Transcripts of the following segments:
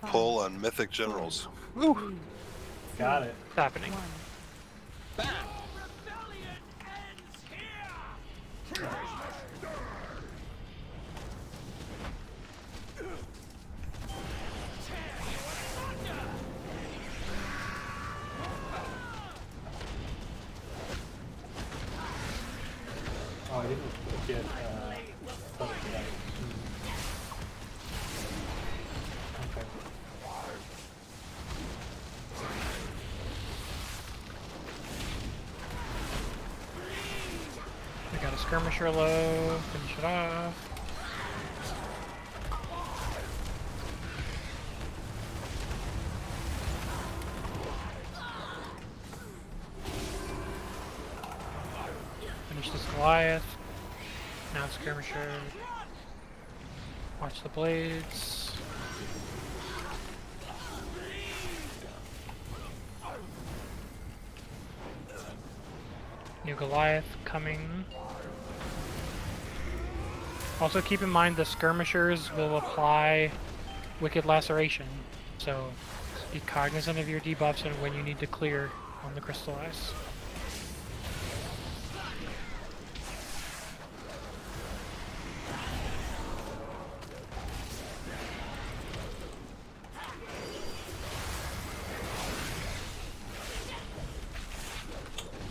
pull on mythic generals. Woo! Got it. It's happening. Oh, I didn't get butterfly. Okay. We got a skirmisher low. Finish it off. Finish this Goliath. Now skirmisher. Watch the blades. New Goliath coming. Also keep in mind the skirmishers will apply Wicked Laceration, so be cognizant of your debuffs and when you need to clear on the crystallize.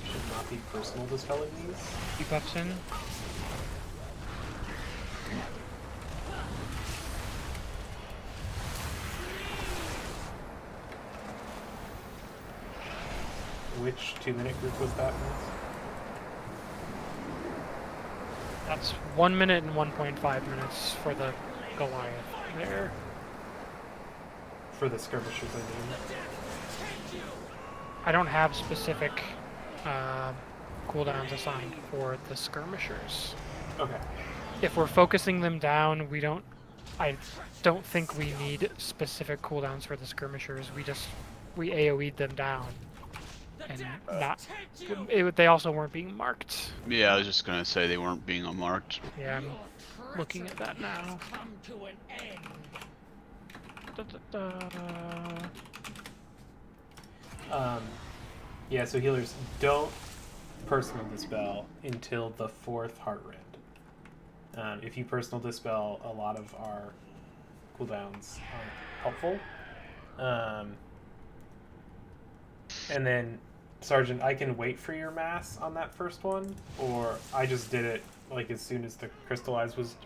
Should not be personal dispelling these. Debuffs in. Which 2-minute group was that? That's 1 minute and 1.5 minutes for the Goliath there. For the skirmishers, I mean. I don't have specific cooldowns assigned for the skirmishers. Okay. If we're focusing them down, I don't think we need specific cooldowns for the skirmishers. We AoE'd them down. And they also weren't being marked. Yeah, I was just gonna say they weren't being unmarked. Yeah, I'm looking at that now. Yeah, so healers, don't personal dispel until the 4th Heart Rend. If you personal dispel, a lot of our cooldowns aren't helpful. And then, Sergeant, I can wait for your mass on that first one, or I just did it like as soon as the crystallize was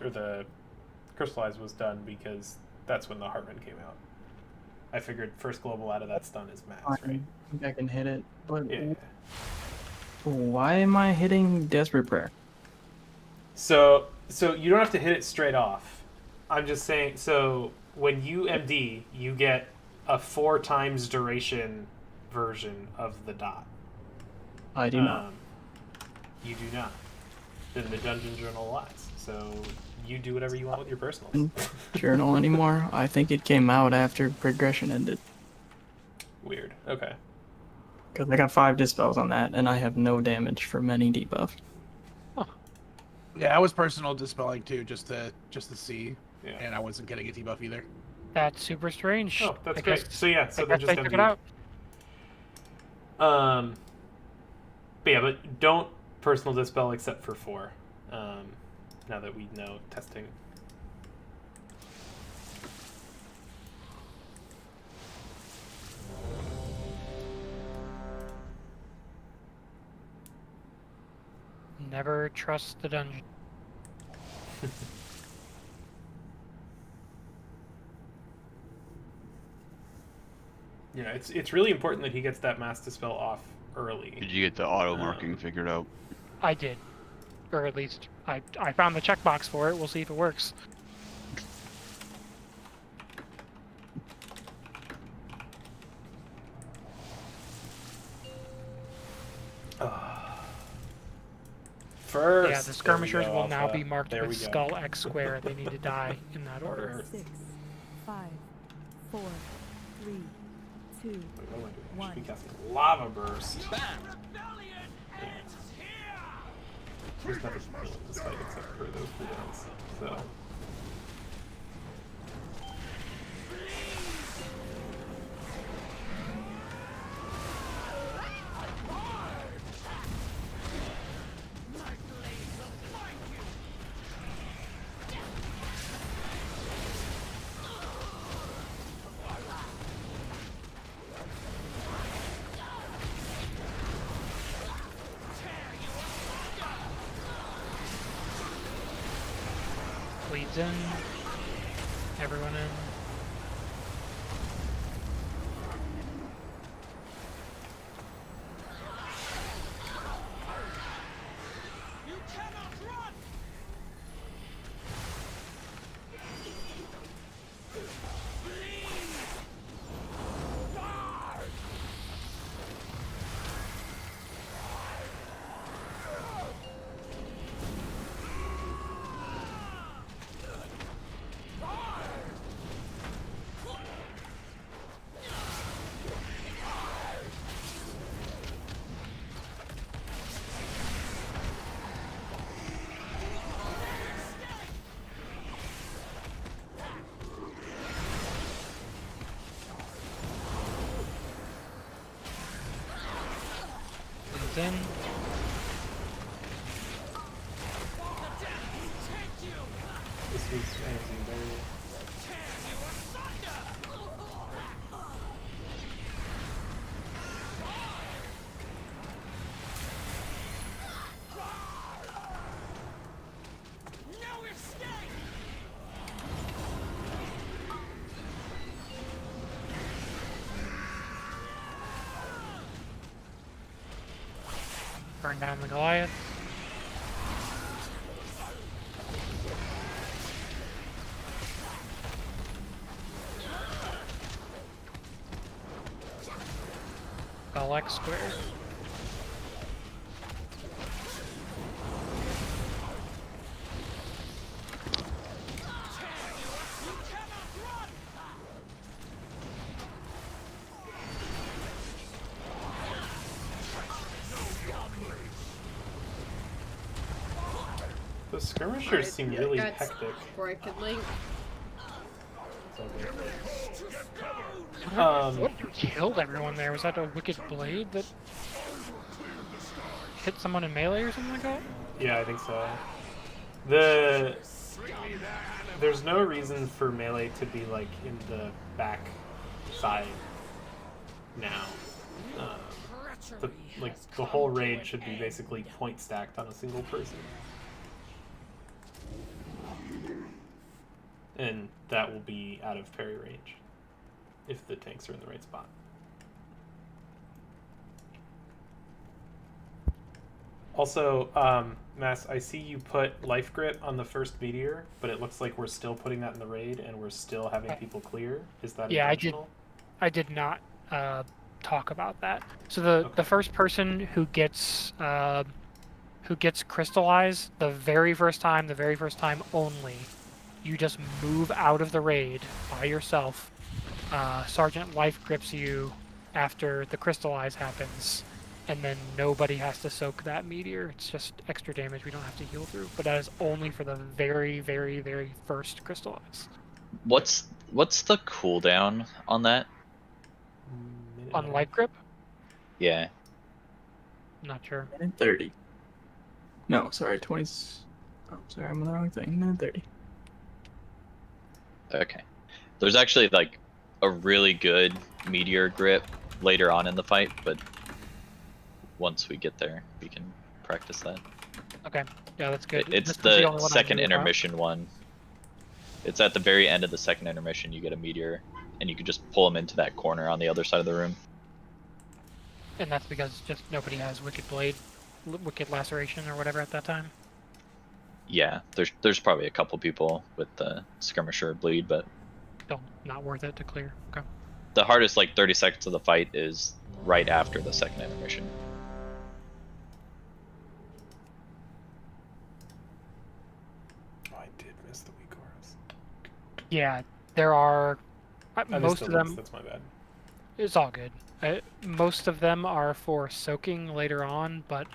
done, because that's when the Heart Rend came out. I figured first global out of that stun is mass, right? I think I can hit it, but Yeah. why am I hitting Desperate Prayer? So you don't have to hit it straight off. I'm just saying, so when you MD, you get a 4 times duration version of the dot. I do not. You do not. Then the dungeon journal lies. So you do whatever you want with your personals. Journal anymore? I think it came out after progression ended. Weird. Okay. Because I got 5 dispels on that, and I have no damage from any debuff. Yeah, I was personal dispelling too, just to see, Yeah. and I wasn't getting a debuff either. That's super strange. Oh, that's I great. guess- So yeah, so I then guess just they took MD. it out. But yeah, but don't personal dispel except for 4. Now that we know testing. Never trust the dungeon. Yeah, it's really important that he gets that mass dispel off early. Did you get the auto marking figured out? I did. Or at least, I found the checkbox for it. We'll see if it works. First, Yeah, the skirmishers there we go, will now Alpha. be marked There with we go. skull X square. They need to die in that order. 6, 5, 4, 3, 2, Wait, what am I doing? I One. should be casting Lava Burst. Yeah. There's nothing real in this fight except for those cooldowns. So. Beads in. Everyone in. In. This was amazing. Very... Burn down the Goliath. X squared. The skirmishers seem really Got hectic. Before I could link. What killed everyone there? Was that a wicked blade that hit someone in melee or something like that? Yeah, I think so. There's no reason for melee to be like in the back side now. The whole raid should be basically point stacked on a single person. And that will be out of parry range if the tanks are in the right spot. Also, Mass, I see you put life grit on the first meteor, but it looks like we're still putting that in the raid and we're still having people clear. Is that intentional? I did not talk about that. So the first person who gets crystallized the very first time only, you just move out of the raid by yourself. Sergeant life grips you after the crystallize happens, and then nobody has to soak that meteor. It's just extra damage we don't have to heal through. But that is only for the very, very, very first crystallize. What's the cooldown on that? On life grip? Yeah. Not sure. Minute 30. No, sorry, 20. Oh, sorry, I'm on the wrong thing. Minute 30. Okay. There's actually like a really good meteor grip later on in the fight, but once we get there, we can practice that. Okay. Yeah, that's good. It's This was the only one I second knew about. intermission one. It's at the very end of the second intermission. You get a meteor, and you can just pull them into that corner on the other side of the room. And that's because just nobody has Wicked Blade, Wicked Laceration, or whatever at that time. Yeah, there's probably a couple people with the skirmisher bleed, but Not worth it to clear. Okay. the hardest like 30 seconds of the fight is right after the second intermission. Oh, I did miss the weak auras. Yeah, there are. I missed Most the of links, them. that's my bad. It's all good. Most of them are for soaking later on, but.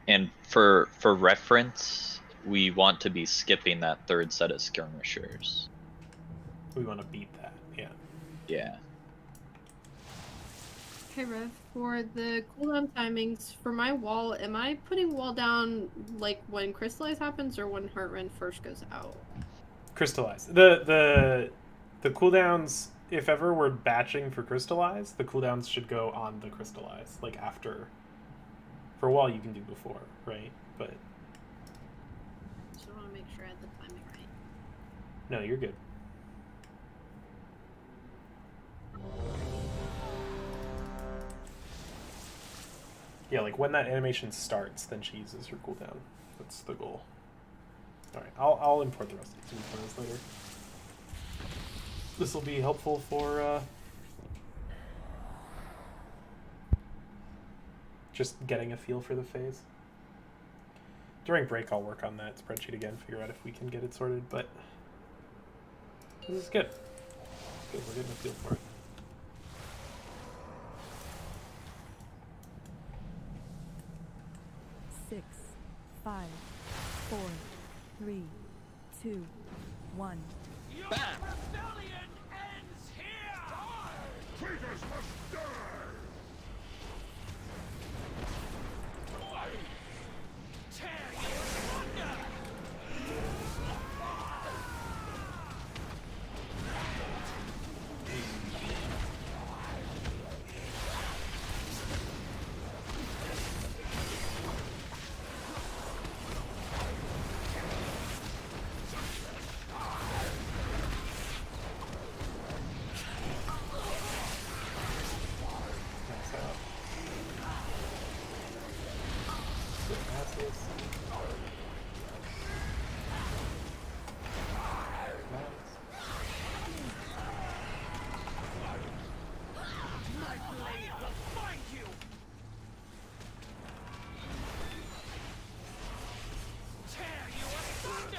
And for reference, we want to be skipping that third set of skirmishers. We want to beat that, yeah. Yeah. Hey Rev, for the cooldown timings, for my wall, am I putting wall down like when crystallize happens or when Heartrend first goes out? Crystallize. The cooldowns, if ever we're batching for crystallize, the cooldowns should go on the crystallize, like after For wall, you can do before, right? But Just want to make sure I had the timing right. no, you're good. Yeah, like when that animation starts, then she uses her cooldown. That's the goal. Alright, I'll import the rest of these replays later. This will be helpful for just getting a feel for the phase. During break, I'll work on that spreadsheet again, figure out if we can get it sorted, but this is good. Good, we're getting a feel for it. Six, 5, 4, 3, 2, 1.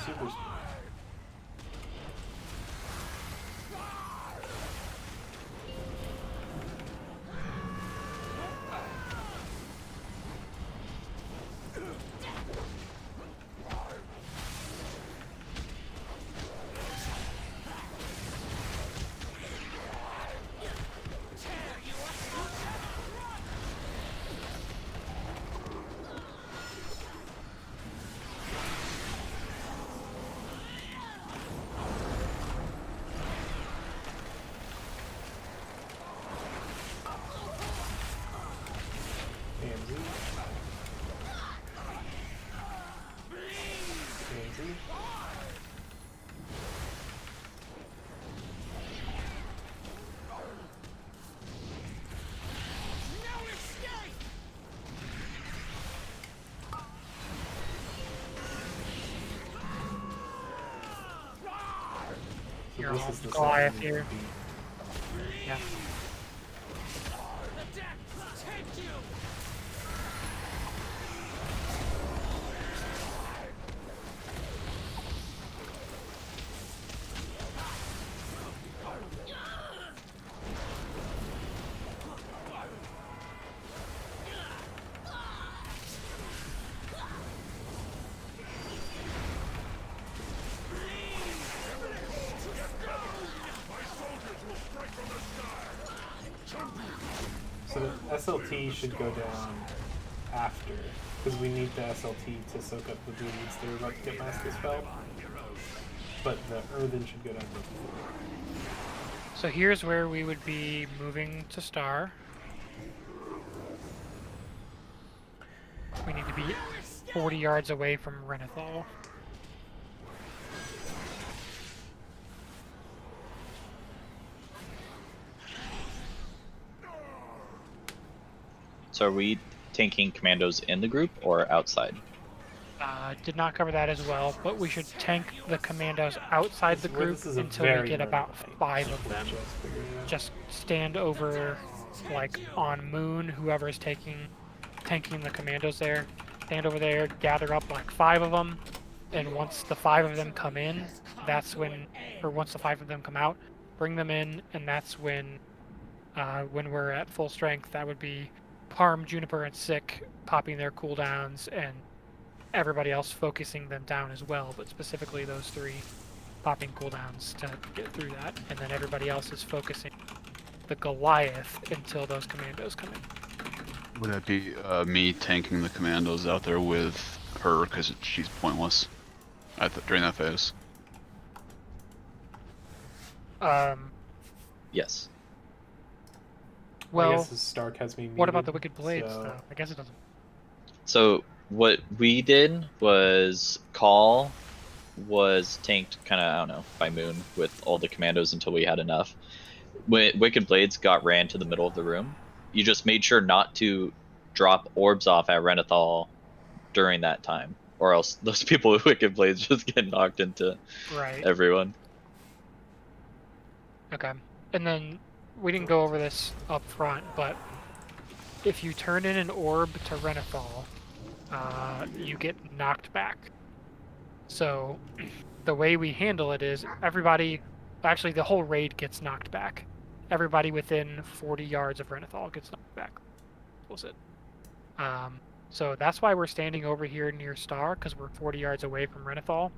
Super. You're This on is the Goliath second here. beat. Yeah. So the SLT should go down after, because we need the SLT to soak up the bleeds that are about to get mass dispelled. But the Earthen should go down before. So here's where we would be moving to Star. We need to be 40 yards away from Renethal. So are we tanking commandos in the group or outside? Did not cover that as well, but we should tank the commandos outside the group This is a until very we get early about fight. 5 of them. Just figured it out. Just stand over, like on Moon, whoever's tanking the commandos there. Stand over there, gather up like 5 of them, and once the 5 of them come in, that's when, or once the 5 of them come out, bring them in, and that's when we're at full strength. That would be Parm, Juniper, and Sick popping their cooldowns, and everybody else focusing them down as well, but specifically those 3 popping cooldowns to get through that, and then everybody else is focusing the Goliath until those commandos come in. Would that be me tanking the commandos out there with her because she's pointless during that phase? Yes. I Well, guess Stark has me what about muted, the Wicked Blades, so- though? I guess it doesn't. So what we did was Call was tanked kind of, I don't know, by Moon with all the commandos until we had enough. When Wicked Blades ran to the middle of the room, you just made sure not to drop orbs off at Renathal during that time, or else those people with Wicked Blades just get knocked into Right. everyone. Okay. And then we didn't go over this up front, but if you turn in an orb to Renathal, you get knocked back. So the way we handle it is everybody, actually the whole raid gets knocked back. Everybody within 40 yards of Renathal gets knocked back. Was it? So that's why we're standing over here near Star, because we're 40 yards away from Renathal.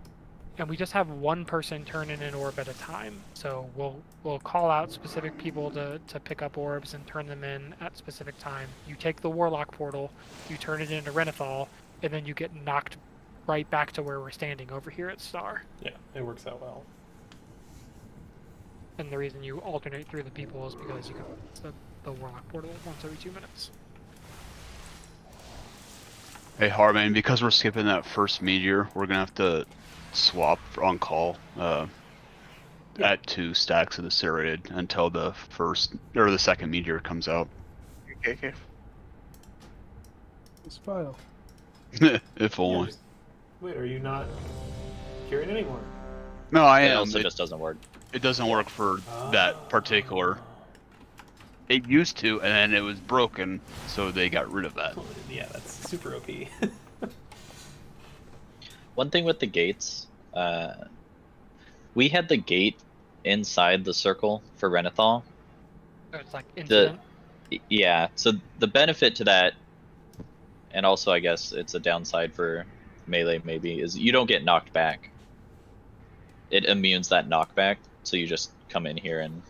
And we just have one person turn in an orb at a time. So we'll call out specific people to pick up orbs and turn them in at specific time. You take the Warlock portal, you turn it into Renathal, and then you get knocked right back to where we're standing over here at Star. Yeah, it works out well. And the reason you alternate through the people is because you can the Warlock portal once every 2 minutes. Hey Harman, because we're skipping that first meteor, we're gonna have to swap on Call at 2 stacks of the serrated until the first or the second meteor comes out. Okay. It's file. If only. Wait, are you not hearing anymore? No, I It am. also just doesn't work. It doesn't work for that particular. It used to, and then it was broken, so they got rid of that. Yeah, that's super OP. One thing with the gates, we had the gate inside the circle for Renathal. So it's like incident. Yeah, so the benefit to that, and also I guess it's a downside for melee maybe, is you don't get knocked back. It immunes that knockback, so you just come in here and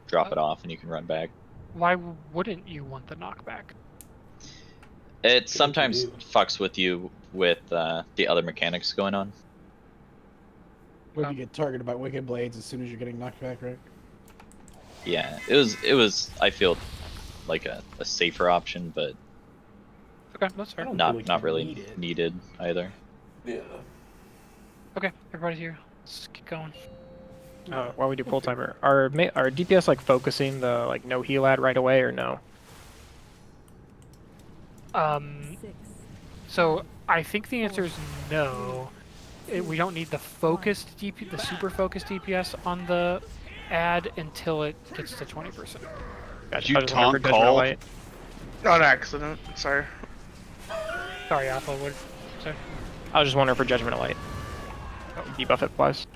drop it off and you can run back. Why wouldn't you want the knockback? It sometimes fucks with you with the other mechanics going on. When you get targeted by Wicked Blades as soon as you're getting knocked back, right? Yeah, it was I feel like a safer option, but Okay, that's fair. not really needed either. Yeah. Okay, everybody's here. Let's keep going. While we do pull timer, are DPS like focusing the like no heal ad right away or no? So I think the answer is no. We don't need the focused DP, the super focused DPS on the ad until it gets to 20%. Gotcha. You I was wondering for taunt Judgment of Call? Light. On accident. Sorry. Sorry, Alpha. What? Sorry. I was just wondering for Judgment of Light. Debuff it applies.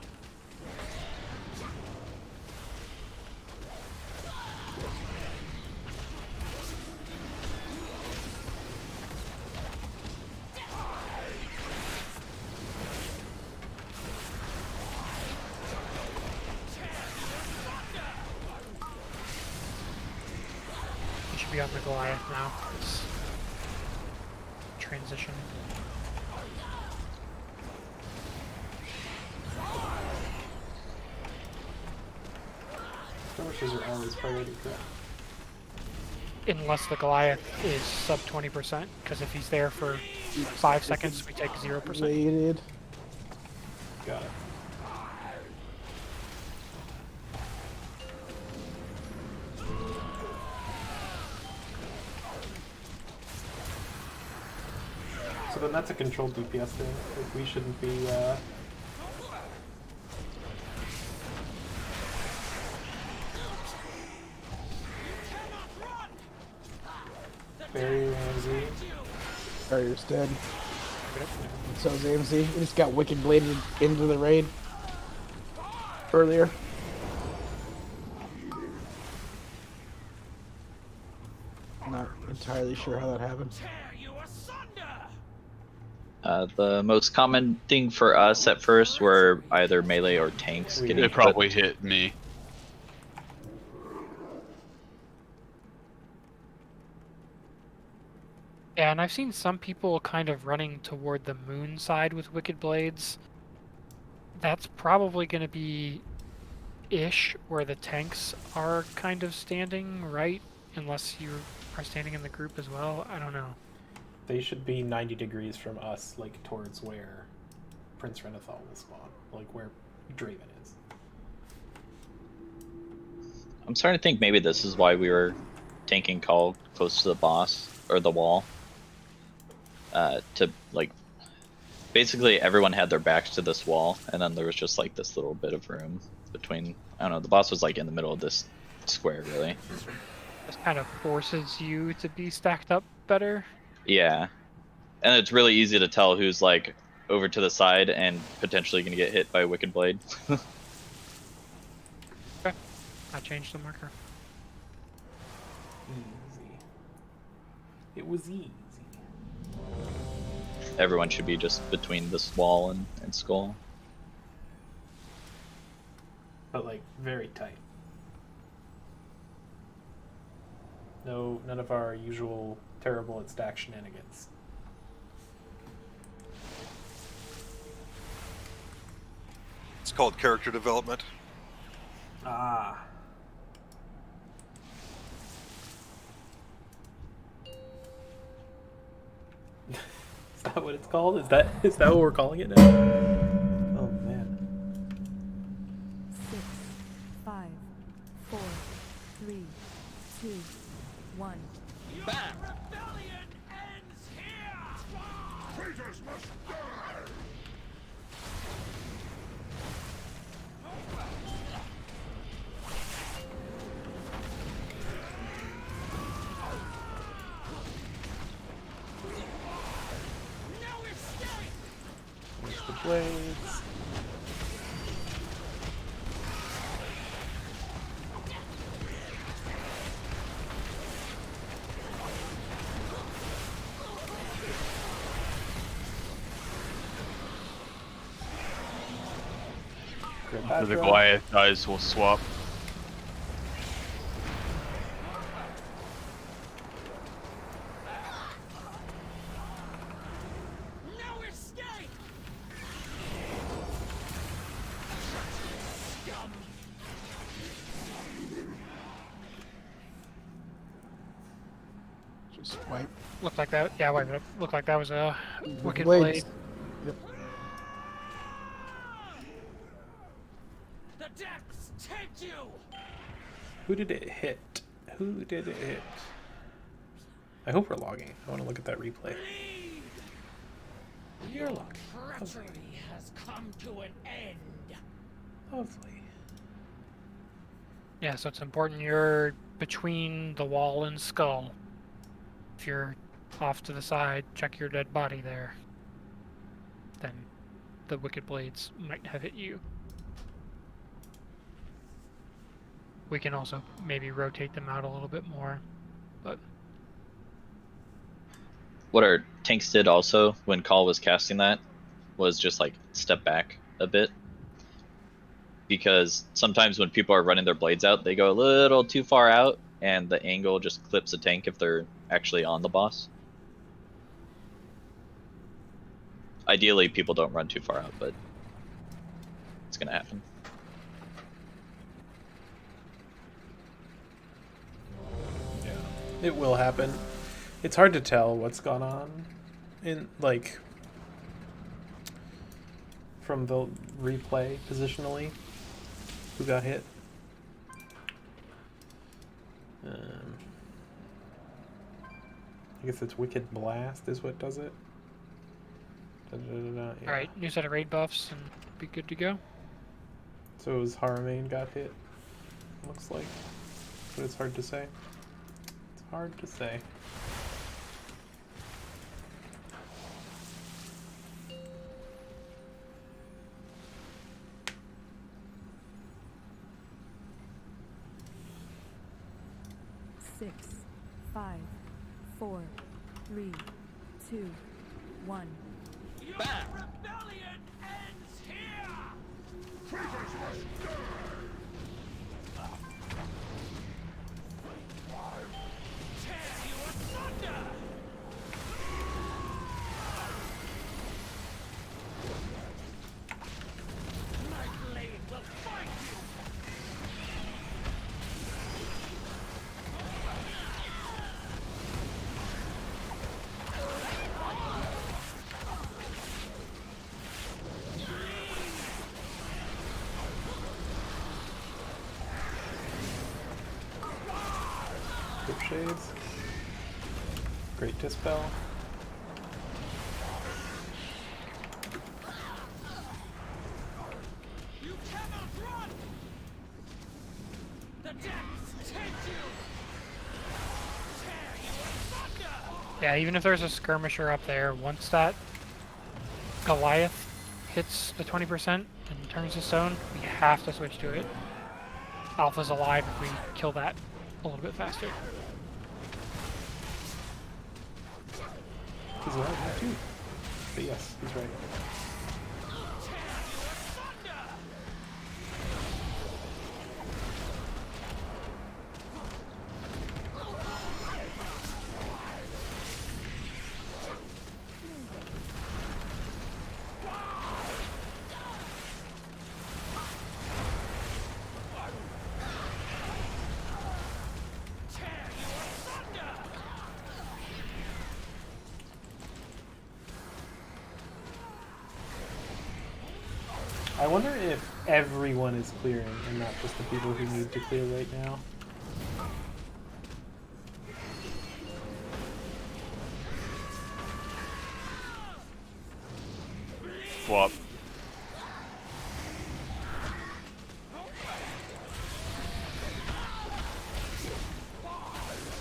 You should be on the Goliath now. It's transition. Skirmishes are always priority, correct? Unless the Goliath is sub 20%, because if he's there for 5 seconds, we take 0%. Waited. Got it. So then that's a controlled DPS thing. Like we shouldn't be Barry Ramsey. Barrier's dead. So is AMC. We just got Wicked Bladed into the raid earlier. Not entirely sure how that happened. The most common thing for us at first were either melee or tanks getting It probably hit me. Yeah, and I've seen some people kind of running toward the moon side with Wicked Blades. That's probably going to be ish where the tanks are kind of standing, right? Unless you are standing in the group as well. I don't know. They should be 90 degrees from us, like towards where Prince Renathal will spawn, like where Draven is. I'm starting to think maybe this is why we were tanking Call close to the boss or the wall. To like, basically everyone had their backs to this wall, and then there was just like this little bit of room between. I don't know. The boss was like in the middle of this square, really. This kind of forces you to be stacked up better. Yeah, and it's really easy to tell who's like over to the side and potentially going to get hit by a Wicked Blade. Okay, I changed the marker. Easy. It was easy. Everyone should be just between this wall and skull. But like very tight. No, none of our usual terrible at stack shenanigans. It's called character development. Ah. Is that what it's called? Is that what we're calling it now? Oh man. 6, 5, 4, 3, 2, 1. Rebellion ends here! Traitors must die! There's the blades. After the Goliath dies, we'll swap. No escape! Scum! Just wipe. Looked like that. Yeah, wait a minute. Looked like that was a Wicked Blades. Blade. Yep. The depths take you! Who did it hit? Who did it hit? I hope we're logging. I want to look at that replay. You're logging. Treachery has come to an end. Lovely. Yeah, so it's important you're between the wall and skull. If you're off to the side, check your dead body there. Then the Wicked Blades might have hit you. We can also maybe rotate them out a little bit more, but What our tanks did also when Call was casting that was just like step back a bit. Because sometimes when people are running their blades out, they go a little too far out and the angle just clips a tank if they're actually on the boss. Ideally, people don't run too far out, but it's gonna happen. Yeah, it will happen. It's hard to tell what's gone on in like from the replay positionally. Who got hit? I guess it's Wicked Blast is what does it. Yeah. alright, new set of raid buffs and be good to go. So it was Haramain got hit. Looks like, but it's hard to say. It's hard to say. Six, 5, 4, 3, 2, 1. Your rebellion ends here! Traitors must die! Tear you asunder! My blade will find you! Grip Shades. Great Dispel. You cannot run! The depths take you! Tear you asunder! Yeah, even if there's a skirmisher up there, once that Goliath hits the 20% and turns to stone, we have to switch to it. Alpha's alive if we kill that a little bit faster. He's alive now too. But yes, he's right. I wonder if everyone is clearing and not just the people who need to clear right now. Swap.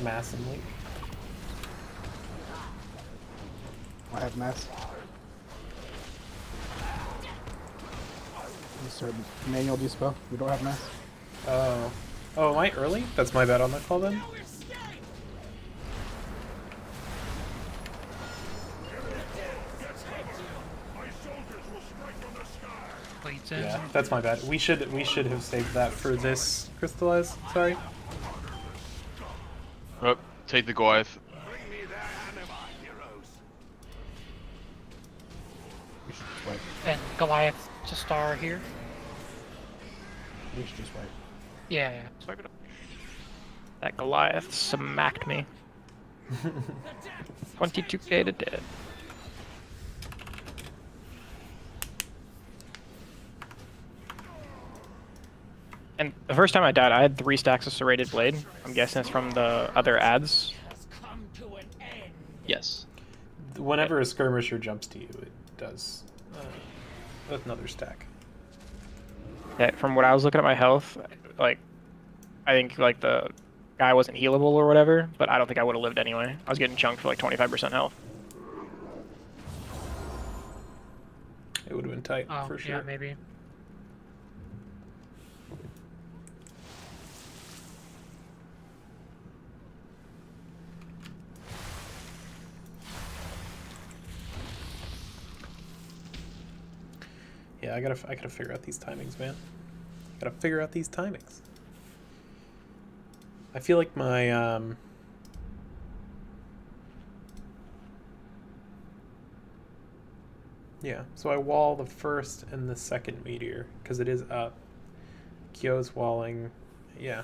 Mass and Link. I have mass. Start manual dispel. We don't have mass. Oh. Oh, am I early? That's my bad on that call then? Plates in. Yeah, that's my bad. We should have saved that for this crystallize. Sorry. Oh, take the Goliath. We should just wipe. And Goliath to star here. We should just wipe. Yeah, yeah. Swipe it up. That Goliath smacked me. 22k to dead. And the first time I died, I had 3 stacks of serrated blade. I'm guessing it's from the other ads. Yes. Whenever a skirmisher jumps to you, it does another stack. Yeah, from what I was looking at my health, like, I think like the guy wasn't healable or whatever, but I don't think I would have lived anyway. I was getting chunked for like 25% health. It would have been tight Oh, for sure. yeah, maybe. Yeah, I gotta figure out these timings, man. Gotta figure out these timings. I feel like my yeah, so I wall the first and the second meteor because it is up. Kyo's walling, yeah.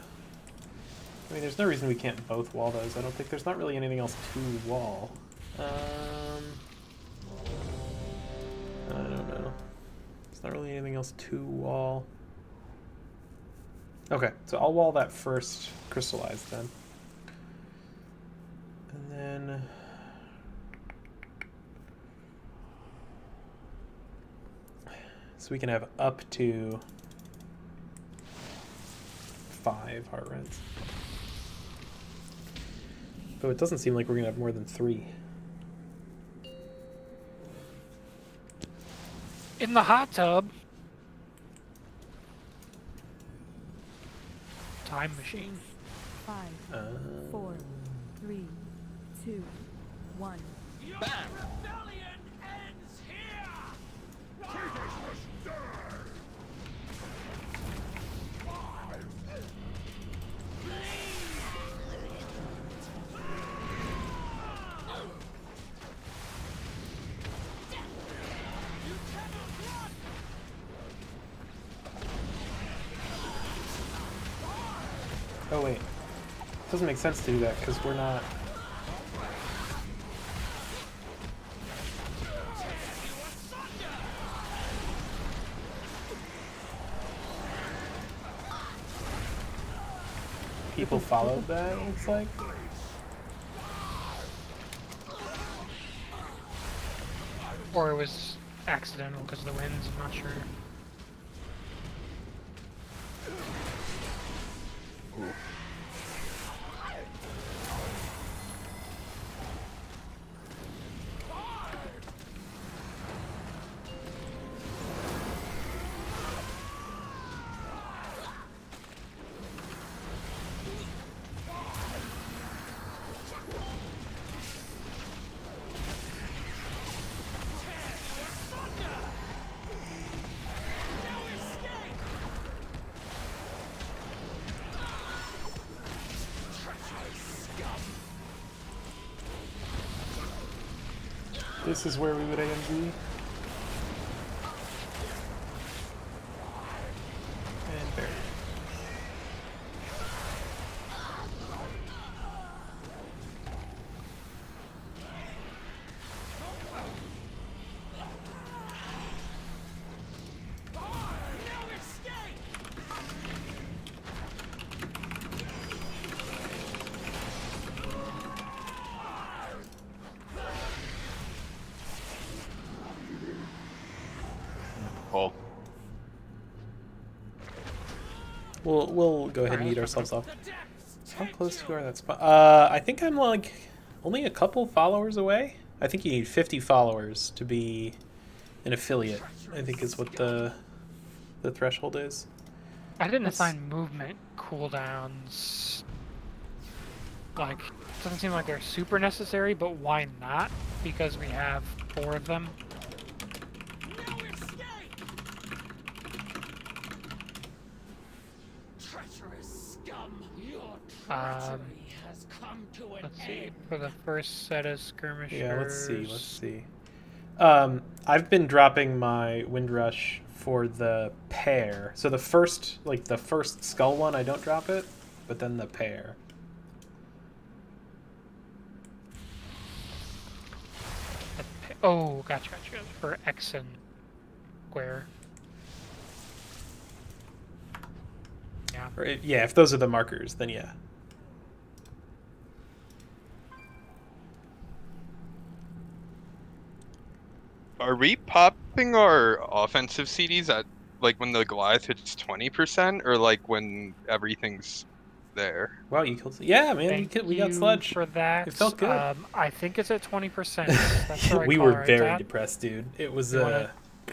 I mean, there's no reason we can't both wall those. I don't think there's not really anything else to wall. I don't know. There's not really anything else to wall. Okay, so I'll wall that first crystallized then. And then so we can have up to 5 heart reds. Though it doesn't seem like we're gonna have more than 3. In the hot tub. Time machine. 5, 4, 3, 2, 1. Bam! Rebellion ends here! Oh wait, it doesn't make sense to do that because we're not. People followed that, it looks like. Or it was accidental because of the winds, I'm not sure. This is where we would AMZ. And bury. Call. We'll go ahead and eat ourselves off. How close to you are that spot? I think I'm like only a couple followers away. I think you need 50 followers to be an affiliate, I think is what the threshold is. I didn't assign movement cooldowns. Like, it doesn't seem like they're super necessary, but why not? Because we have 4 of them. Let's see, for the first set of skirmishers. Yeah, let's see. I've been dropping my Windrush for the pair. So the first skull one, I don't drop it, but then the pair. Oh, gotcha. For X and square. Yeah. Or if those are the markers, then yeah. Are we popping our offensive CDs at like when the Goliath hits 20%, or like when everything's there? Wow, you killed. Yeah, man, we got sludge for that. It felt good. I think it's at 20%. That's what we were very depressed, dude. It was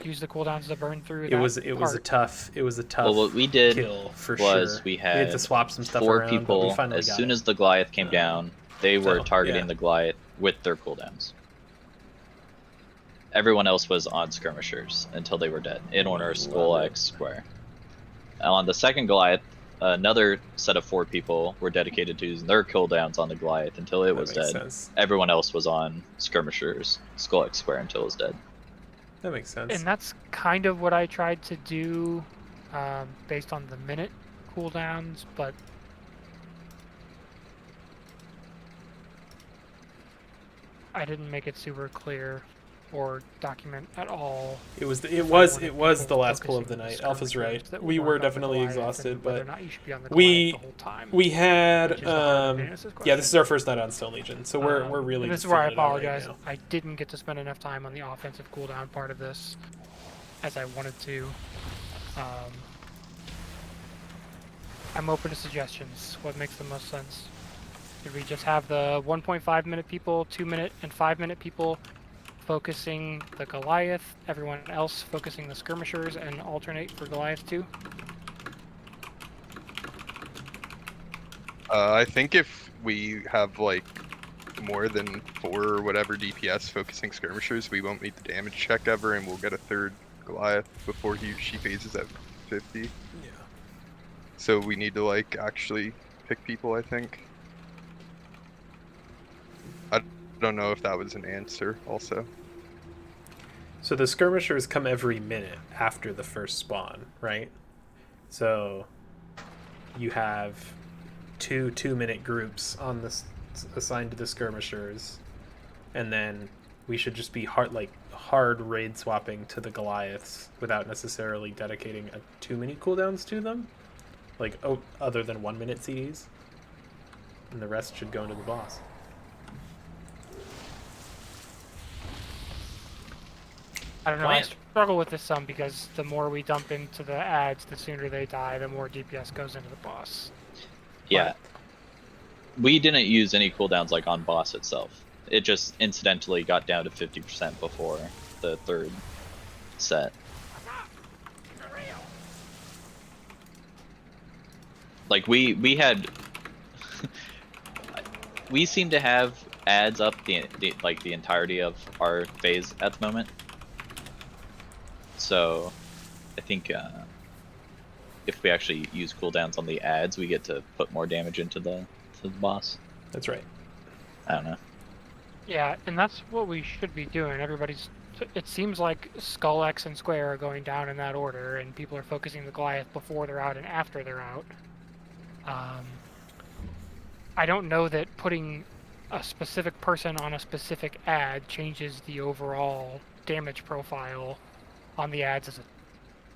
use the cooldowns to burn through. It was a tough. Well, what we did kill for was sure. we had to swap some stuff 4 around, people. but we As soon as the Goliath came down, they were targeting the Goliath with their cooldowns. Everyone else was on skirmishers until they were dead, in order skull X square. On the second Goliath, another set of 4 people were dedicated to using their cooldowns on the Goliath until it was dead. Sense. Everyone else was on skirmishers, skull X square until it was dead. That makes sense. And that's kind of what I tried to do, based on the minute cooldowns, but I didn't make it super clear or document at all. It was the last pull of the night. Alpha's right. We were definitely exhausted, but we had yeah. This is our first night on Stone Legion, so we're really. And this is where I apologize. Right, I didn't get to spend enough time on the offensive cooldown part of this, as I wanted to. I'm open to suggestions. What makes the most sense? Did we just have the 1.5 minute people, 2 minute and 5 minute people focusing the Goliath, everyone else focusing the skirmishers, and alternate for Goliath too? I think if we have like more than 4 or whatever DPS focusing skirmishers, we won't meet the damage check ever, and we'll get a 3rd Goliath before she phases at 50. Yeah. So we need to like actually pick people, I think. I don't know if that was an answer also. So the skirmishers come every minute after the first spawn, right? So you have 2 2-minute groups on this assigned to the skirmishers, and then we should just be hard raid swapping to the Goliaths without necessarily dedicating too many cooldowns to them, other than 1 minute CDs, and the rest should go into the boss. I don't know. I Plan. struggle with this some because the more we dump into the ads, the sooner they die, the more DPS goes into the boss. Yeah. We didn't use any cooldowns like on boss itself. It just incidentally got down to 50% before the third set. Like we had we seem to have ads up the entirety of our phase at the moment. So I think if we actually use cooldowns on the ads, we get to put more damage into the boss. That's right. I don't know. Yeah, and that's what we should be doing. It seems like Skull X and Square are going down in that order, and people are focusing the Goliath before they're out and after they're out. I don't know that putting a specific person on a specific ad changes the overall damage profile on the ads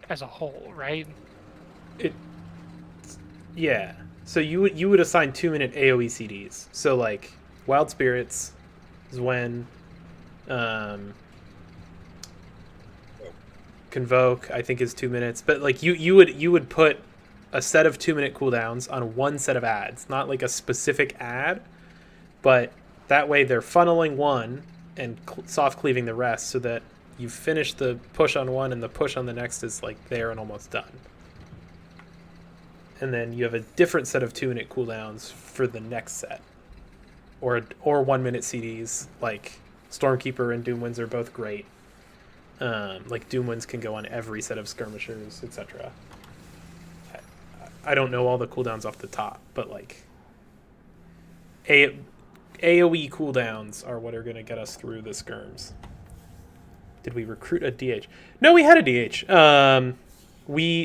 as a whole, right? Yeah. So you would assign 2-minute AoE CDs. So like Wild Spirits, Zwen, Convoke, I think is 2 minutes. But like you would put a set of 2-minute cooldowns on one set of ads, not like a specific ad, but that way they're funneling one and soft cleaving the rest, so that you finish the push on one and the push on the next is like there and almost done. And then you have a different set of 2-minute cooldowns for the next set, or 1-minute CDs. Like Stormkeeper and Doomwinds are both great. Like Doomwinds can go on every set of skirmishers, etc. I don't know all the cooldowns off the top, but like AoE cooldowns are what are going to get us through the skirms. Did we recruit a DH? No, we had a DH.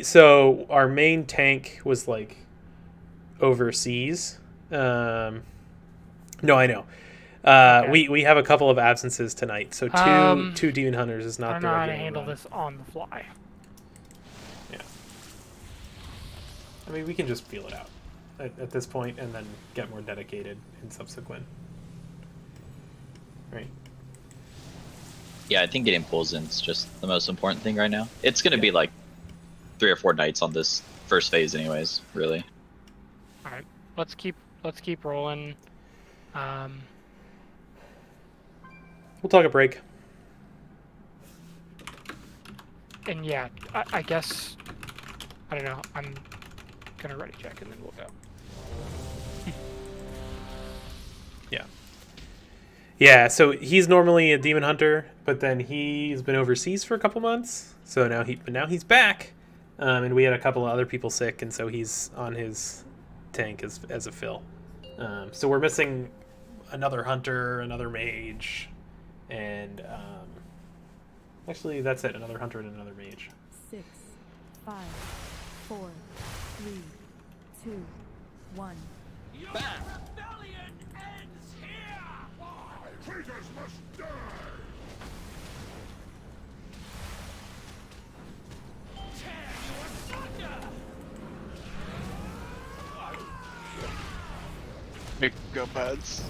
So our main tank was like overseas. No, I know. Okay. We have a couple of absences tonight, so two demon hunters is not. I don't know how to handle this on the fly. Yeah. I mean, we can just feel it out at this point, and then get more dedicated in subsequent. Right. Yeah, I think getting pulls in is just the most important thing right now. It's going to be like 3 or 4 nights on this first phase, anyways. Really. All right, let's keep rolling. We'll talk a break. And yeah, I guess I don't know. I'm gonna ready check and then we'll go. Yeah. Yeah, so he's normally a demon hunter, but then he's been overseas for a couple months. So now he's back, and we had a couple of other people sick, and so he's on his tank as a fill. So we're missing another hunter, another mage, and actually that's it. Another hunter and another mage. 6, 5, 4, 3, 2, 1. Traitors must die! Pick up pads.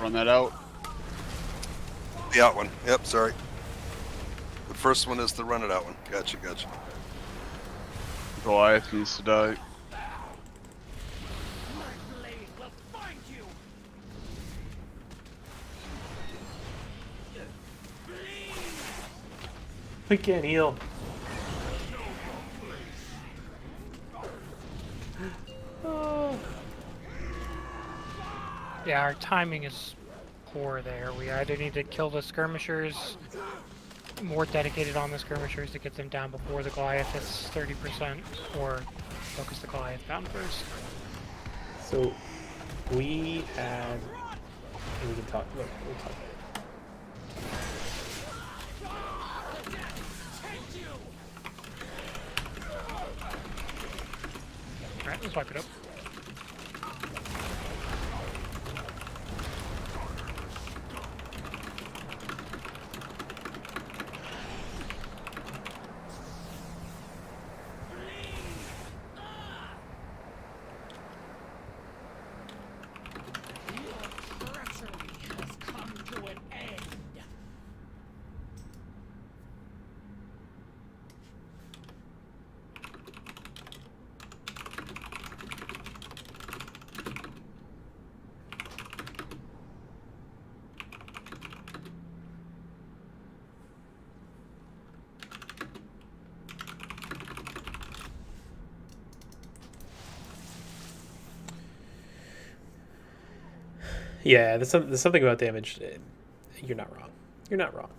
Run that out. The out one. Yep, sorry. The first one is the run it out one. Gotcha. Goliath needs to die. We can't heal. Oh. Yeah, our timing is poor there. We either need to kill the skirmishers, more dedicated on the skirmishers to get them down before the Goliath hits 30%, or focus the Goliath down first. So we had, and we can talk. Look, we'll talk. All right, let's wipe it up. Yeah, there's something about damage. You're not wrong. You're not wrong.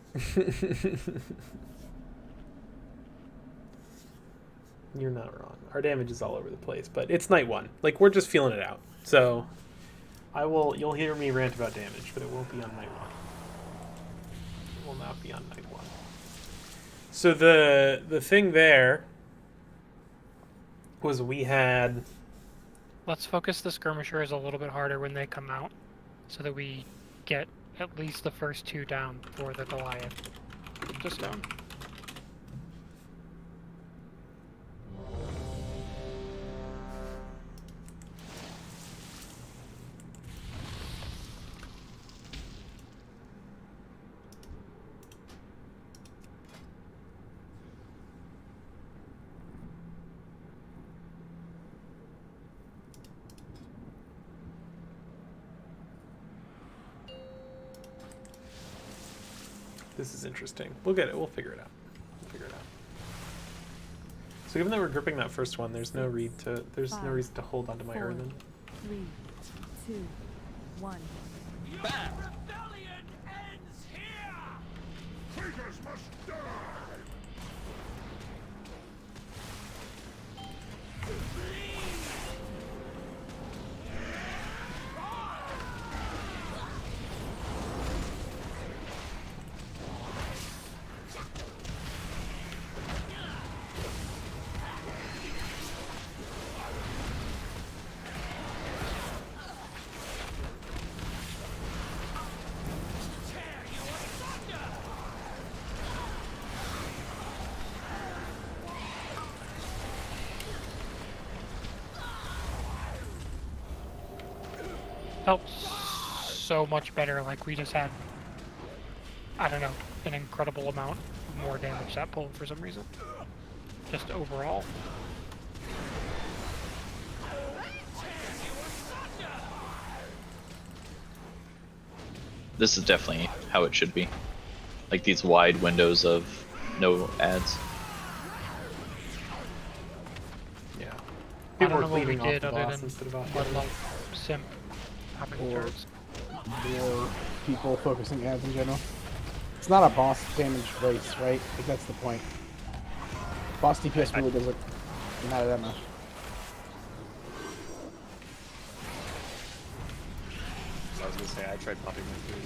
You're not wrong. Our damage is all over the place, but it's night one. Like, we're just feeling it out. So, you'll hear me rant about damage, but it won't be on night one. It will not be on night one. So the thing there was we had... Let's focus the skirmishers a little bit harder when they come out, so that we get at least the first 2 down before the Goliath just down. This is interesting. We'll get it. We'll figure it out. So given that we're gripping that first one, there's no reason to hold onto my Erlen. 3, 2, 1. Rebellion ends here! Traitors must die! Felt so much better, like we just had, I don't know, an incredible amount more damage that pulled for some reason. Just overall. This is definitely how it should be. Like these wide windows of no ads. Yeah. I People don't know were what we cleaving off did the other boss than instead of off one the lump simp popping Or- turrets. More people focusing ads in general. It's not a boss damage race, right? Like that's the point. Boss DPS really doesn't matter that much. I was gonna say I tried popping my food.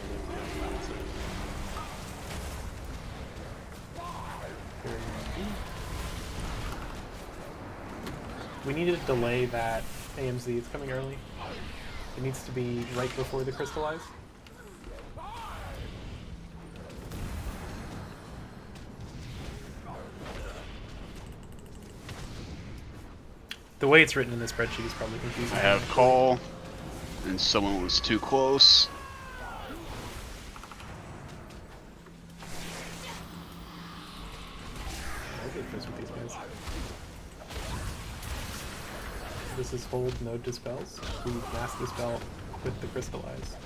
We need to delay that AMZ. It's coming early. It needs to be right before the crystallize. The way it's written in the spreadsheet is probably confusing. I have call, and someone was too close. I'll get close with these guys. This is hold, no dispels. We mass dispel with the crystallize.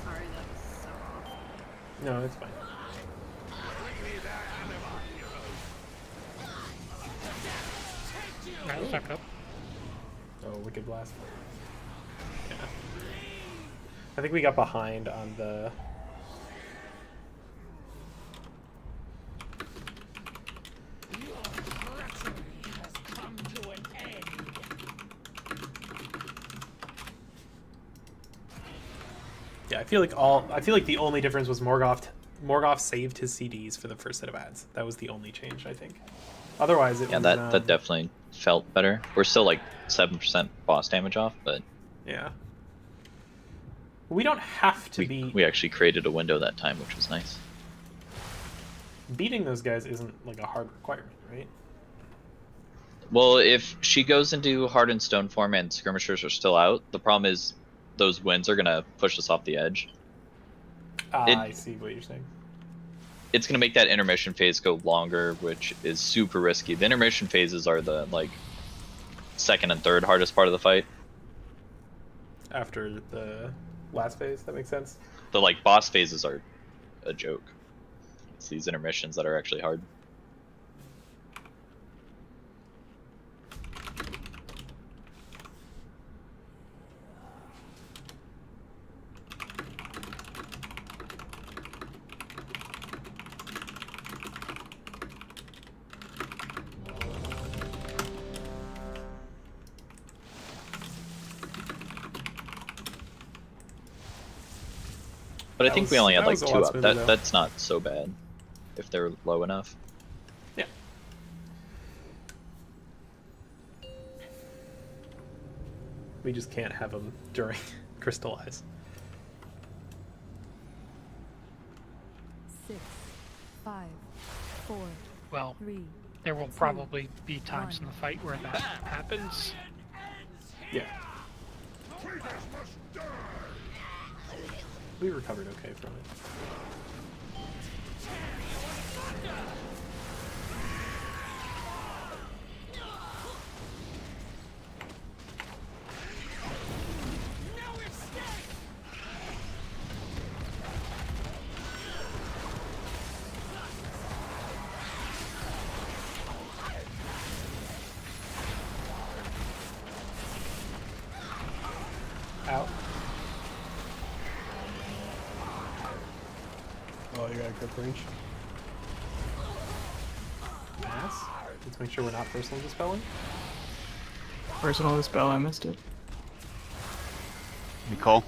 Sorry, that was so off. No, it's fine. Alright, let's wrap it up. Oh, Wicked Blast. Yeah. I think we got behind on the... Yeah, I feel like the only difference was Morgoth saved his CDs for the first set of ads. That was the only change, I think. Otherwise, it was... that definitely felt better. We're still like 7% boss damage off, but Yeah. We don't have to be... we actually created a window that time, which was nice. Beating those guys isn't like a hard requirement, right? Well, if she goes into hardened stone form and skirmishers are still out, the problem is those winds are gonna push us off the edge. I see what you're saying. It's gonna make that intermission phase go longer, which is super risky. The intermission phases are the like second and third hardest part of the fight. After the last phase, that makes sense. The like boss phases are a joke. It's these intermissions that are actually hard. But I think we only had like 2 up. That's not so bad if they're low enough. Yeah. We just can't have them during crystallize. 6, 5, 4. Well, 3. there will probably be times in the fight where that happens. Yeah. We recovered okay from it. Out. Oh, you got a grip range. Mass. Let's make sure we're not personal dispelling. Personal dispel, I missed it. You call?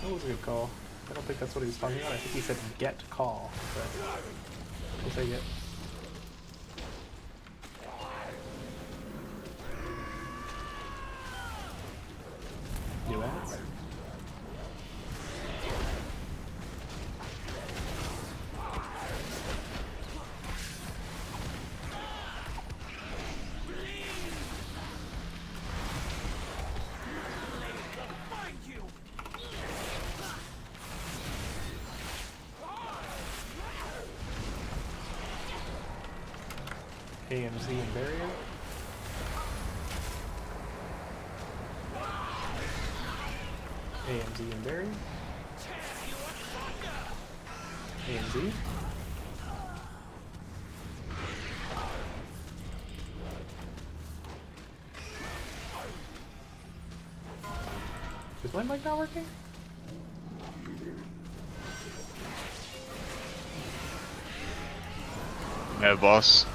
That was a good call. I don't think that's what he was talking about. I think he said get call, but we'll take it. New ads. AMZ and barrier. AMZ and barrier. AMZ. Is my mic not working? Yeah, boss.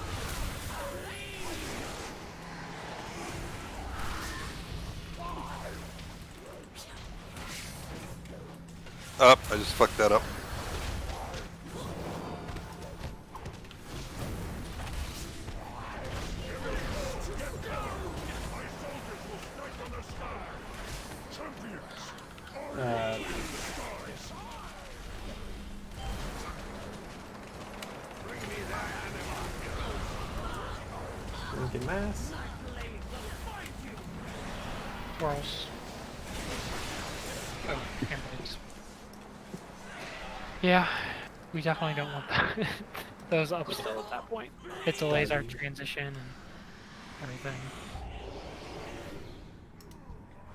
Up, I just fucked that up. Lincoln Mass. Twirls. Oh, handblades. Yeah, we definitely don't want that. Those up still at that point. It delays our transition and everything.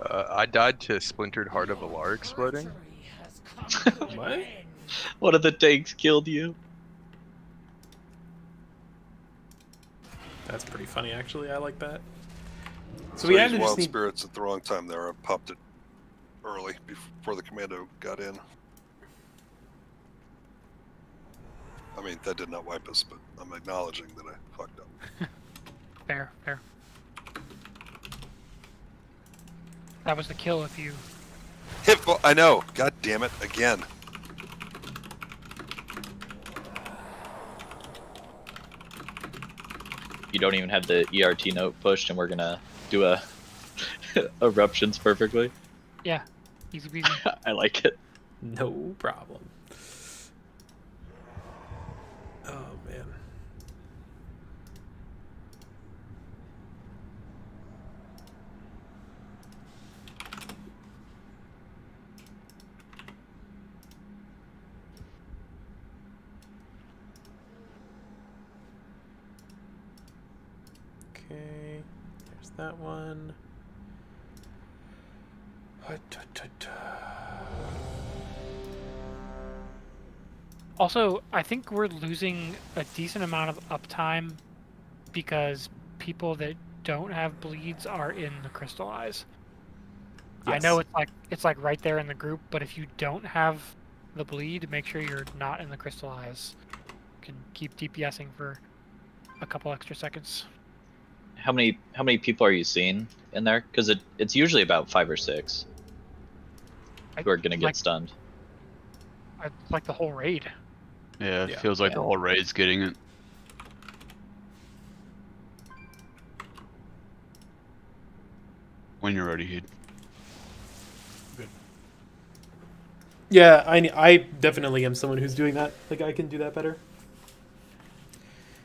I died to Splintered Heart of Alar exploding. What? One of the tanks killed you. That's pretty funny, actually. I like that. So we had these to just wild need... spirits at the wrong time there. I popped it early before the commando got in. I mean, that did not wipe us, but I'm acknowledging that I fucked up. Fair, fair. That was the kill if you... I know! God damn it, again. You don't even have the ERT note pushed and we're gonna do a eruptions perfectly. Yeah, easy peasy. I like it. No problem. Oh, man. Okay, there's that one. Also, I think we're losing a decent amount of uptime because people that don't have bleeds are in the crystallize. I know it's like right there in the group, but if you don't have the bleed, make sure you're not in the crystallize. You can keep DPSing for a couple extra seconds. How many people are you seeing in there? Because it's usually about 5 or 6 who are gonna get stunned. Like the whole raid. Yeah, it feels like the whole raid's getting it. When you're ready, Heed. Yeah, I definitely am someone who's doing that. Like, I can do that better.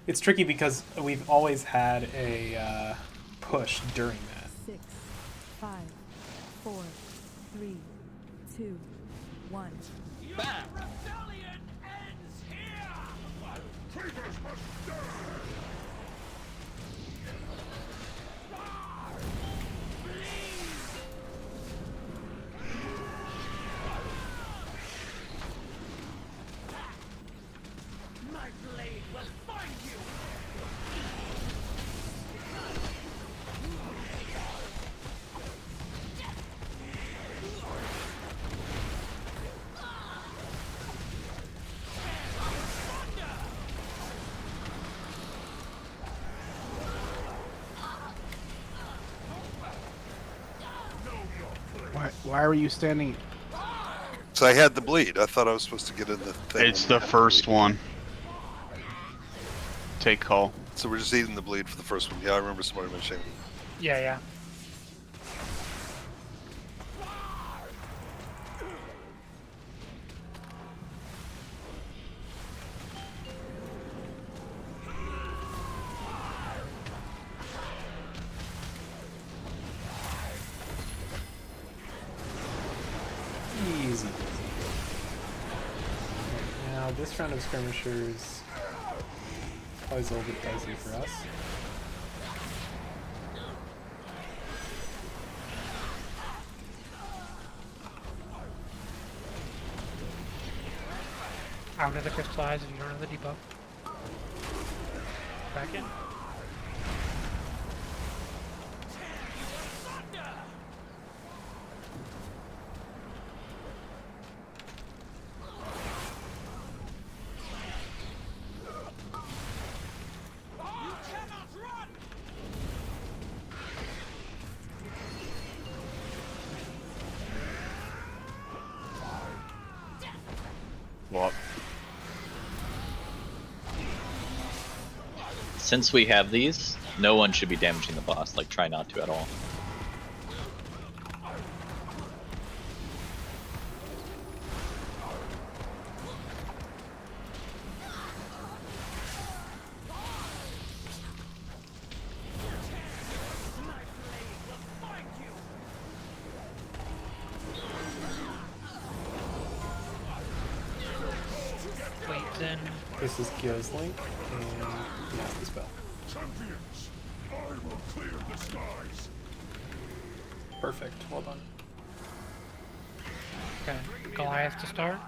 It's tricky because we've always had a push during that. 6, 5, 4, 3, 2, 1. Bad. Rebellion ends here. Traitors must die. My blade will find you. Why were you standing? So I had the bleed. I thought I was supposed to get in the thing. It's the first one. Take call. So we're just eating the bleed for the first one. Yeah, I remember somebody mentioning. Yeah. Easy. Now, this round of skirmishers always a little bit dicey for us. Out of the crystallize if you don't have the debuff. Back in. What? Since we have these, no one should be damaging the boss. Like, try not to at all. This is Kyo's Link, and yes, the spell. Champions, I will clear the skies. Perfect. Well done. Okay, Goliath to start.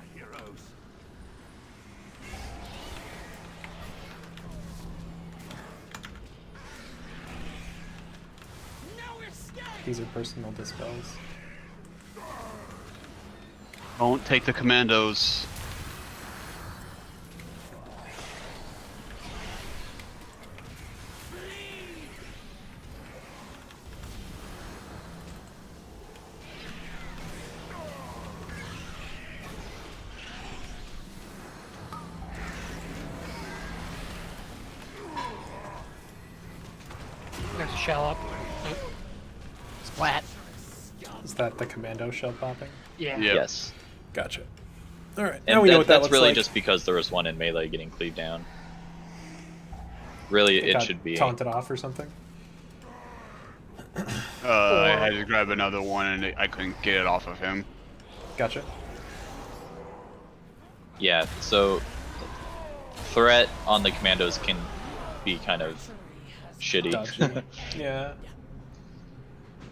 These are personal dispels. Don't take the commandos. There's a shell up. Nope. Splat. Is that the commando shell popping? Yeah. Yes. Gotcha. Alright, And now we know what that that's looks really like. just because there was one in melee getting cleaved down. Really, it Got should be. taunted off or something? I had to grab another one and I couldn't get it off of him. Gotcha. Yeah, so threat on the commandos can be kind of shitty. Dodgy. Yeah.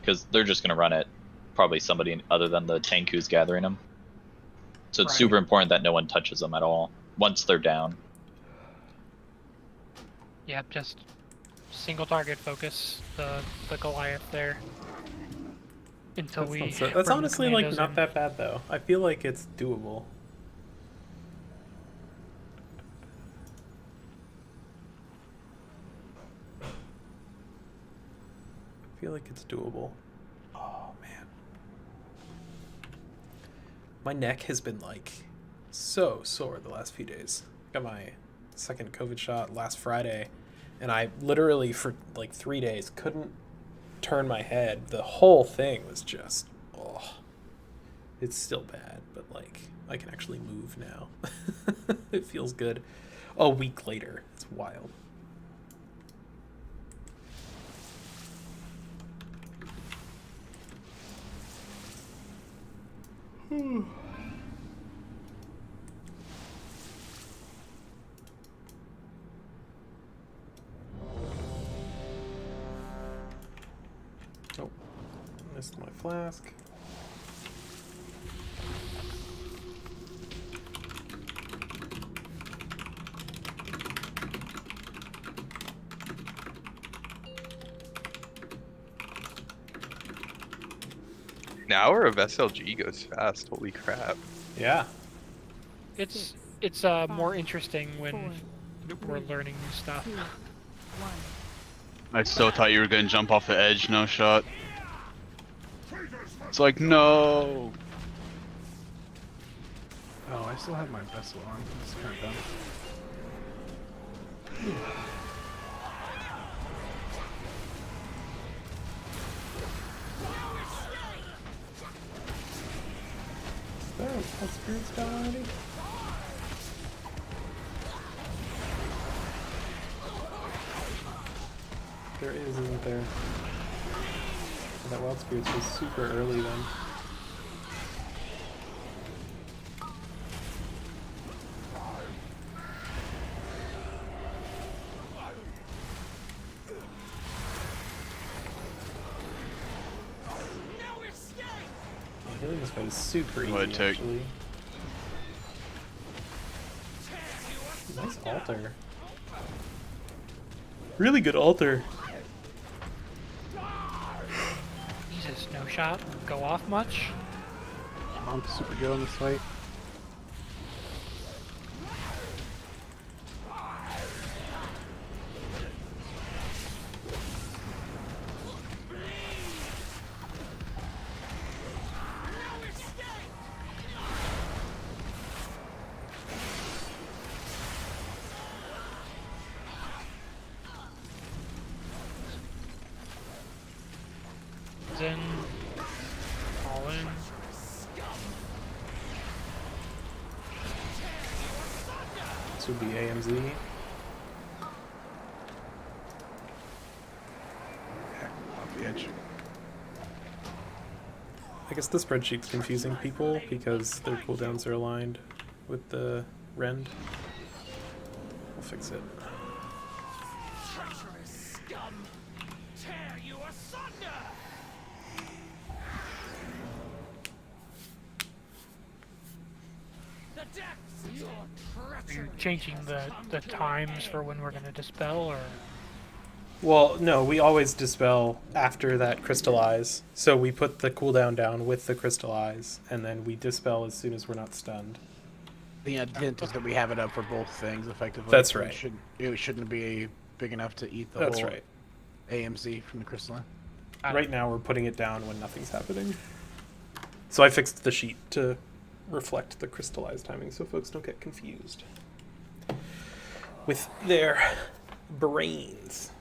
Because they're just gonna run it. Probably somebody other than the tank who's gathering them. So it's super important that no one touches them at all once they're down. Yep, just single target focus the Goliath there until That's honestly like not that bad though. I feel like it's doable. I feel like it's doable. Oh man. My neck has been like so sore the last few days. Got my second COVID shot last Friday, and I literally for like 3 days couldn't turn my head. The whole thing was just, oh, it's still bad, but like I can actually move now. It feels good. A week later, it's wild. Oh, missed my flask. An hour of SLG goes fast. Holy crap. Yeah. It's more interesting when we're learning new stuff. I still thought you were gonna jump off the edge, no shot. It's like, no. Oh, I still have my vessel on. It's kind of dumb. Is there a spirit spell already? There is, isn't there? And that wild spirits was super early then. Healing this fight is super easy, actually. Nice altar. Really good altar. Jesus, no shot. Go off much? Monk's super good on this fight. In. All in. This would be AMZ. Off the edge. I guess the spreadsheet's confusing people because their cooldowns are aligned with the rend. We'll fix it. Are you changing the times for when we're going to dispel, or? Well, no, we always dispel after that crystallize. So we put the cooldown down with the crystallize, and then we dispel as soon as we're not stunned. The intent is that we have it up for both things effectively. That's so right. It shouldn't be big enough to eat the That's whole right. AMZ from the crystalline. Right now we're putting it down when nothing's happening. So I fixed the sheet to reflect the crystallized timing so folks don't get confused with their brains.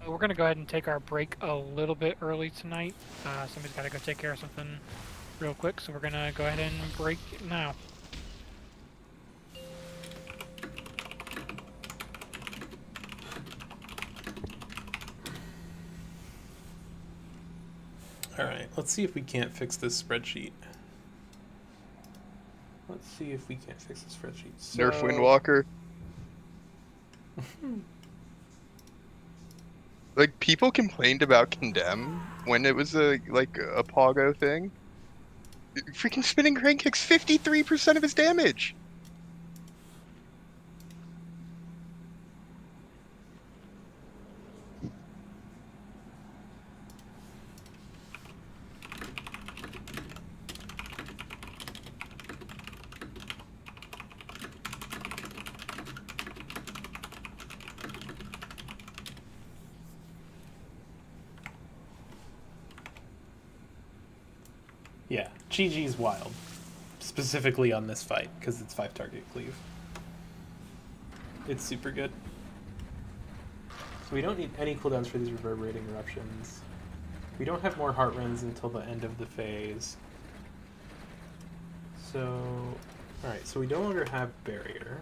We're going to go ahead and take our break a little bit early tonight. Somebody's got to go take care of something real quick, so we're going to go ahead and break now. Alright, let's see if we can't fix this spreadsheet. Let's see if we can't fix this spreadsheet. Nerf Windwalker. Like, people complained about Condemn when it was a Pogo thing. Freaking Spinning Crane kicks 53% of his damage! Yeah, GG's wild. Specifically on this fight, because it's 5 target cleave. It's super good. So we don't need any cooldowns for these reverberating eruptions. We don't have more heart rends until the end of the phase. So, alright, so we no longer have barrier.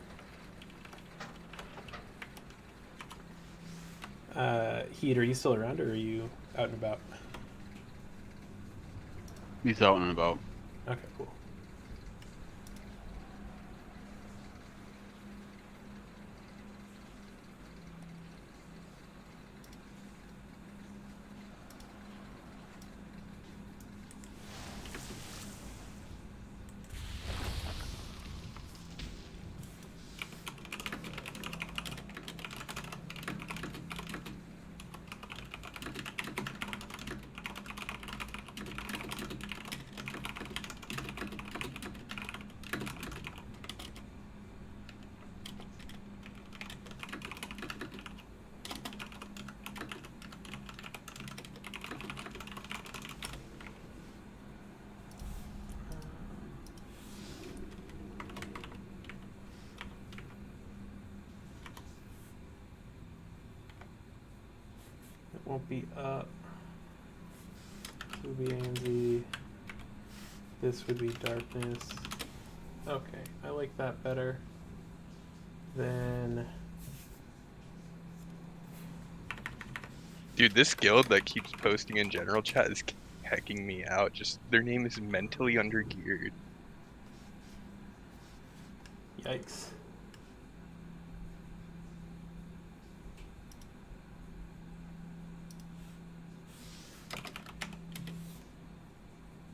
Heat, are you still around or are you out and about? He's out and about. Okay, cool. Won't be up. This would be ANZ. This would be darkness. Okay, I like that better. Then... Dude, this guild that keeps posting in general chat is hecking me out. Just, their name is Mentally Undergeared. Yikes.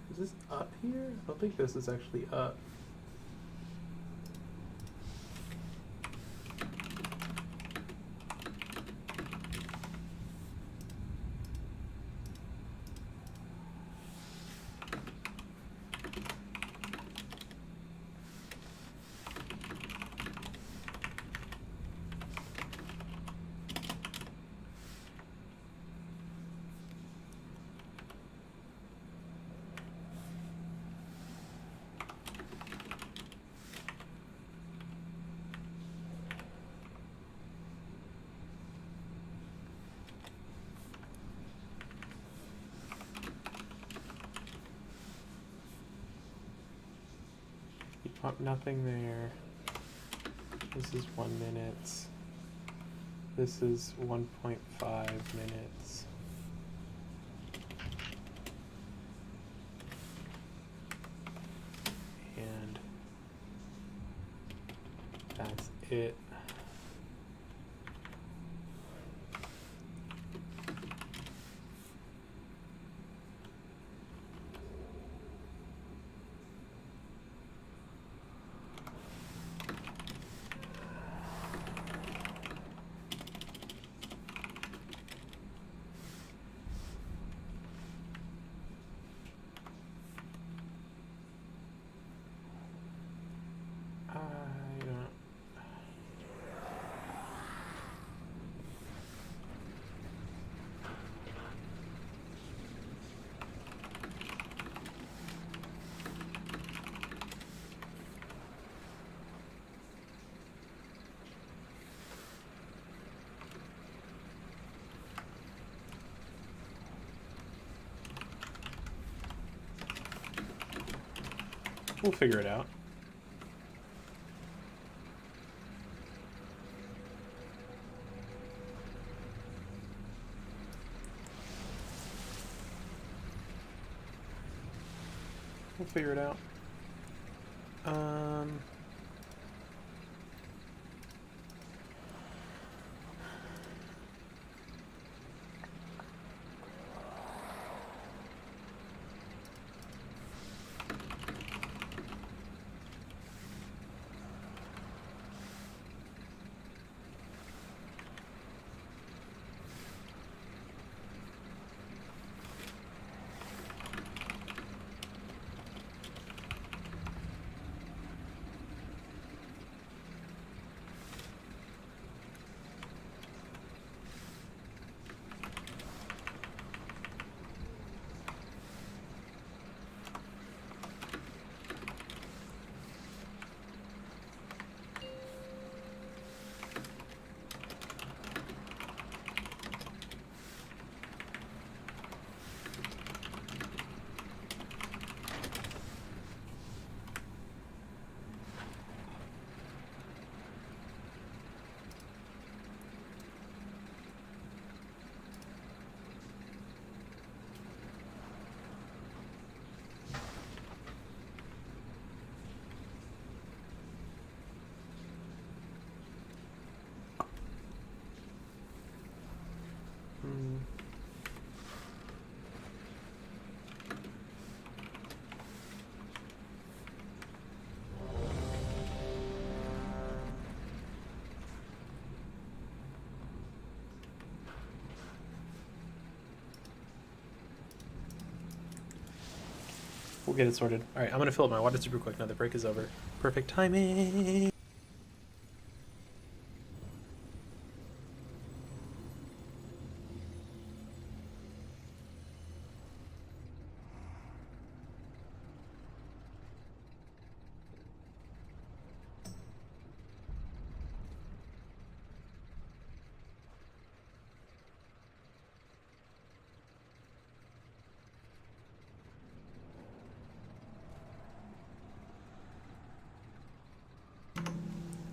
Is this up here? I don't think this is actually up. Nothing there. This is 1 minute. This is 1.5 minutes. And that's it. We'll figure it out. We'll figure it out. We'll get it sorted. All right, I'm gonna fill up my water super quick now. The break is over. Perfect timing.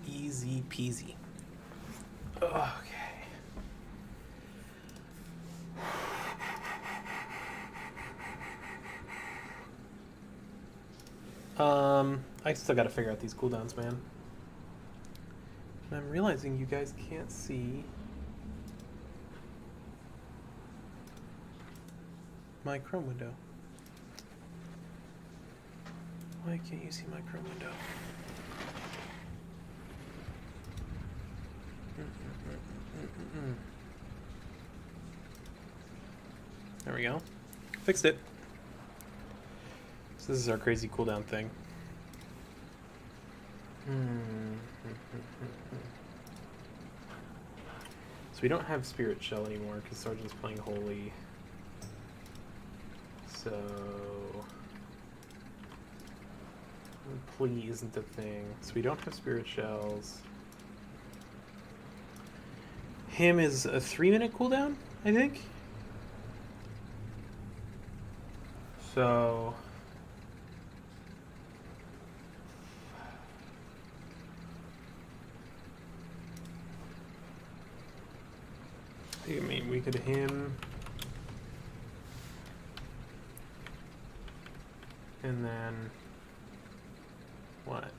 Easy peasy. Okay. I still gotta figure out these cooldowns, man. And I'm realizing you guys can't see my Chrome window. Why can't you see my Chrome window? There we go. Fixed it. So this is our crazy cooldown thing. So we don't have Spirit Shell anymore because Sergeant's playing Holy. So Plea isn't the thing. So we don't have Spirit Shells. Him is a 3-minute cooldown, I think. So I mean, we could him and then what?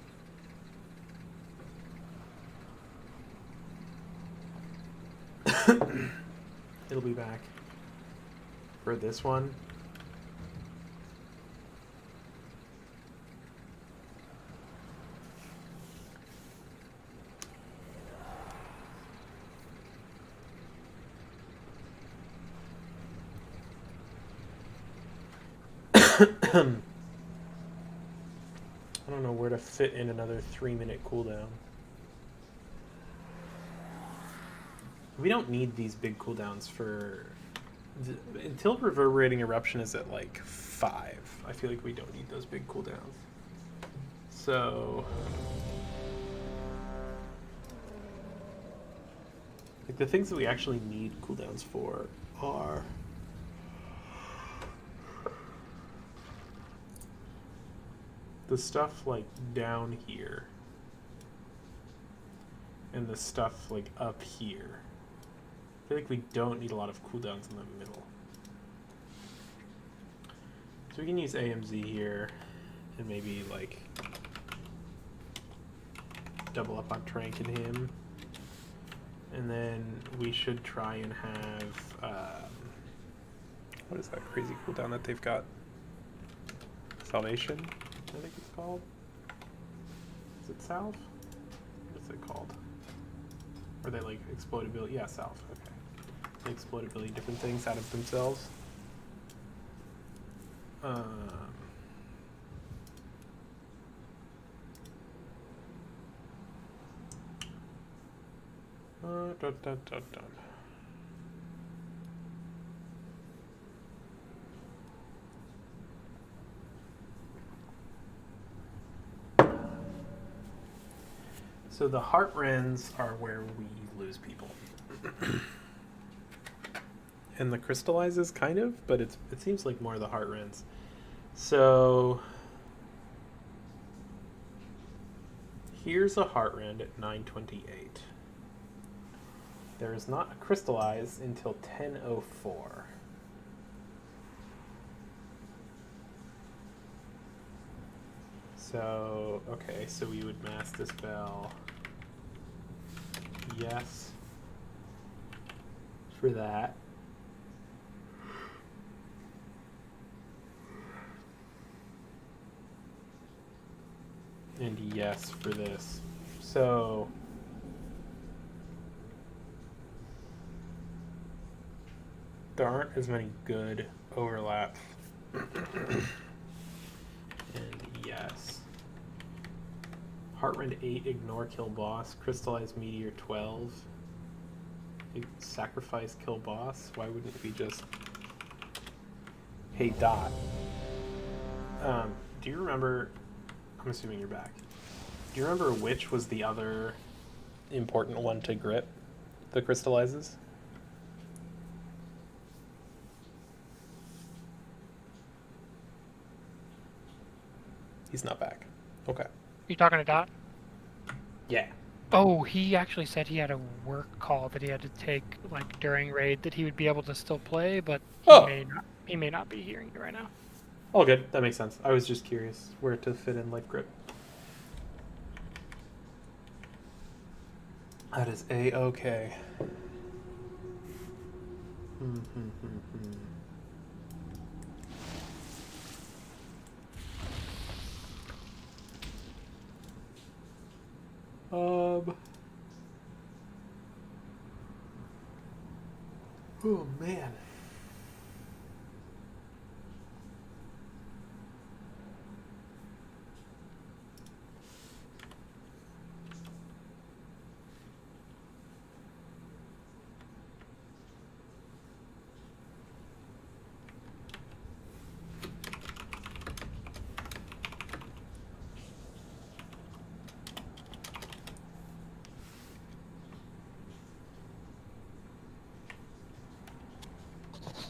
It'll be back for this one. I don't know where to fit in another 3-minute cooldown. We don't need these big cooldowns for until Reverberating Eruption is at like 5. I feel like we don't need those big cooldowns. So like the things that we actually need cooldowns for are the stuff like down here and the stuff like up here. I feel like we don't need a lot of cooldowns in the middle. So we can use AMZ here. and maybe like double up on Trank and him. And then we should try and have what is that crazy cooldown that they've got? Salvation, I think it's called. Is it Salve? What is it called? Or they like explodability? Yeah, Salve. Okay. They explodability different things out of themselves. Dun. So the heart rends are where we lose people. And the crystallizes kind of, but it seems like more the heart rends. So here's a heart rend at 928. There is not a crystallize until 10:04. So, okay, so we would mass dispel. Yes. For that. And yes for this. So there aren't as many good overlaps. And yes. Heartrend 8, ignore kill boss. Crystallize meteor 12. Sacrifice kill boss. Why wouldn't we just... Hey Dot. Do you remember... I'm assuming you're back. Do you remember which was the other important one to grip? The crystallizes? He's not back. Okay. You talking to Dot? Yeah. Oh, he actually said he had a work call that he had to take like during raid that he would be able to still play, but he may not be hearing you right now. All good. That makes sense. I was just curious where to fit in life grip. That is A-okay. Oh man.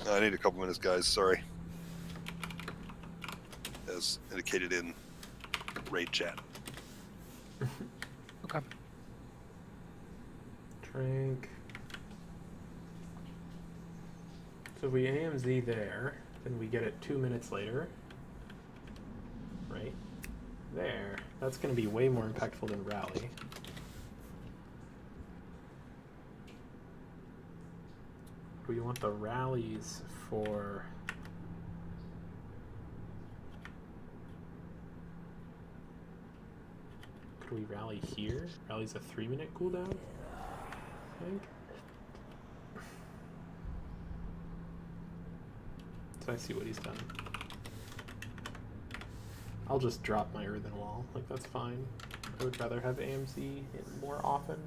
I need a couple minutes, guys. Sorry. As indicated in raid chat. Okay. Drink. So if we AMZ there, then we get it 2 minutes later. Right? There. That's going to be way more impactful than rally. We want the rallies for... Could we rally here? Rally's a 3-minute cooldown, I think. So I see what he's done. I'll just drop my earthen wall, like that's fine. I would rather have AMZ in more often.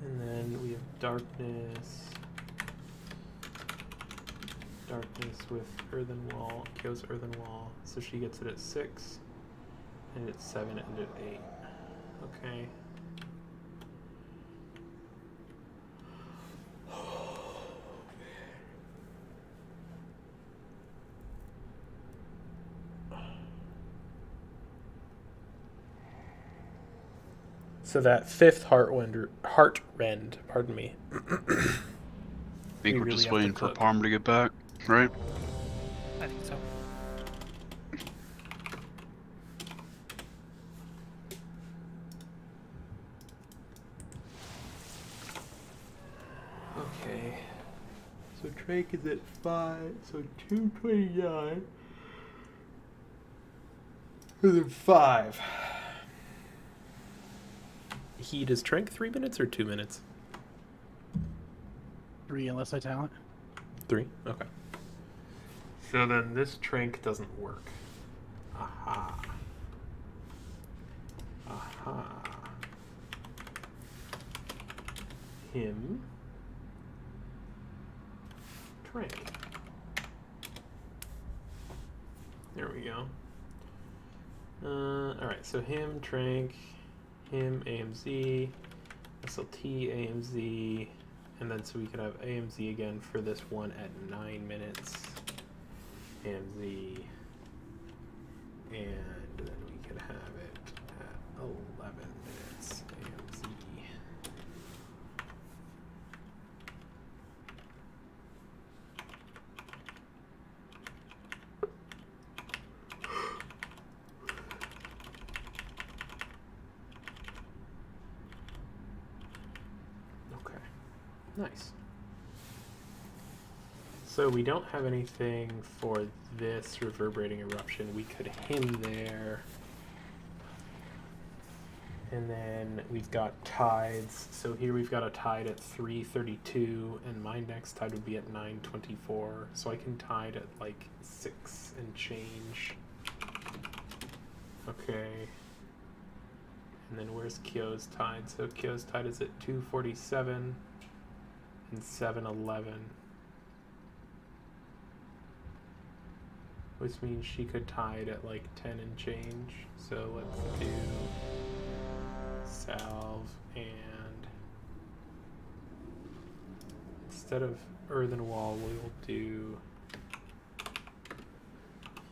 And then we have darkness. Darkness with earthen wall. Kyo's earthen wall. So she gets it at 6. And it's 7 and at 8. Okay. So that 5th heart rend, pardon me. I think we're just waiting for Palm to get back. Right. I think so. Okay. So Drake is at 5, so 229. And then 5. Heat is Trank 3 minutes or 2 minutes? 3 unless I talent. 3? Okay. So then this Trank doesn't work. Aha. Aha. Him. Trank. There we go. Alright, so him, Trank, him, AMZ, SLT, AMZ, and then so we could have AMZ again for this one at 9 minutes. AMZ, and then we could have it at 11 minutes. AMZ. Okay, nice. So we don't have anything for this reverberating eruption. We could him there. And then we've got tides. So here we've got a tide at 3:32, and my next tide would be at 9:24. So I can tide at like 6 and change. Okay. And then where's Kyo's tide? So Kyo's tide is at 2:47 and 7:11. Which means she could tide at like 10 and change. So let's do salve, and instead of earthen wall, we'll do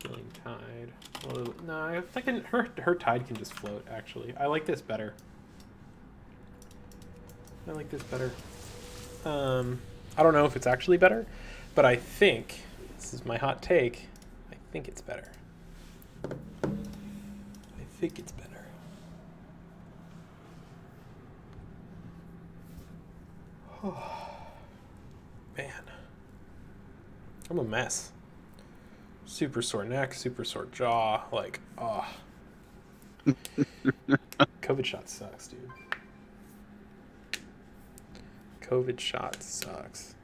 healing tide. Well, no, I think her tide can just float. Actually, I like this better. I like this better. I don't know if it's actually better, but I think this is my hot take. I think it's better. I think it's better. Oh, man. I'm a mess. Super sore neck, super sore jaw. Like, oh. COVID shot sucks, dude. COVID shot sucks.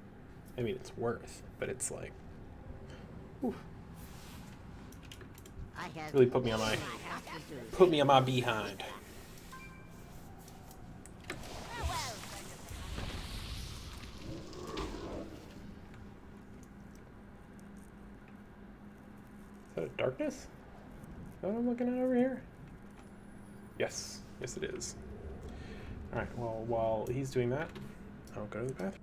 I mean, it's worth, but it's like, whew. Really put me on my behind. Is that a darkness? Is that what I'm looking at over here? Yes. Yes, it is. Alright, well, while he's doing that, I'll go to the bathroom.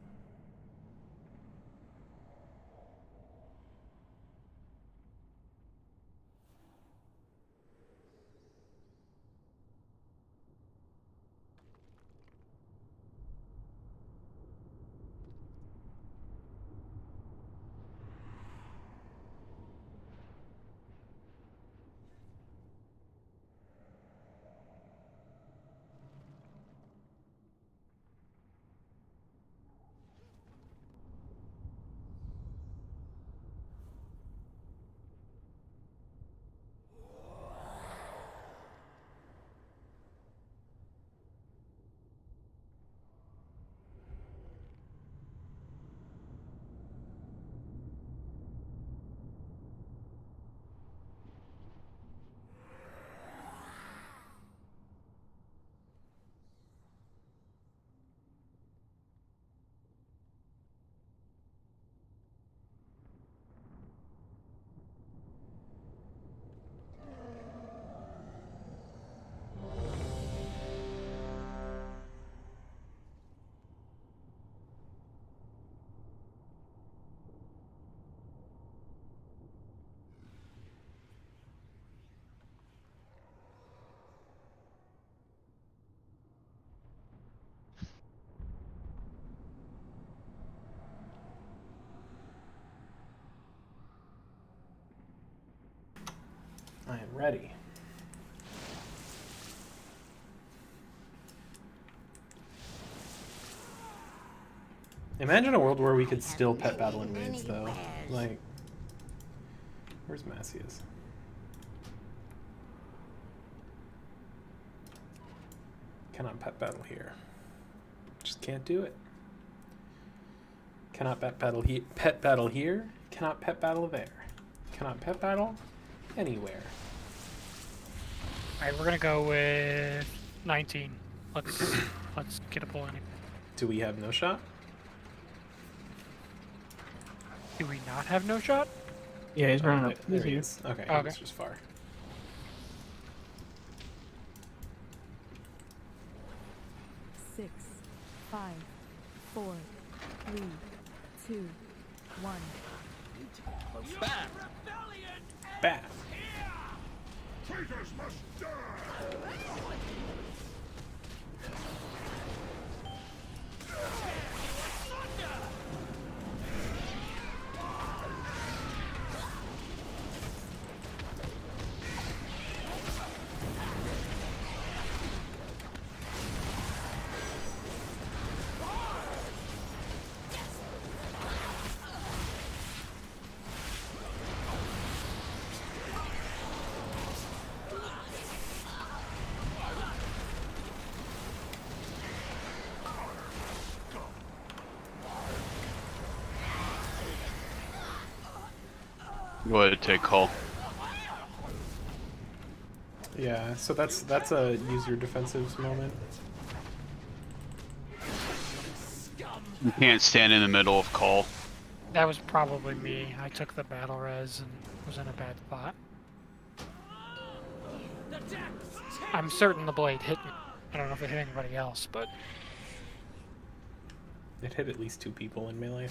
I am ready. Imagine a world where we could still pet battle in raids, though. Like, where's Massius? Cannot pet battle here. Just can't do it. Cannot pet battle pet battle here. Cannot pet battle there. Cannot pet battle anywhere. Alright, we're gonna go with 19. Let's get a pull in it. Do we have no shot? Do we not have no shot? Yeah, he's running up. There he is. Okay, Okay. he's just far. Six, 5, 4, 3, 2, 1. Bad. Traitors must die! Go ahead and take call. Yeah, so that's a use your defensives moment. You can't stand in the middle of call. That was probably me. I took the battle res and was in a bad spot. I'm certain the blade hit me. I don't know if it hit anybody else, but It hit at least 2 people in melee.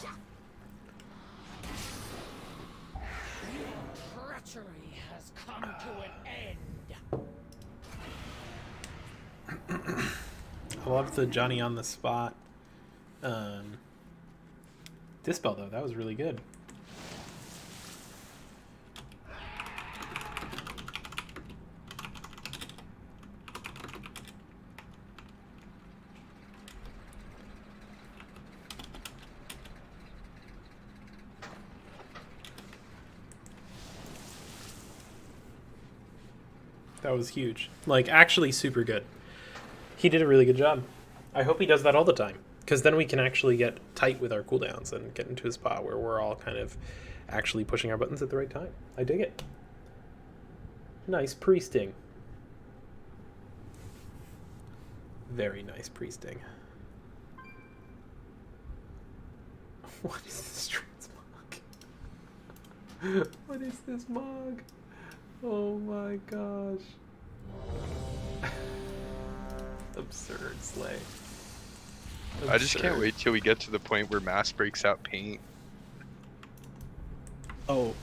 Treachery has come to an end. I love the Johnny on the spot. Dispel though, that was really good. That was huge. Like, actually super good. He did a really good job. I hope he does that all the time, because then we can actually get tight with our cooldowns and get into a spot where we're all kind of actually pushing our buttons at the right time. I dig it. Nice priesting. Very nice priesting. What is this transmog? What is this mog? Oh my gosh. Absurd slay. I just can't wait till we get to the point where Mass breaks out paint. Oh,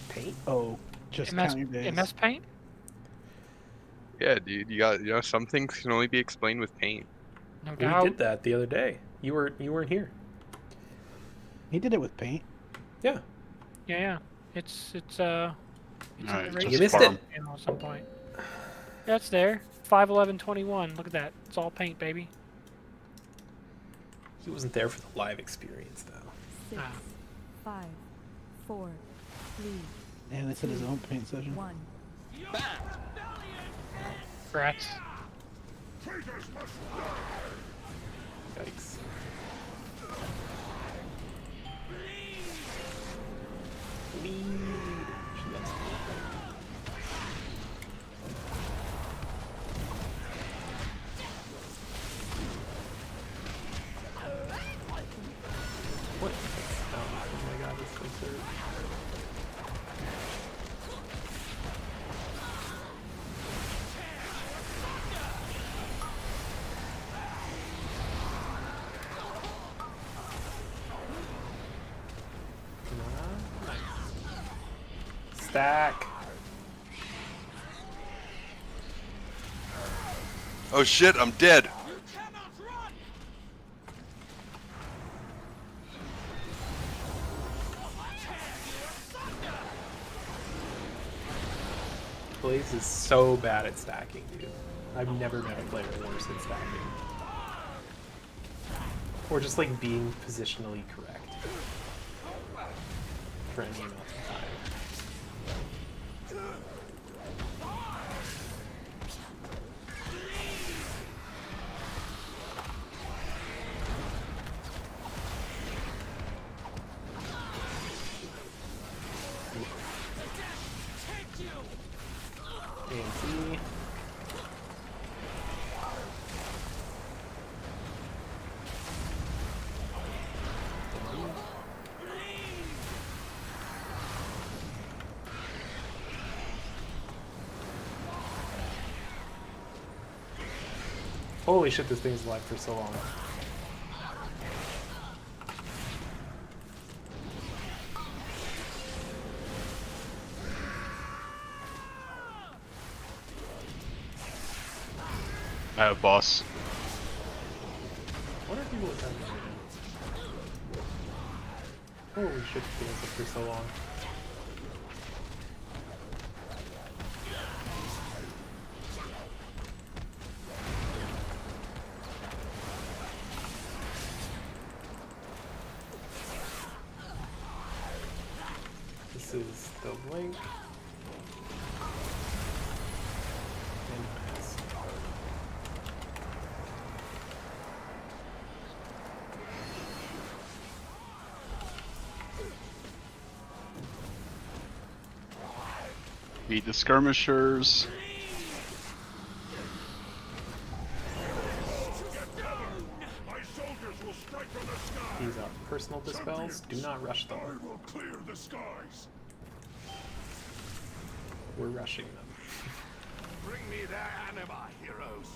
paint? Oh, just count your days. MS Paint? Yeah, dude, some things can only be explained with paint. No We doubt. did that the other day. You weren't here. He did it with paint. Yeah. Yeah. It's Alright, in the you missed it. at some point. Yeah, it's there. 5/11/21. Look at that. It's all paint, baby. He wasn't there for the live experience though. 6, 5, 4, 3, And it's in his own paint session. 1. Congrats. Traitors must die! Yikes. What? Oh my god, it's absurd. Stack. Oh shit, I'm dead. Blaze is so bad at stacking, dude. I've never met a player worse at stacking. Or just like being positionally correct for any amount of time. ANC. Holy shit, this thing's alive for so long. I have boss. What are people attacking right now? Holy shit, this thing is up for so long. This is the link. And mass. Beat the skirmishers. My soldiers will strike from the sky. These are personal dispels. Do not rush them. I will clear the skies. We're rushing them. Bring me their anima, heroes.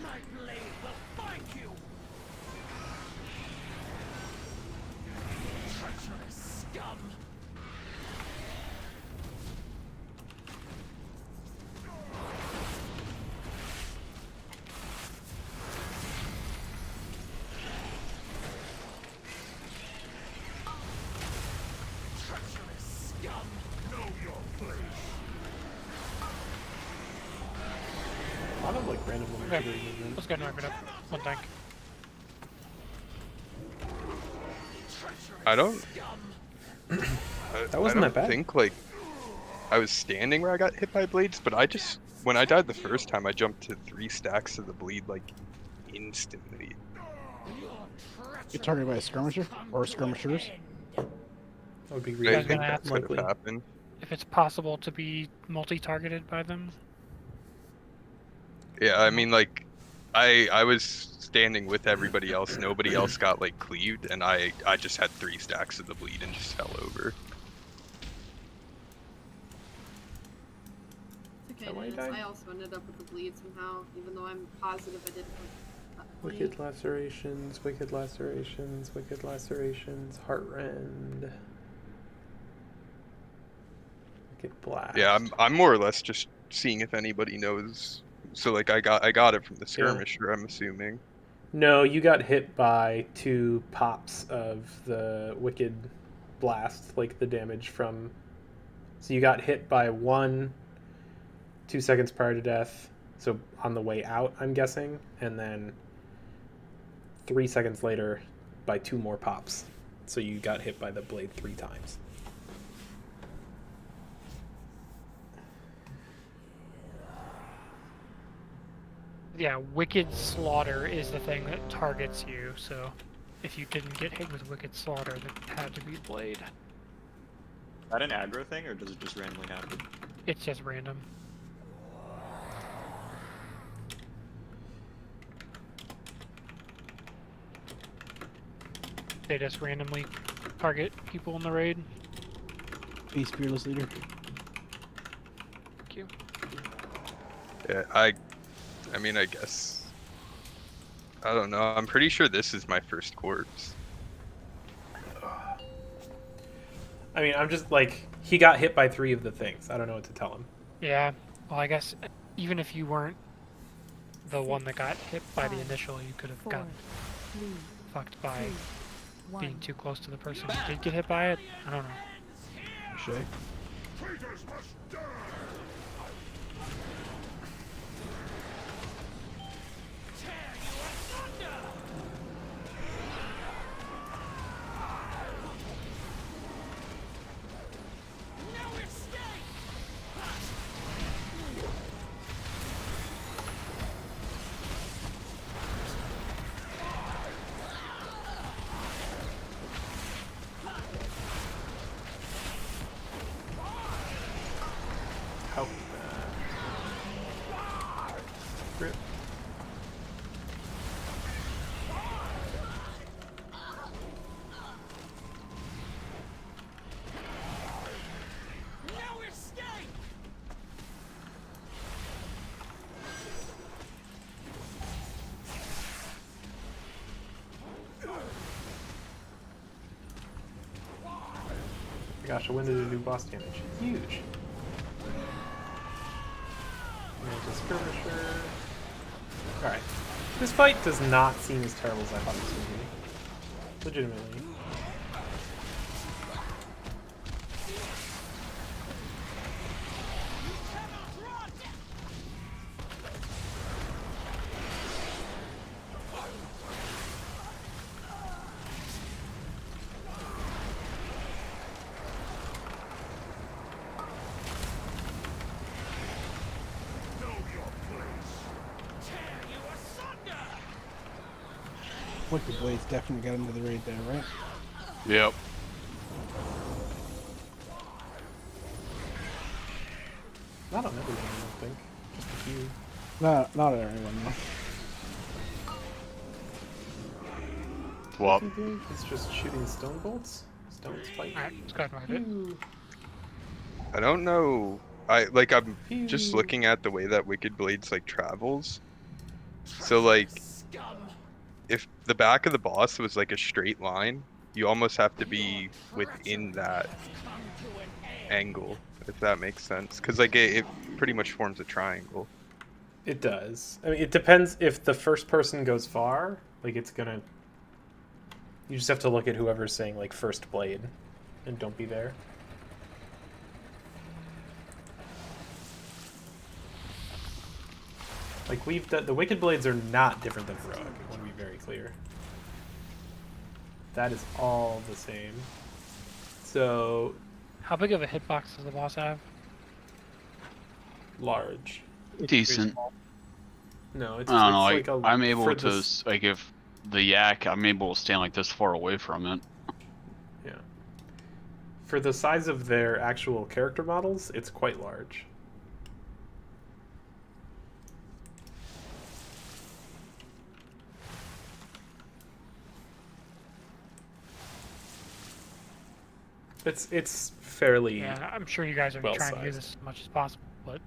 My blade will find you. Treacherous scum. Treacherous scum. Know your place. A lot of like random women Okay, triggering movement. let's go knock it up. One tank. I don't. That wasn't I that bad. don't think like I was standing where I got hit by blades, but I just when I died the first time, I jumped to 3 stacks of the bleed like instantly. Get targeted by a skirmisher or skirmishers. That would be I really think that could likely. have happened. If it's possible to be multi-targeted by them. Yeah, I mean like I was standing with everybody else. Nobody else got like cleaved, and I just had 3 stacks of the bleed and just fell over. It's okay, that why you Dennis. died? I also ended up with the bleed somehow, even though I'm positive I didn't have bleed. Wicked lacerations, wicked lacerations, wicked lacerations, heart rend. Wicked blast. Yeah, I'm more or less just seeing if anybody knows. So like I got it from the skirmisher, I'm assuming. No, you got hit by 2 pops of the wicked blast, like the damage from. So you got hit by 1 2 seconds prior to death, so on the way out, I'm guessing, and then 3 seconds later by 2 more pops. So you got hit by the blade 3 times. Yeah, Wicked Slaughter is the thing that targets you, so if you didn't get hit with Wicked Slaughter, that had to be Blade. Is that an aggro thing, or does it just randomly happen? It's just random. They just randomly target people in the raid. Peace, fearless leader. Thank you. Yeah, I mean, I guess. I don't know. I'm pretty sure this is my first corpse. I mean, I'm just like, he got hit by 3 of the things. I don't know what to tell him. Yeah, well, I guess even if you weren't the one that got hit by the initial, you could have gotten fucked by being too close to the person who did get hit by it. I don't know. Shay. Traitors must die. How? Rip. Gosh, a win to do boss damage. Huge. There's a skirmisher. Alright. This fight does not seem as terrible as I thought it was going to be. Legitimately. Wicked Blades definitely got into the raid there, right? Yep. Not on everyone, I don't think. Just a few. Not everyone, no. Well, He's just shooting stone bolts. Stone spike. Alright, let's go ahead and move it. I don't know. I'm just looking at the way that Wicked Blades like travels. So like, if the back of the boss was like a straight line, you almost have to be within that angle, if that makes sense. Because like it pretty much forms a triangle. It does. I mean, it depends if the first person goes far. Like it's gonna. You just have to look at whoever's saying like first blade, and don't be there. Like we've done, the Wicked Blades are not different than Heroic. I want to be very clear. That is all the same. So How big of a hitbox does the boss have? large. decent. No, it's I don't know. like a, I'm able for to this- like if the yak, I'm able to stand like this far away from it. Yeah. For the size of their actual character models, it's quite large. It's fairly Yeah, I'm sure you guys are well trying to do sized. this as much as possible, but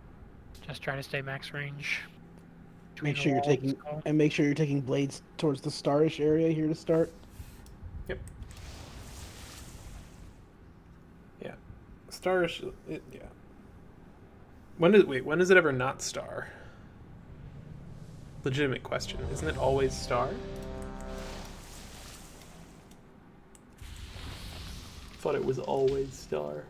just try to stay max range. between Make the sure you're wall and taking skull. and make sure you're taking blades towards the starish area here to start. Yep. Yeah. Starish. Yeah. When is it ever not star? Legitimate question. Isn't it always star? Thought it was always star.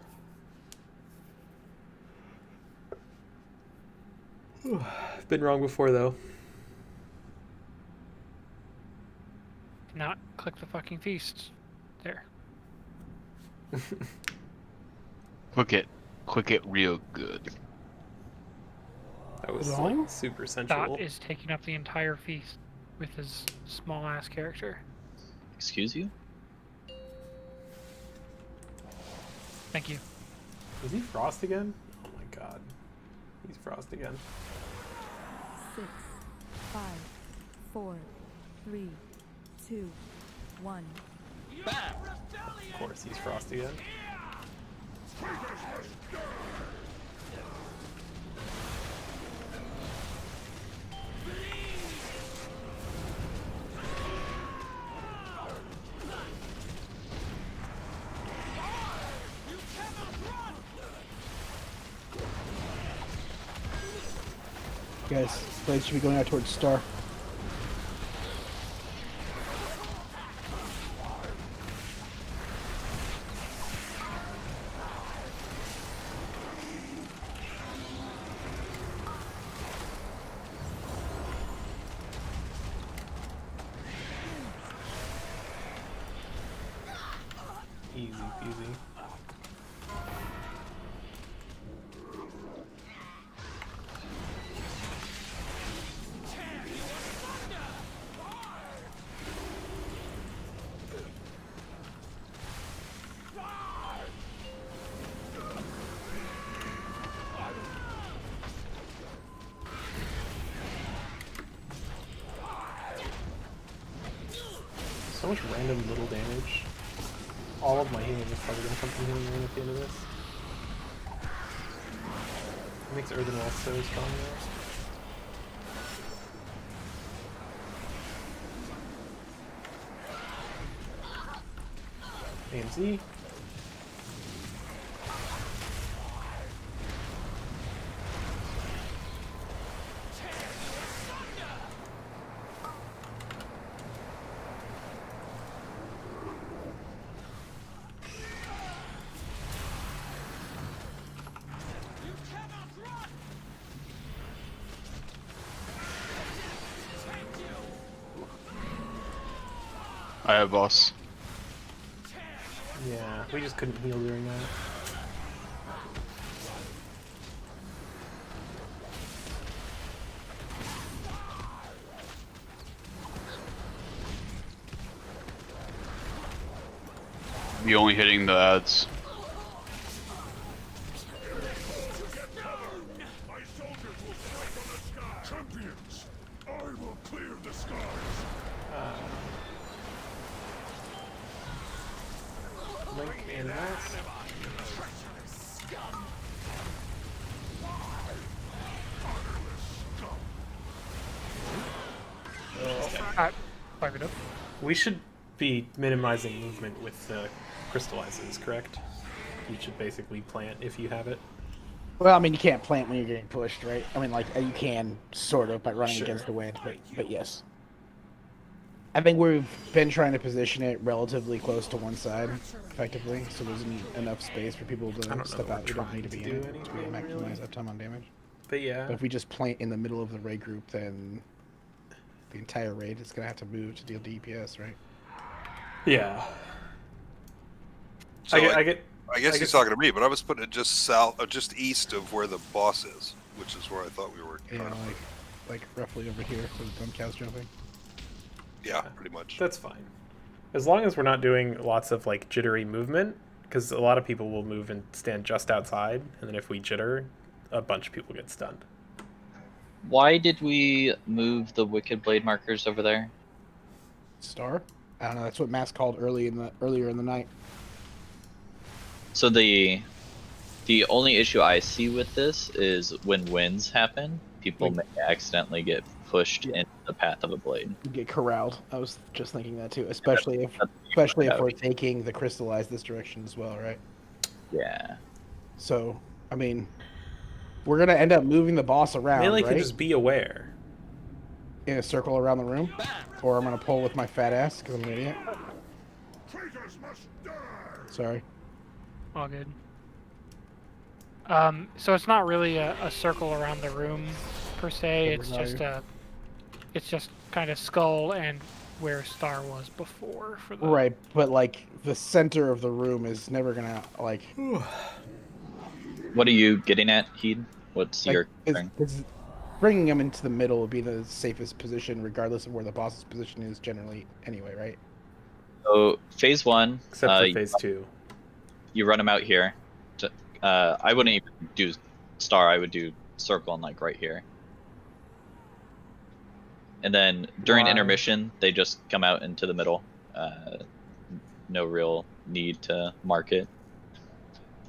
Been wrong before though. Not click the fucking feast. There. Click it real good. That was Wrong? like super sensual. Dot is taking up the entire feast with his small ass character. Excuse you? Thank you. Is he Frost again? Oh my god. He's Frost again. 6, 5, 4, 3, 2, 1. Of course he's Frost again. Guys, blades should be going out towards star. so much random little damage. All of my healing is probably going to come from healing rain at the end of this. It makes Earthen Wall so strong now. AMZ. I have boss. Yeah, we just couldn't heal during that. Be only hitting the ads. My soldiers will fight on the sky. Champions, I will clear the skies. Link and Max. Five it up. We should be minimizing movement with the crystallizes, correct? You should basically plant if you have it. Well, I mean, you can't plant when you're getting pushed, right? I mean, like, you can, sort of, by running Sure. against the wind, but yes. I think we've been trying to position it relatively close to one side, effectively, so there's enough space for people to step out who don't need to be in it to maximize uptime on damage. But yeah. But if we just plant in the middle of the raid group, then the entire raid is going to have to move to deal DPS, right? Yeah. So I guess he's talking to me, but I was putting it just just east of where the boss is, which is where I thought we were. Yeah, like roughly over here where the dumb cow's jumping. Yeah, pretty much. That's fine. As long as we're not doing lots of like jittery movement, because a lot of people will move and stand just outside, and then if we jitter, a bunch of people get stunned. Why did we move the Wicked Blade markers over there? Star? I don't know. That's what Mass called earlier in the night. So the only issue I see with this is when winds happen, people may accidentally get pushed into the path of a blade. You get corralled. I was just thinking that too, especially if we're taking the crystallized this direction as well, right? Yeah. So, I mean, we're gonna end up moving the boss around, Melee right? can just be aware. In a circle around the room, or I'm gonna pull with my fat ass because I'm an idiot. Traitors must die. All Sorry. good. So it's not really a circle around the room per se. It's just kind of skull and where Star was before for the. Right, but like the center of the room is never gonna like. What are you getting at, Heed? What's Like, your thing? it's bringing them into the middle would be the safest position, regardless of where the boss's position is generally. Anyway, right? So phase one, Except for phase two. You run them out here. I wouldn't even do Star. I would do circle and like right here. And then during intermission, they just come out into the middle. No real need to mark it.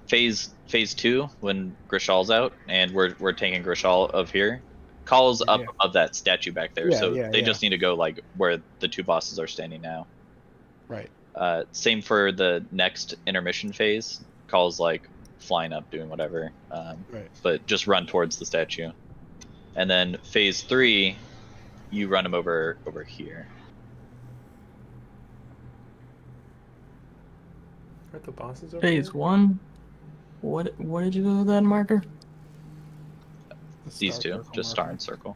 Phase two, when Grishal's out and we're taking Grishal of here, calls up above that statue back there. So they just need to go like where the two bosses are standing now. Right. Same for the next intermission phase. Calls like flying up, doing whatever. Right. But just run towards the statue. And then phase three, you run them over here. Aren't the bosses over Phase here? 1. What did you do with that marker? These two, just star and circle.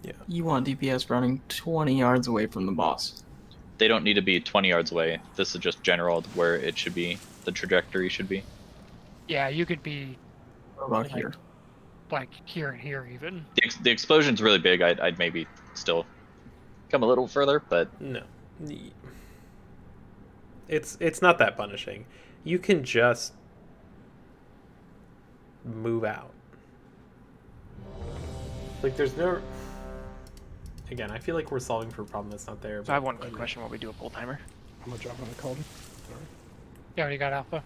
Yeah. You want DPS running 20 yards away from the boss. They don't need to be 20 yards away. This is just general where it should be. The trajectory should be. Yeah, you could be. What about here? Like here and here even. The explosion's really big. I'd maybe still come a little further, but no. It's not that punishing. You can just move out. Like there's no. Again, I feel like we're solving for a problem that's not there. So I have one quick question while we do a pull timer. I'm gonna drop on the cauldron. You already got alpha.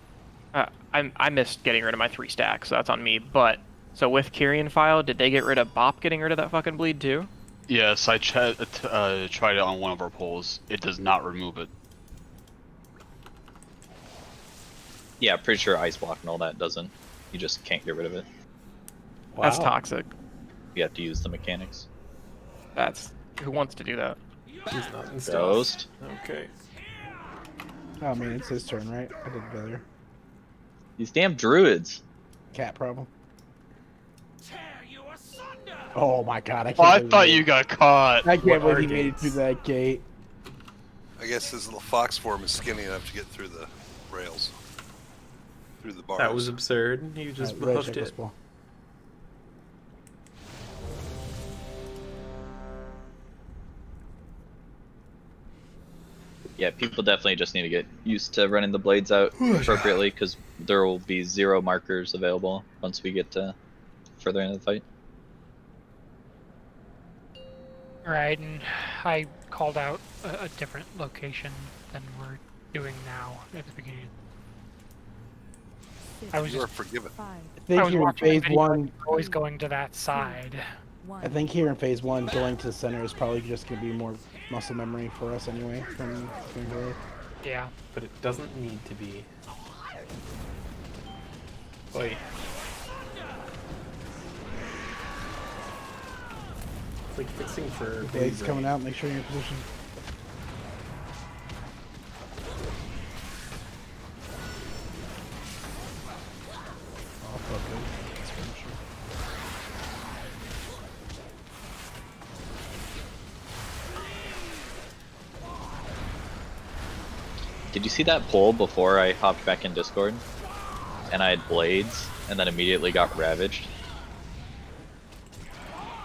I missed getting rid of my 3 stacks, so that's on me. But so with Kyrian File, did they get rid of Bop getting rid of that fucking bleed too? Yes, I tried it on one of our polls. It does not remove it. Yeah, pretty sure ice block and all that doesn't. You just can't get rid of it. Wow. That's toxic. You have to use the mechanics. That's who wants to do that? He's not in Ghost. Okay. Oh man, it's his turn, right? I did better. These damn druids. Cat problem. Oh my god, I can't. Oh, I thought you got caught. I can't What believe he are made it gates? through that gate. I guess his little fox form is skinny enough to get through the rails. Through the bars. That was absurd. You just Red hoofed check it. this ball. Yeah, people definitely just need to get used to running the blades out appropriately because there will be 0 markers available once we get to further into the fight. Right, and I called out a different location than we're doing now at the beginning. I was You are just forgiven. I I think was here in watching the phase video, one, always going to that side. I think here in phase one, going to the center is probably just gonna be more muscle memory for us anyway. From here. Yeah. But it doesn't need to be. Oi. It's like fixing for Blades coming out. Make sure you're in position. Oh, fuck it. That's for sure. Did you see that poll before I hopped back in Discord? And I had blades, and then immediately got ravaged.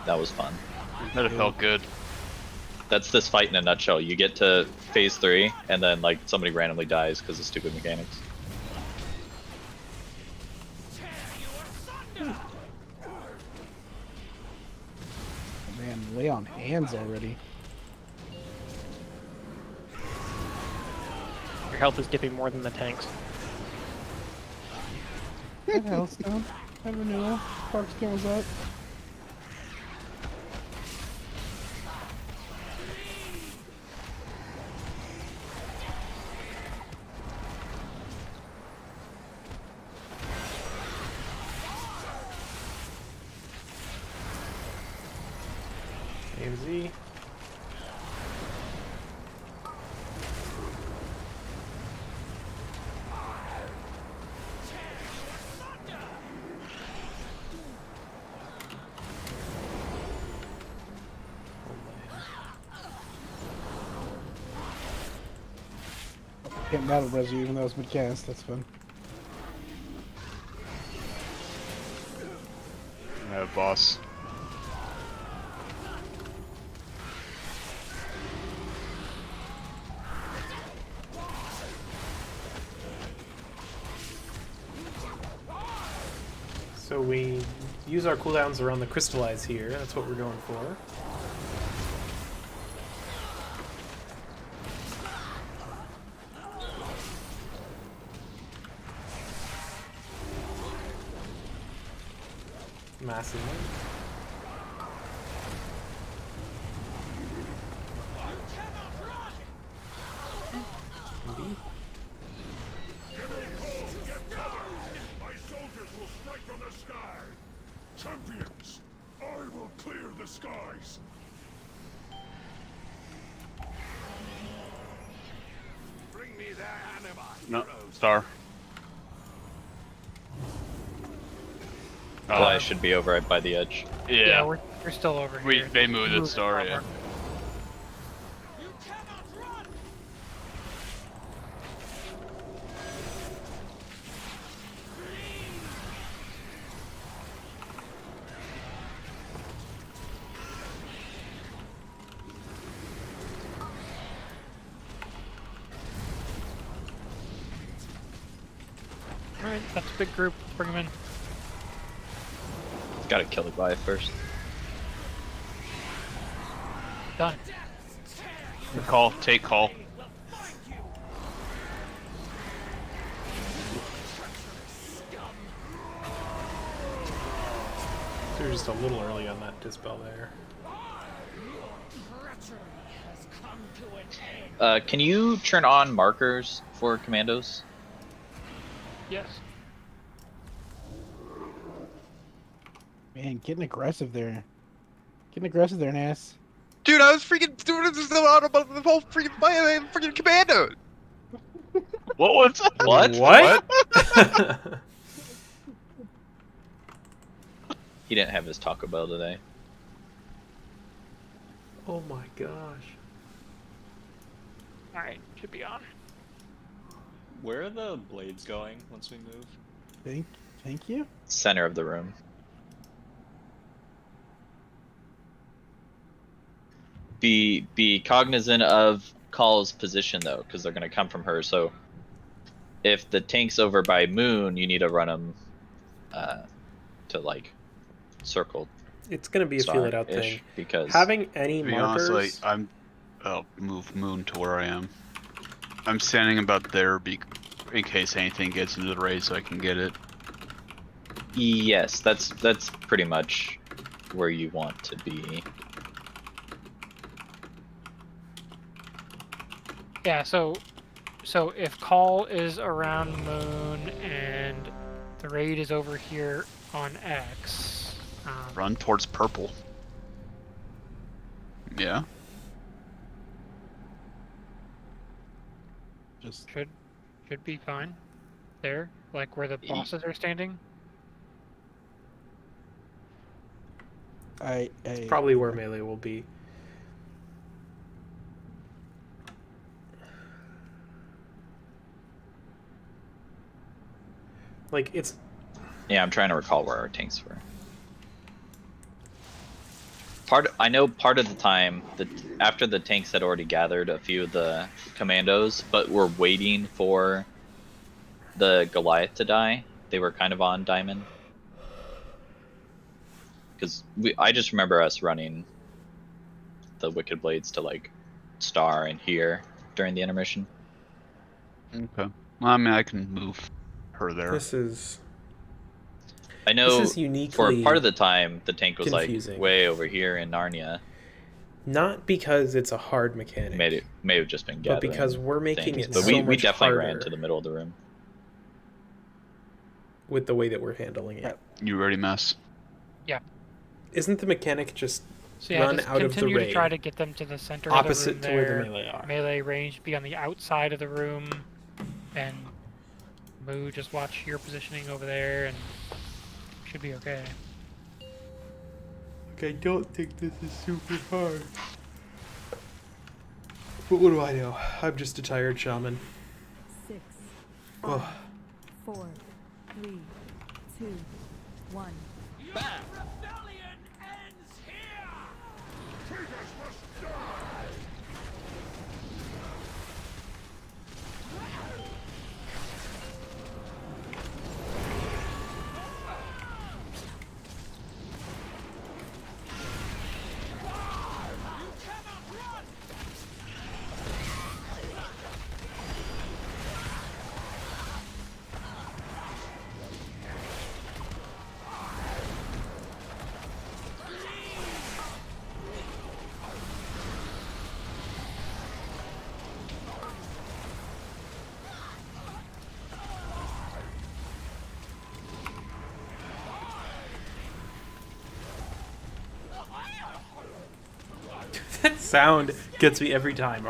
That was fun. That felt good. That's this fight in a nutshell. You get to phase 3, and then like somebody randomly dies because of stupid mechanics. Man, lay on hands already. Your health is dipping more than the tanks. That Hellstone. That renewal. Park skin was up. AMZ. Can't battle res you even though it's mid-cast. That's fun. Boss. So we use our cooldowns around the crystallize here. That's what we're going for. Massively. Indeed. My soldiers will strike from the sky. Champions, I will clear the skies. Bring me their anima. No, star. Fly should be over right by the edge. Yeah, we're still over here. They moved the star, yeah. Alright, that's a big group. Bring them in. Gotta kill the Goliath first. Done. Call, take call. They're just a little early on that dispel there. Can you turn on markers for commandos? Yes. Man, getting aggressive there. Getting aggressive there, Nass. Dude, I was freaking doing this about the whole freaking commando. What was that? What? What? He didn't have his Taco Bell today. Oh my gosh. Alright, should be on. Where are the blades going once we move? Thank you. Center of the room. Be cognizant of Call's position though, because they're gonna come from her. So if the tank's over by Moon, you need to run them to like circle. It's gonna be a feel it out thing. Because having any To be markers. honest, like, I'll move Moon to where I am. I'm standing about there in case anything gets into the raid, so I can get it. Yes, that's pretty much where you want to be. Yeah, so if Call is around Moon and the raid is over here on X, Run towards purple. Yeah. Just should be fine. There, like where the bosses are standing. It's probably where melee will be. Like it's. Yeah, I'm trying to recall where our tanks were. I know part of the time that after the tanks had already gathered a few of the commandos, but were waiting for the Goliath to die. They were kind of on diamond. Because I just remember us running the Wicked Blades to like Star and here during the intermission. Okay. Well, I mean, I can move her there. This is. I know This is uniquely for part of the time the tank was confusing. like way over here in Narnia. Not because it's a hard mechanic. May have just been gathering. But because we're making things. it But so we much definitely ran harder to the middle of the room. with the way that we're handling it. You ready, Mess? Yeah. Isn't the mechanic just So yeah, run just out of the continue raid? to try to get them to the center Opposite of the to room where the there. melee are. Melee range, be on the outside of the room, and Moo, just watch your positioning over there, and should be okay. I don't think this is super hard. But what do I know? I'm just a tired shaman. 6, Oh. 5, 4, 3, 2, 1. Rebellion ends here! Traitors must die! That sound gets me every time.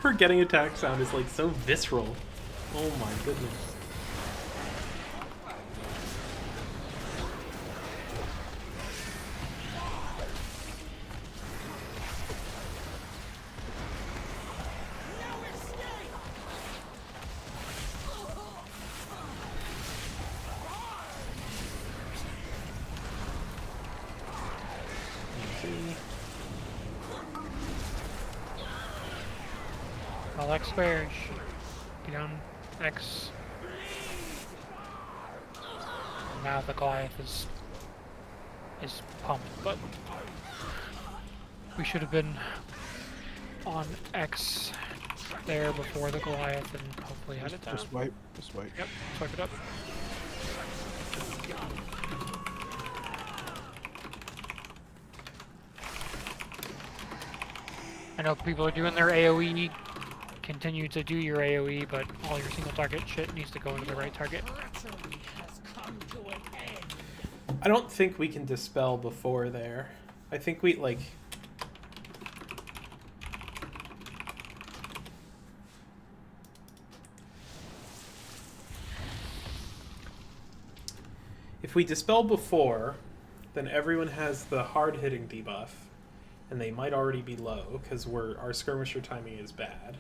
Her getting attack sound is like so visceral. Oh my goodness. All X squares. Get on X. Now the Goliath is is pumped, but we should have been on X there before the Goliath and hopefully had it down. Just wipe. Just wipe. Yep, swipe it up. I know people are doing their AoE. Continue to do your AoE, but all your single target shit needs to go into the right target. I don't think we can dispel before there. I think we, like... If we dispel before, then everyone has the hard-hitting debuff, and they might already be low, because our skirmisher timing is bad.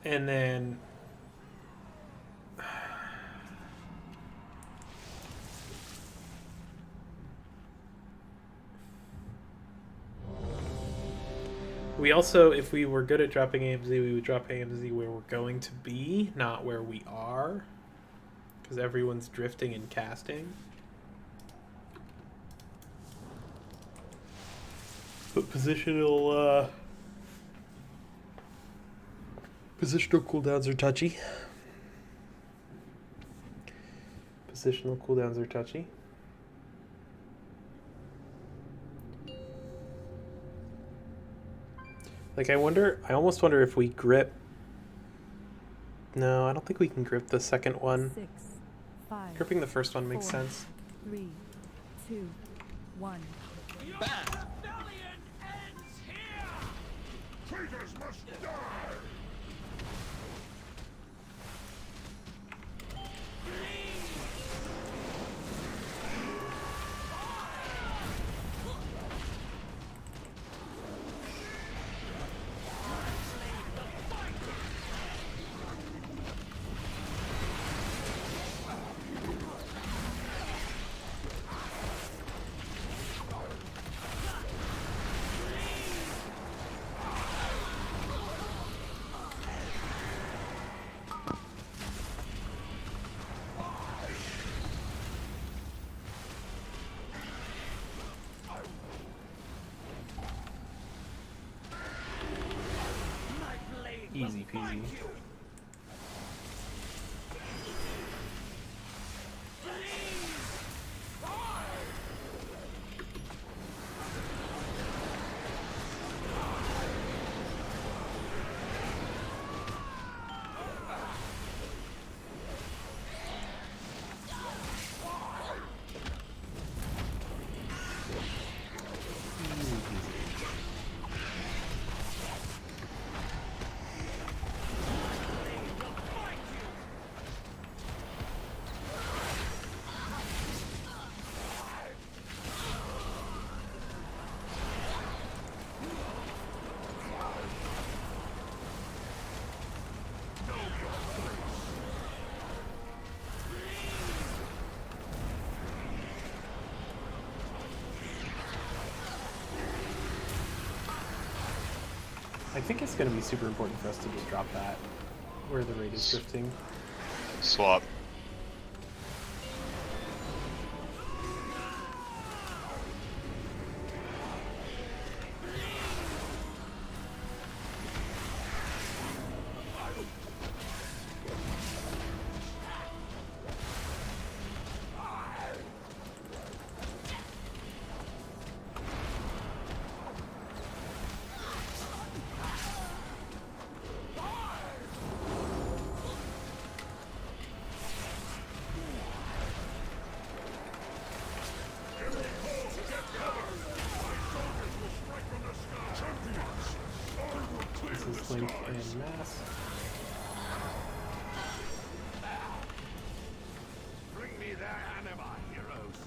And then... We also, if we were good at dropping AMZ, we would drop AMZ where we're going to be, not where we are. Because everyone's drifting and casting. But positional cooldowns are touchy. Positional cooldowns are touchy. Like, I almost wonder if we grip... No, I don't think we can grip the second one. 6, 5, Gripping the first one makes 4, sense. 3, 2, 1. Traitors must die! Easy peasy. I think it's going to be super important for us to just drop that where the raid is drifting. Swap. This is Link and Mass. Bring me their anima, heroes!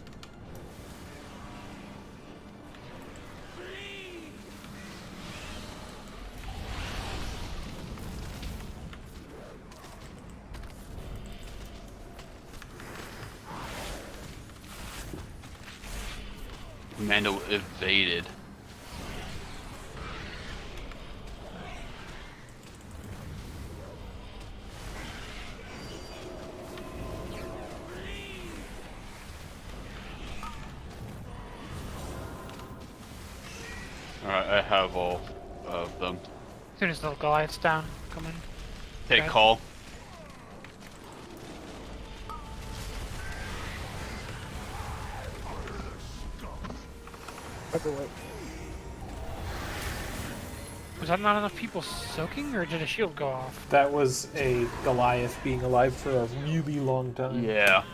Mando evaded. Alright, I have all of them. As soon as the Goliath's down, come in. Take Okay. call. Was that not enough people soaking, or did a shield go off? That was a Goliath being alive for a really long time. Yeah.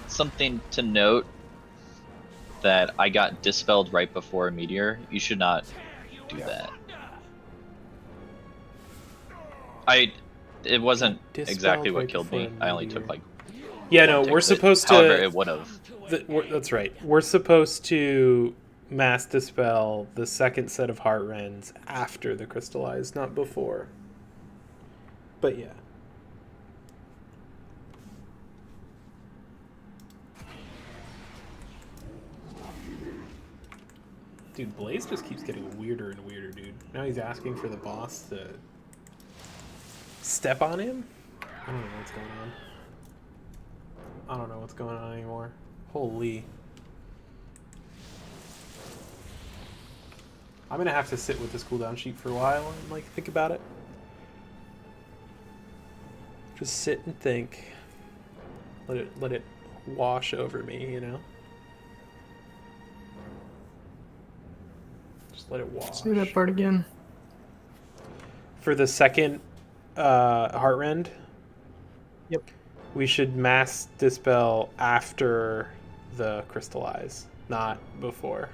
Something to note that I got dispelled right before a meteor. You should not do that. It wasn't exactly what killed me. I only took like. Yeah, no, one we're tick, but supposed to. However, it would have. That's right. We're supposed to mass dispel the second set of heart rends after the crystallize, not before. But yeah. Dude, Blaze just keeps getting weirder and weirder, dude. Now he's asking for the boss to step on him? I don't know what's going on. I don't know what's going on anymore. Holy. I'm gonna have to sit with this cooldown sheet for a while and like think about it. Just sit and think. Let it wash over me, you know? Just let it wash. Say that part again. For the second heart rend, yep, we should mass dispel after the crystallize, not before.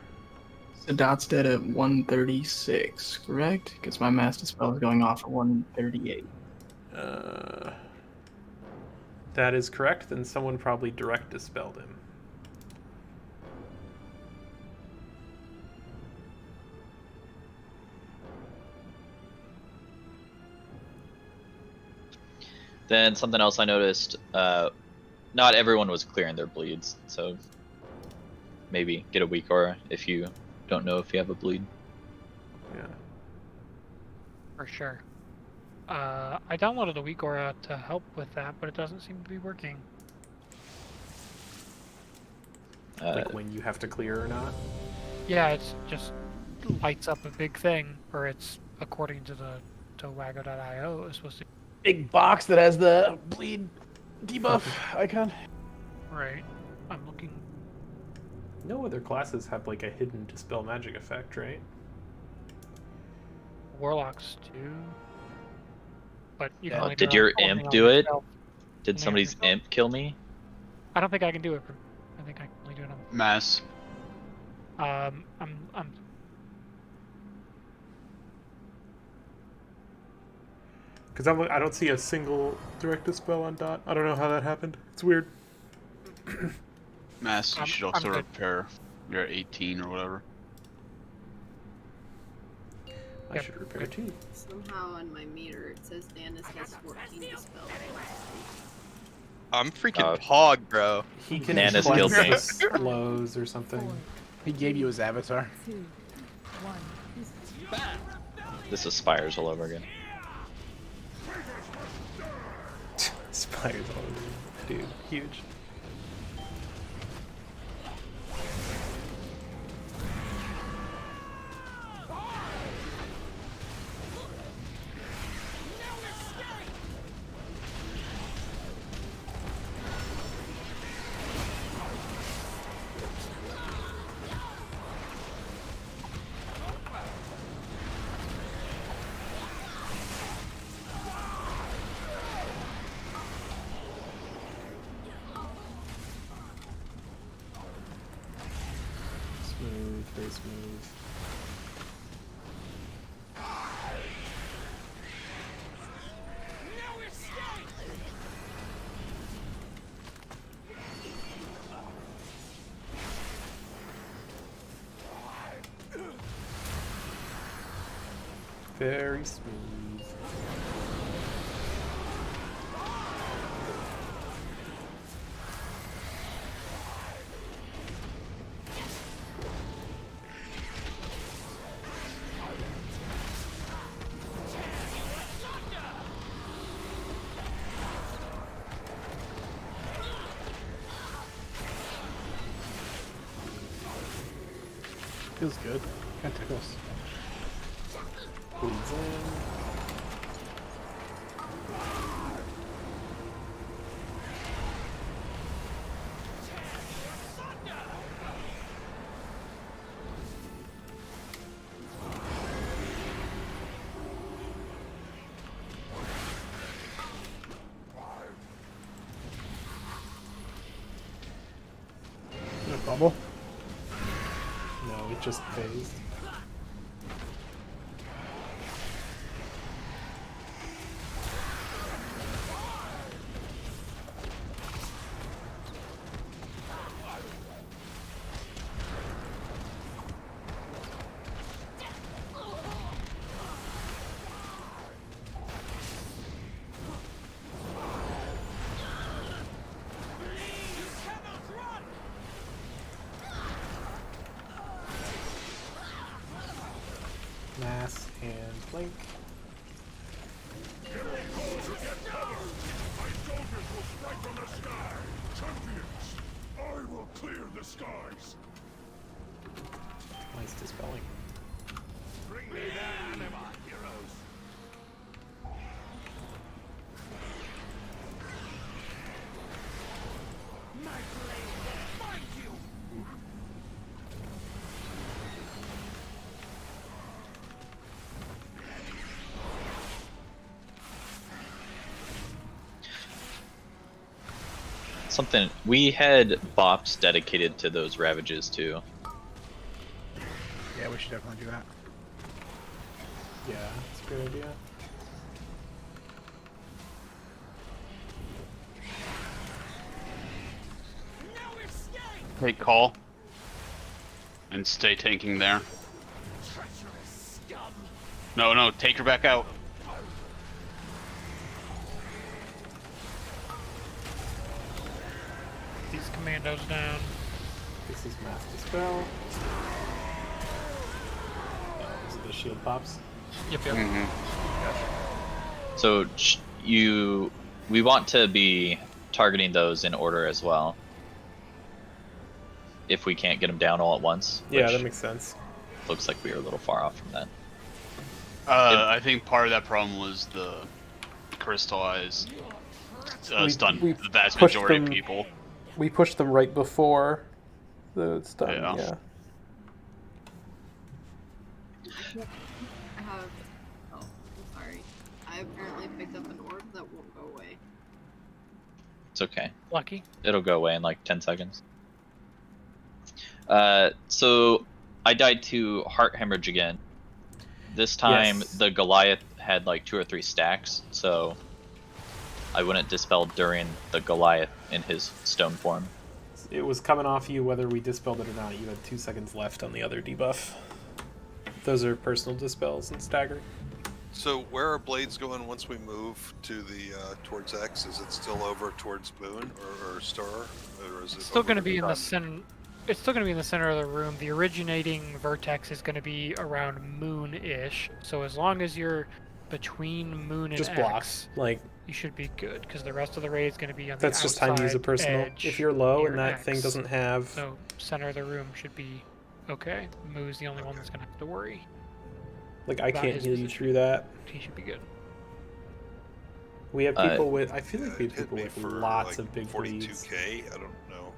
So Dot's dead at 136, correct? Because my mass dispel is going off at 138. That is correct. Then someone probably direct dispelled him. Then something else I noticed, not everyone was clearing their bleeds, so maybe get a weak aura if you don't know if you have a bleed. Yeah. For sure. I downloaded a weak aura to help with that, but it doesn't seem to be working. Like when you have to clear or not? Yeah, it's just lights up a big thing, or it's according to the wago.io, it's supposed to. Big box that has the bleed debuff icon. Right. I'm looking. No other classes have like a hidden dispel magic effect, right? Warlocks do. But you can only did do your it on imp do it? yourself. Did somebody's imp kill me? I don't think I can do it. I think I can only do it on. Mass. I'm. Because I don't see a single direct dispel on Dot. I don't know how that happened. It's weird. Mass, you should also good. repair. You're at 18 or whatever. I should repair too. Somehow on my meter it says Danis has 14 dispels. I'm freaking Pog, bro. He can Nanas flex killed me. the slows or something. He gave you his avatar. 2, 1. This is Spires all over again. Spires all over. Dude, huge. Smooth, very smooth. Very smooth. Feels good. Kind of tickles. Bleeds in. No bubble. No, it just phased. Mass and blink. Get cover! My soldiers will strike from the sky! Champions, I will clear the skies! Nice dispelling. Bring me the anima, heroes! My blade will find you! Something we had bops dedicated to those ravages too. Yeah, we should definitely do that. Yeah, that's a good idea. Take call. And stay tanking there. No, no, take her back out. These commandos down. This is mass dispel. Is it the shield pops? Yep, yep. So we want to be targeting those in order as well. If we can't get them down all at once. Yeah, which that makes sense. Looks like we are a little far off from that. I think part of that problem was the crystallized stun we the vast pushed majority them- of people. We pushed them right before the stun. Yeah. Yeah. I have. Oh, I'm sorry. I apparently picked up an orb that won't go away. It's okay. Lucky. It'll go away in like 10 seconds. So I died to heart hemorrhage again. This time Yes. the Goliath had like 2 or 3 stacks, so I wouldn't dispel during the Goliath in his stone form. It was coming off you whether we dispelled it or not. You had 2 seconds left on the other debuff. Those are personal dispels and stagger. So where are blades going once we move to the towards X? Is it still over towards Moon or Star, or is it Still over going to be in the Sun? center. It's still going to be in the center of the room. The originating vertex is going to be around Moon-ish. So as long as you're between Moon and Just X, blocks. Like, you should be good. Because the rest of the raid is going to be on that's the just time to use a outside personal. edge If you're low near and that X. thing doesn't have. So center of the room should be okay. Moo's the only one that's going to have to worry. Like, I about can't his heal you position. through that. He should be good. We have people with. I feel like we have It hit people me with for lots like of big bleeds. 42k. I don't know.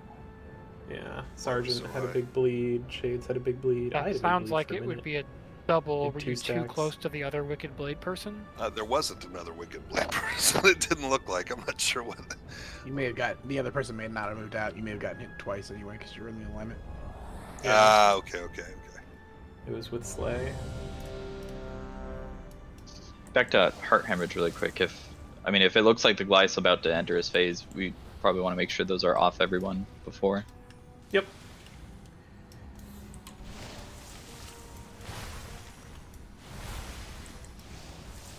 Yeah, Sergeant so had a high. big bleed. Shades had a big bleed. I had a That big sounds bleed like for a it would minute. be a double. Had Were 2 you too stacks. close to the other Wicked Blade person? There wasn't another Wicked Blade person. It didn't look like. I'm not sure what. You may have got the other person may not have moved out. You may have gotten hit twice anyway because you're in the alignment. Ah, okay. It was with Slay. Back to heart hemorrhage really quick. If it looks like the Goliath's about to enter his phase, we probably want to make sure those are off everyone before. Yep.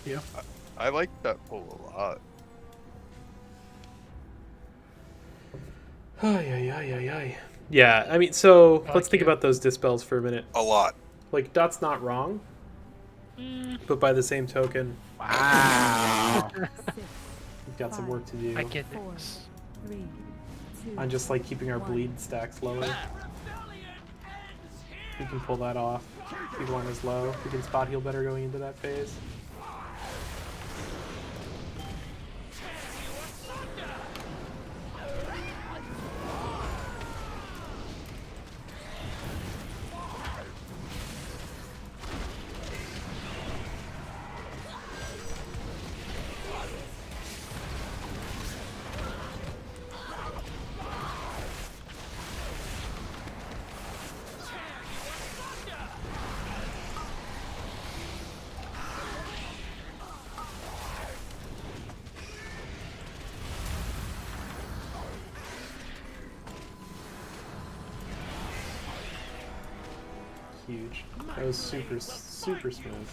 Yeah. I like that pull a lot. Yeah, I mean, so I let's like think you. about those dispels for a minute. A lot. Like, Dot's not wrong, but by the same token, Wow. we've got some work to do I get 4, this. 3, 2, on just like keeping our 1. bleed stacks lower. Rebellion ends We can pull that off. People aren't as low. We can spot heal better going into that phase. Huge. That was super smooth.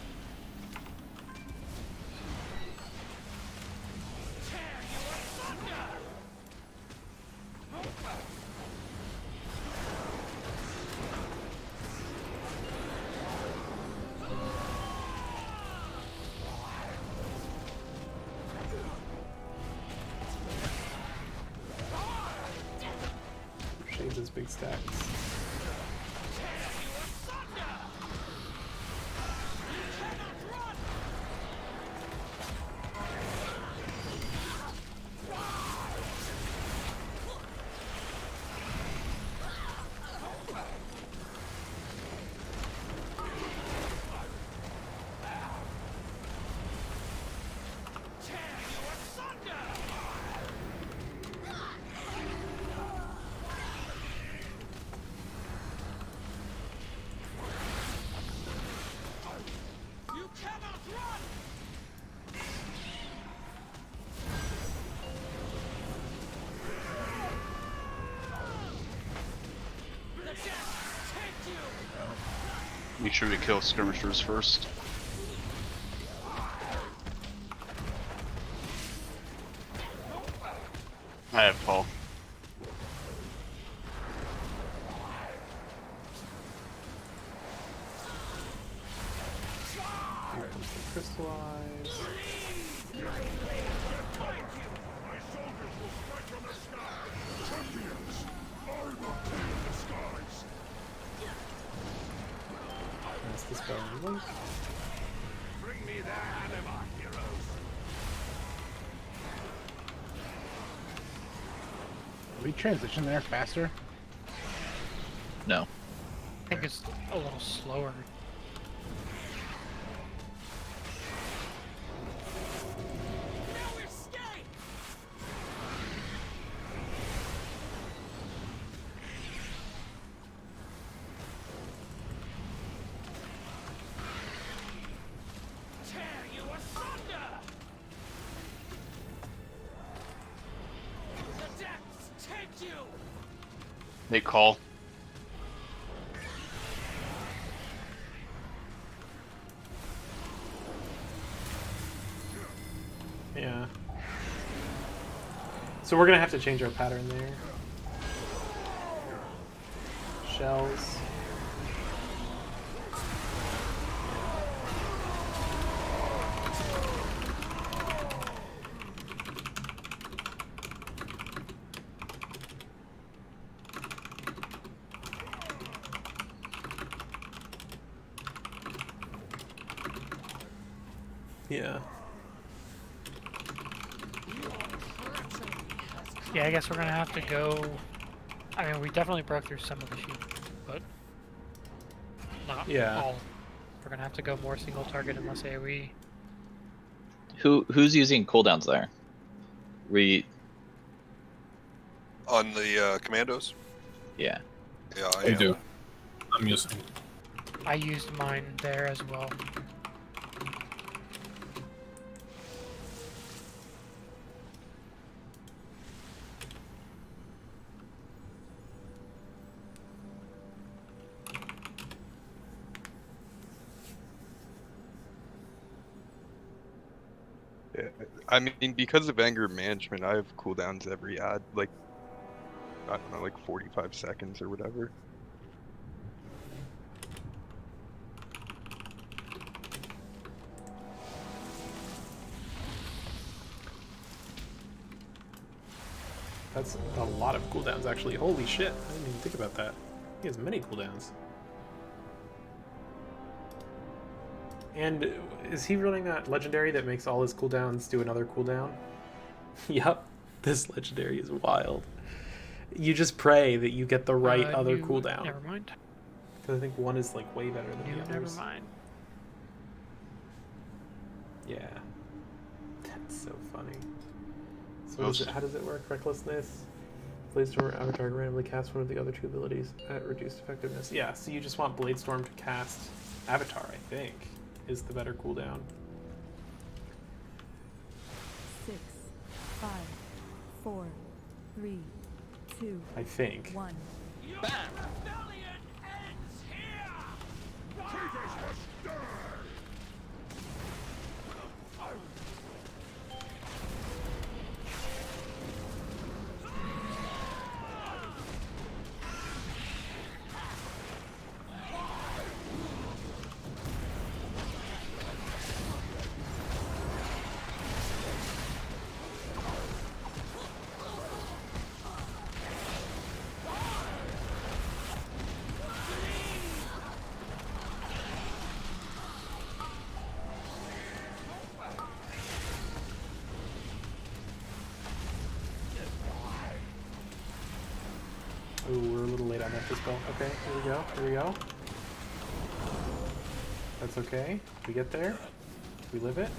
Shades his big stacks. Make sure we kill skirmishers first. I have Paul. Here comes the crystallize. That's the spell link. Bring me the anima, heroes. We transition there faster. No. I think it's a little slower. They call. Yeah. So we're gonna have to change our pattern there. Shells. Yeah. Yeah, I guess we're gonna have to go. I mean, we definitely broke through some of the sheep, but not all. We're gonna have to go more single target and less AoE. Who's using cooldowns there? On the commandos? Yeah. Yeah, I do. I'm using. I used mine there as well. Yeah, I mean, because of anger management, I have cooldowns every ad, like, I don't know, like 45 seconds or whatever. That's a lot of cooldowns, actually. Holy shit, I didn't even think about that. He has many cooldowns. And is he running that legendary that makes all his cooldowns do another cooldown? Yep. This legendary is wild. You just pray that you get the right other cooldown. Never mind. Because I think one is like way better than the others. Never mind. Yeah. That's so funny. So how does it work? Recklessness? Bladestorm or Avatar can randomly cast one of the other two abilities at reduced effectiveness. Yeah, so you just want Bladestorm to cast Avatar, I think, is the better cooldown. 6, 5, 4, 3, 2, I think. 1. Oh, we're a little late on that dispel. Okay, here we go. Here we go. That's okay. We get there. We live it.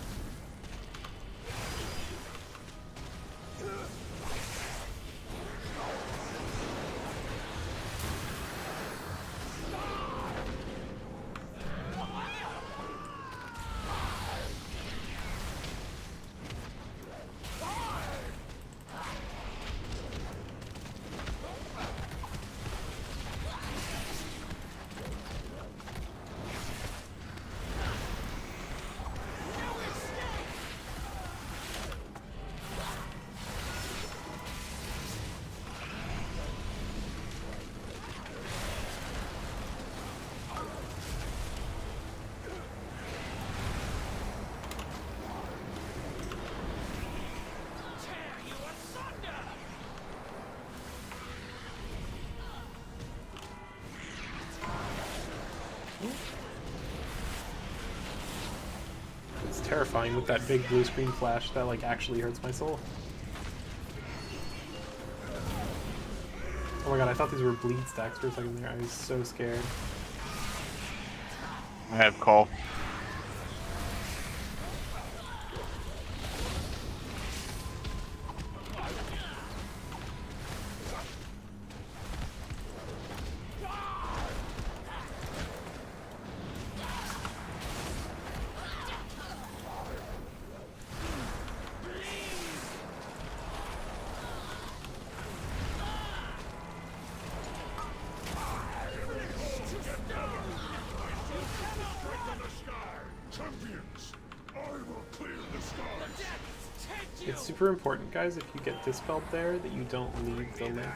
It's terrifying with that big blue screen flash that like actually hurts my soul. Oh my god, I thought these were bleed stacks for a second there. I was so scared. I have call. It's super important, guys, if you get dispelled there, that you don't leave the link.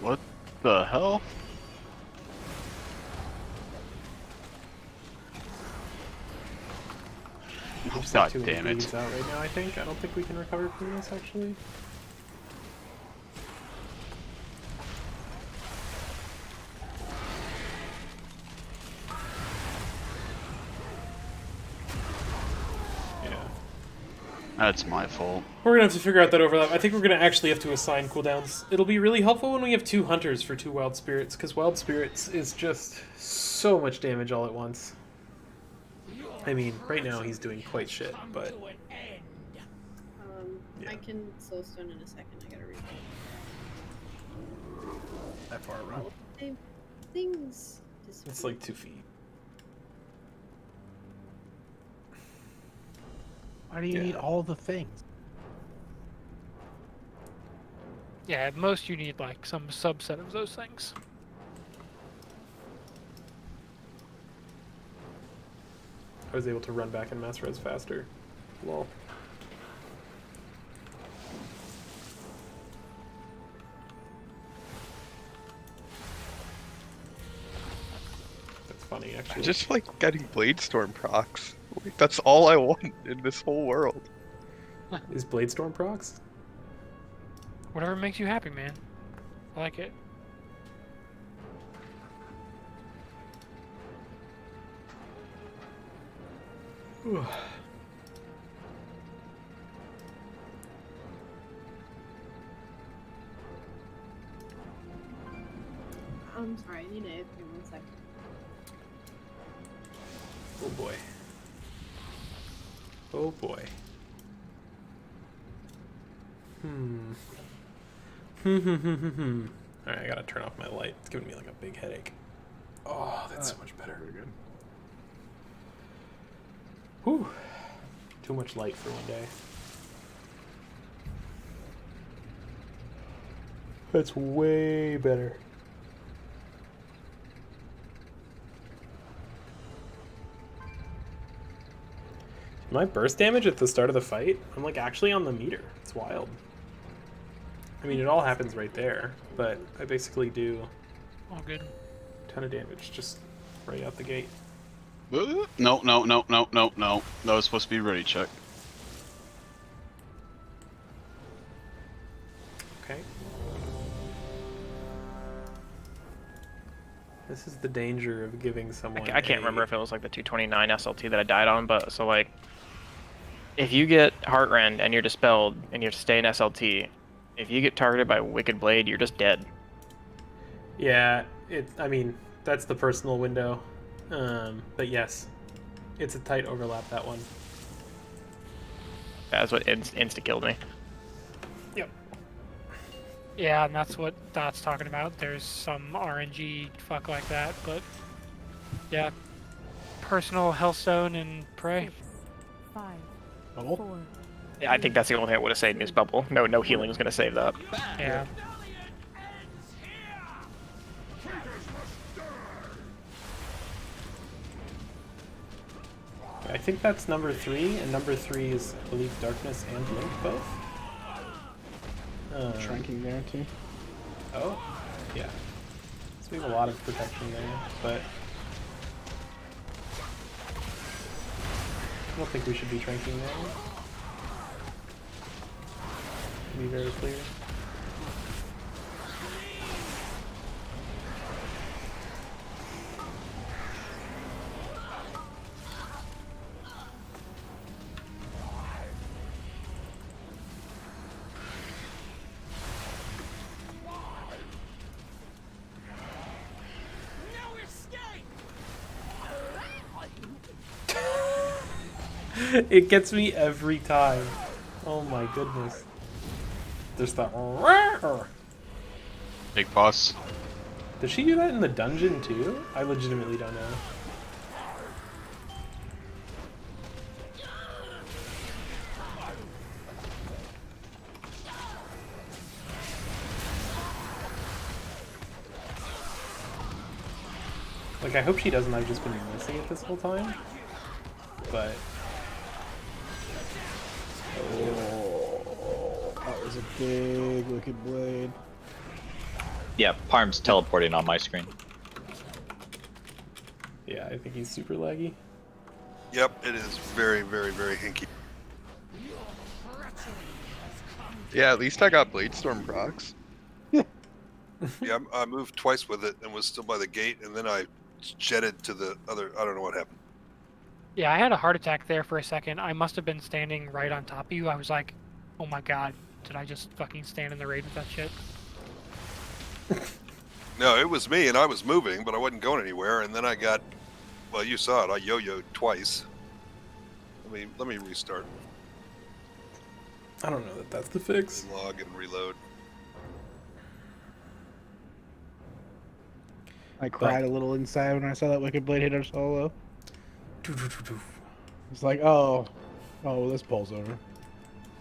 What the hell? God Too many damn it. bleeds out right now, I think. I don't think we can recover from this, actually. Yeah. That's my fault. We're gonna have to figure out that overlap. I think we're gonna actually have to assign cooldowns. It'll be really helpful when we have 2 hunters for 2 wild spirits, because wild spirits is just so much damage all at once. I mean, right now he's doing quite shit, but... Yeah. I can soulstone in a second. I gotta read That far run. things. It's like 2 feet. Why do you need all the things? Yeah, at most you need like some subset of those things. I was able to run back and mass res faster. Lol. funny, actually. I just like getting Bladestorm procs. Like, that's all I want in this whole world. Is Bladestorm procs? Whatever makes you happy, man. I like it. I'm sorry, I need to give me 1 second. Oh boy. Oh boy. Alright, I gotta turn off my light. It's giving me like a big headache. Oh, that's so much better. Very good. Whew. Too much light for one day. That's way better. My burst damage at the start of the fight, I'm like actually on the meter. It's wild. I mean, it all happens right there, but I basically do All good. a ton of damage just right out the gate. No, no, no, no, no, no. That was supposed to be ready check. Okay. This is the danger of giving someone. I can't remember if it was like the 229 SLT that I died on, but so like, if you get Heartrend and you're dispelled and you have to stay in SLT, if you get targeted by Wicked Blade, you're just dead. Yeah, I mean, that's the personal window. But yes, it's a tight overlap, that one. That's what insta killed me. Yep. Yeah, and that's what Dot's talking about. There's some RNG fuck like that, but yeah. Personal Hellstone and Prey. 5, Bubble? 4. Yeah, I think that's the only thing I would have saved is Bubble. No healing was going to save that. Yeah. I think that's number 3, and number 3 is, I believe, Darkness and Link both. Shrinking there too. Oh, yeah. So we have a lot of protection there, but I don't think we should be shrinking there. To be very clear. It gets me every time. Oh my goodness. There's the Big boss. Does she do that in the dungeon too? I legitimately don't know. Like, I hope she doesn't. I've just been missing it this whole time. But Oh, that was a big Wicked Blade. Yeah, Parm's teleporting on my screen. yeah, I think he's super laggy. Yep, it is very, very, very hinky. Yeah, at least I got Bladestorm procs. Yeah, I moved twice with it and was still by the gate, and then I jetted to the other. I don't know what happened. Yeah, I had a heart attack there for a second. I must have been standing right on top of you. I was like, oh my god, did I just fucking stand in the raid with that shit? No, it was me, and I was moving, but I wasn't going anywhere. And then I got, well, you saw it. I yo-yoed twice. Let me restart. I don't know that that's the fix. Log and reload. I cried a little inside when I saw that Wicked Blade hit our solo. It's like, oh, this pulls over.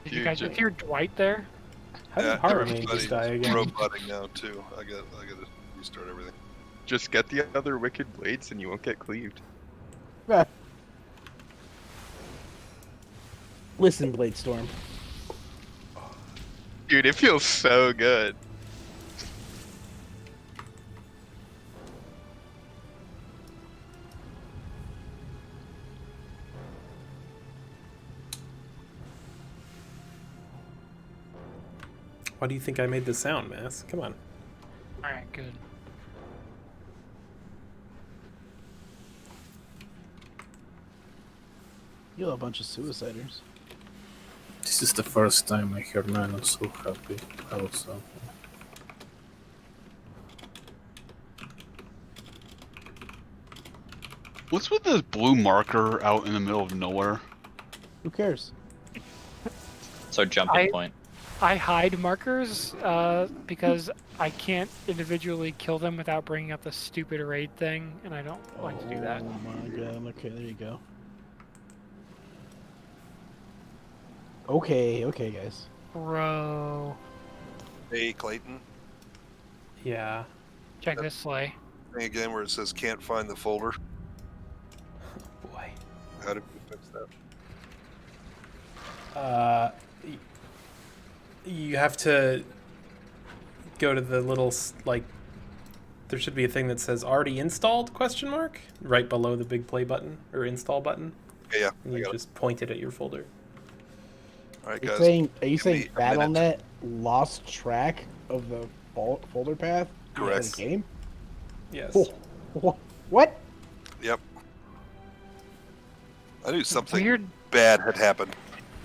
Did you guys hear Dwight there? How did Harmony just die again? Roboting now too. I gotta restart everything. Just get the other Wicked Blades and you won't get cleaved. Listen, Bladestorm. Dude, it feels so good. Why do you think I made this sound, Mass? Come on. Alright, good. You're a bunch of suiciders. This is the first time I heard Nano so happy. Also. What's with this blue marker out in the middle of nowhere? Who cares? It's our jumping point. I hide markers because I can't individually kill them without bringing up the stupid raid thing, and I don't like to do that. Oh my god, okay, there you go. Okay, okay, guys. Bro. Hey, Clayton. Yeah. Check this sleigh. Thing again where it says can't find the folder. Boy. How did we fix that? You have to go to the little, like, there should be a thing that says already installed, question mark, right below the big play button, or install button. Yeah, and you just point it at your folder. Alright, Are guys. you saying me a minute. BattleNet lost track of the folder path Correct. of the game? Yes. Oh, what? Yep. I knew something Weird. bad had happened.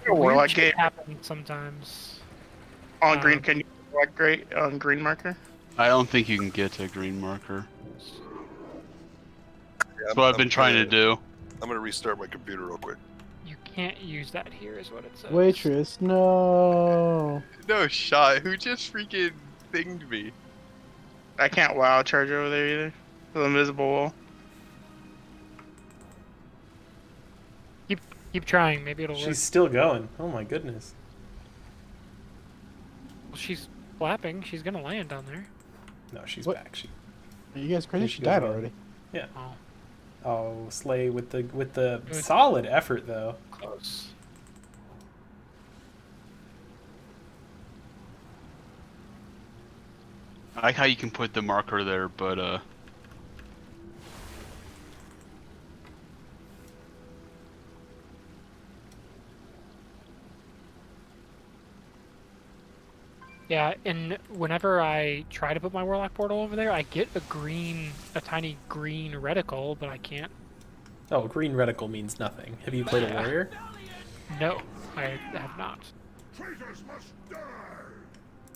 Warlock shit game happens sometimes. on green. Can you select great on green marker? I don't think you can get to a green marker. Yeah, That's what I've been trying to do. I'm gonna restart my computer real quick. You can't use that here, is what it says. Waitress, no. No shot. Who just freaking thinged me? I can't WoW charge over there either. The invisible wall. Keep trying. Maybe it'll work. She's still going. Oh my goodness. Well, she's flapping. She's gonna land down there. No, she's What? back. Are you guys crazy? Yeah, She she died goes already. Yeah. Oh, Oh, Slay with the solid effort though. close. I like how you can put the marker there, but Yeah, and whenever I try to put my Warlock portal over there, I get a tiny green reticle, but I can't. Oh, green reticle means nothing. Have you played a warrior? No, I have not. Traitors must die.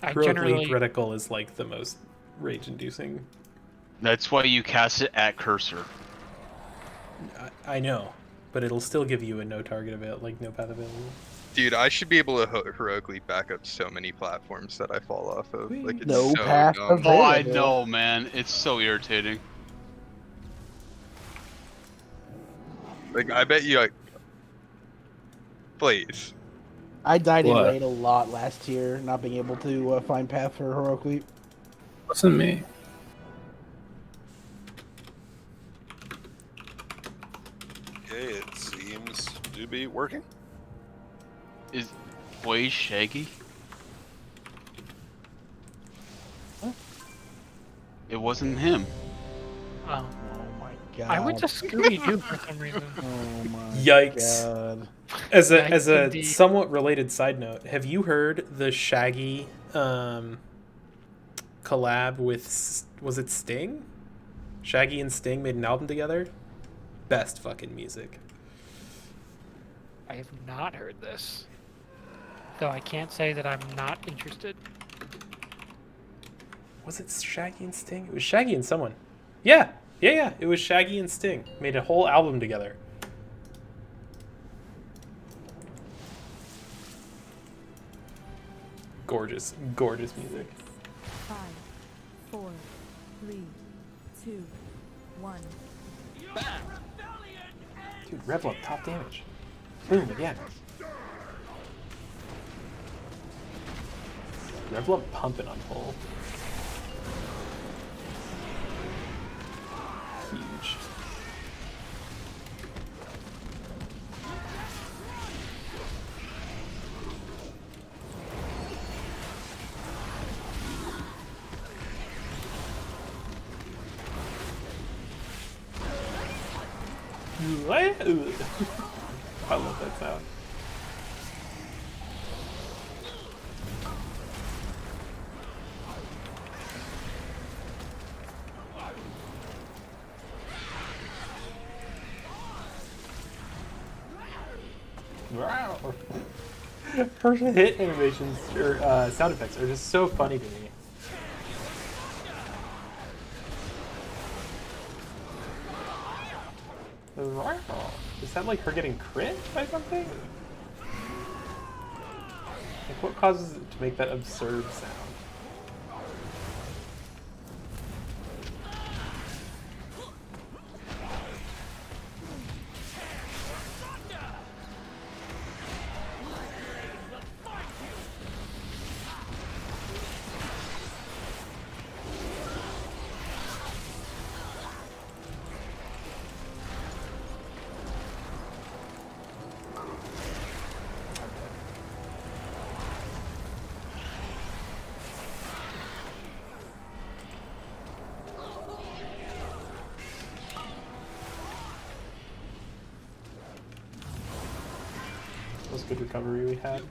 I Heroic generally League reticle is like the most rage-inducing. that's why you cast it at cursor. I know, but it'll still give you a no target avail, like no path available. Dude, I should be able to heroically back up so many platforms that I fall off of. Like, it's No so path dumb. available. Oh, I know, man. It's so irritating. Like, I bet you, like... Please. I died in What? raid a lot last year, not being able to find path for heroic leap. Wasn't me. Okay, it seems to be working. Is Boy Shaggy? Huh? It wasn't him. Oh, Oh my god. I went to Scooby Doo for some reason. Oh my Yikes. god. As a Yikes, indeed. somewhat related side note, have you heard the Shaggy collab with was it Sting? Shaggy and Sting made an album together. Best fucking music. I have not heard this, though I can't say that I'm not interested. Was it Shaggy and Sting? It was Shaggy and someone. Yeah. It was Shaggy and Sting made a whole album together. Gorgeous, gorgeous music. 5, 4, 3, 2, 1. Dude, Revel up top damage. Boom again. Revel up pumping on pole. Huge. I love that sound. Her hit animations or sound effects are just so funny to me. Is that like her getting crit by something? Like what causes it to make that absurd sound? That was good recovery we had.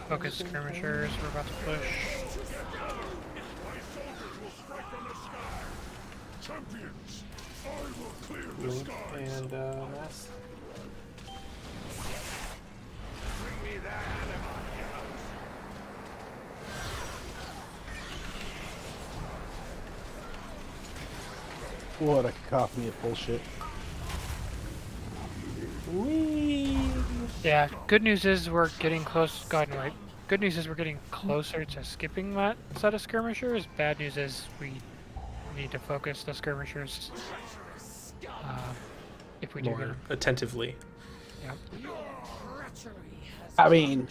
Focus skirmishers, we're about to push. Champions, I will clear the Link skies. and Mass. Bring me that animal. What a cacophony of bullshit. Whee! Yeah, good news is we're getting close. Go ahead and wipe. Good news is we're getting closer to skipping that set of skirmishers. Bad news is we need to focus the skirmishers if we do get More them. attentively. Yep. I mean,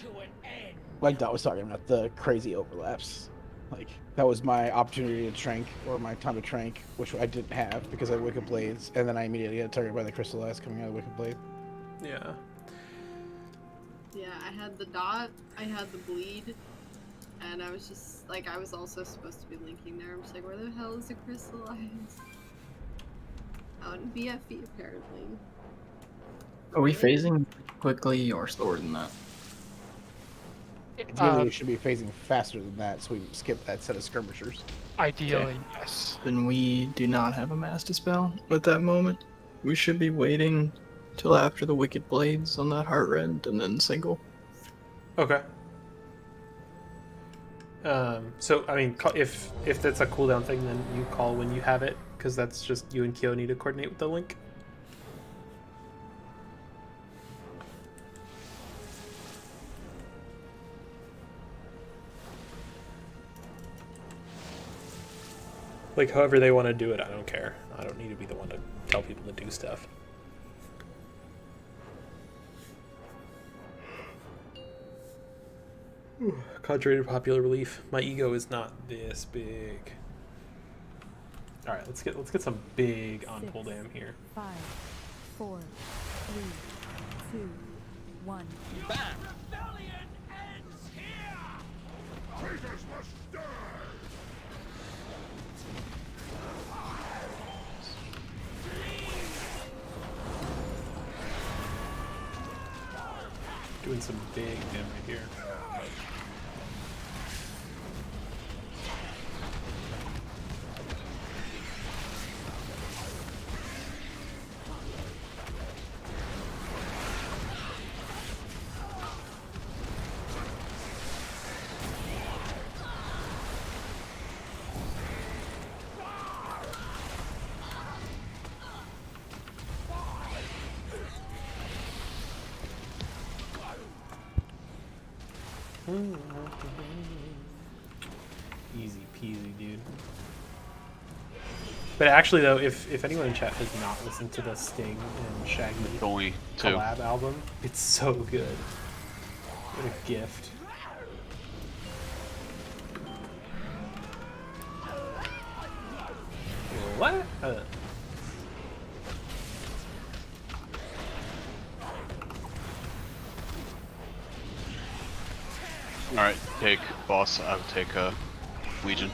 like Dot was talking about, the crazy overlaps. Like, that was my opportunity to trank, or my time to trank, which I didn't have because I had Wicked Blades, and then I immediately got targeted by the Crystallized coming out of Wicked Blade. Yeah. Yeah, I had the dot, I had the bleed, and I was just like, I was also supposed to be linking there. I'm just like, where the hell is the crystallized? Out in BFE apparently. Are we phasing quickly or slower than that? Ideally, we should be phasing faster than that, so we can skip that set of skirmishers. Ideally, yes. Then we do not have a Mass Dispel at that moment. We should be waiting till after the Wicked Blades on that Heart Rend and then single. Okay. So I mean, if that's a cooldown thing, then you call when you have it, because that's just you and Kyo need to coordinate with the link. Like however they want to do it, I don't care. I don't need to be the one to tell people to do stuff. Contrary to popular belief, my ego is not this big. All right, let's get some big on pull dam here. 5, 4, 3, 2, 1. Bam! Rebellion ends here! Traitors must die! Doing some big damage here. Easy peasy, dude. But actually, though, if anyone in chat has not listened to the Sting and Shaggy collab album, it's so good. What a gift. What? Alright, take boss, I will take Legion.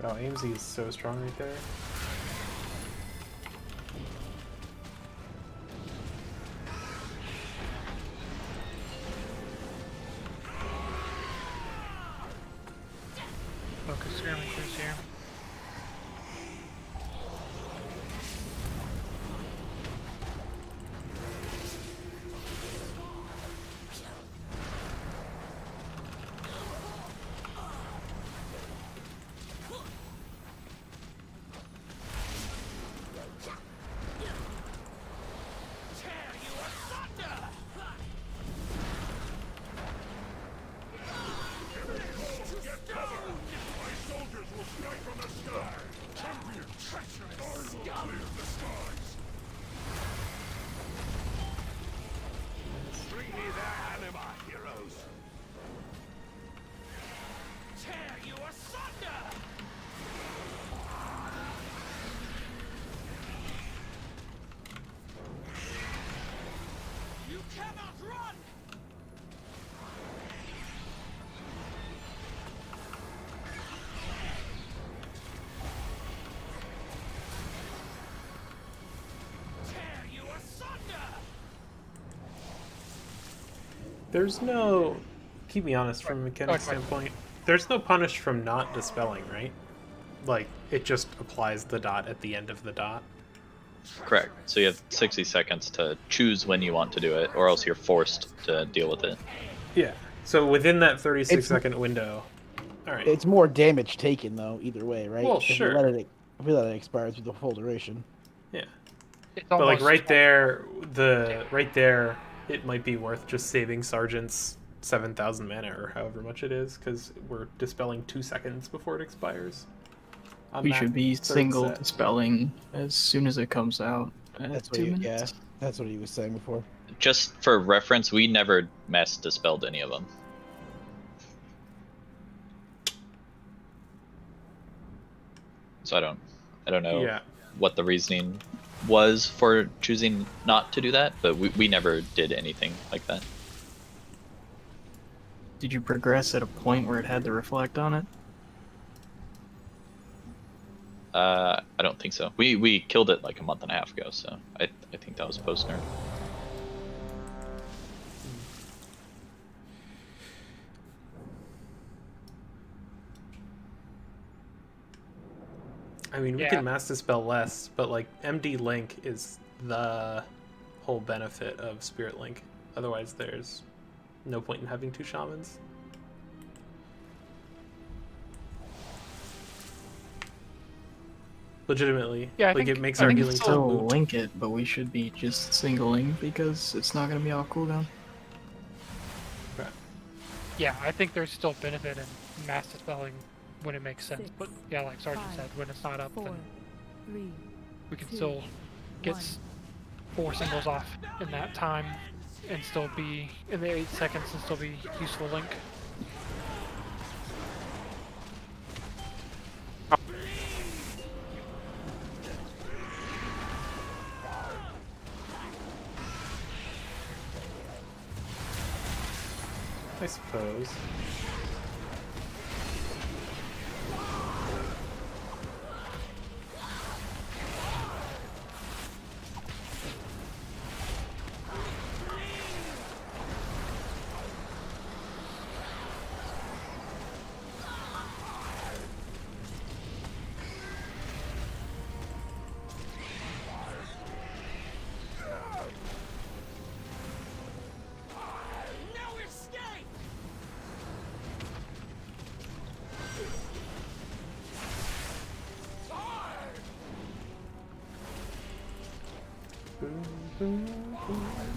Wow, AMZ is so strong right there. Focus skirmishers here. There's no, keep me honest from a mechanic standpoint, there's no punish from not dispelling, right? Like, it just applies the dot at the end of the dot. Correct. So you have 60 seconds to choose when you want to do it, or else you're forced to deal with it. Yeah. So within that 36-second window, all right. It's more damage taken though, either way, right? Well, if sure. If we let it expire through the full duration. Yeah. It's But like almost- right there, it might be worth just saving Sergeant's 7,000 mana or however much it is, because we're dispelling 2 seconds before it expires. On We that should be third single set. dispelling as soon as it comes out. That's what 2 he, minutes. yeah, that's what he was saying before. Just for reference, we never mass dispelled any of them. So I don't know Yeah. what the reasoning was for choosing not to do that, but we never did anything like that. Did you progress at a point where it had to reflect on it? I don't think so. We killed it like a month and a half ago, so I think that was post nerf. I mean, we Yeah. can mass dispel less, but like MD Link is the whole benefit of Spirit Link. Otherwise, there's no point in having 2 shamans. Legitimately, Yeah, I like think- it makes I our think healing it's spell Still moot. link it, but we should be just singling because it's not going to be all cooldown. Yeah, I think there's still benefit in mass dispelling when it makes sense. But yeah, like Sergeant said, when it's not up, then we can still get 4 singles off in that time and still be in the 8 seconds and still be useful link. I suppose.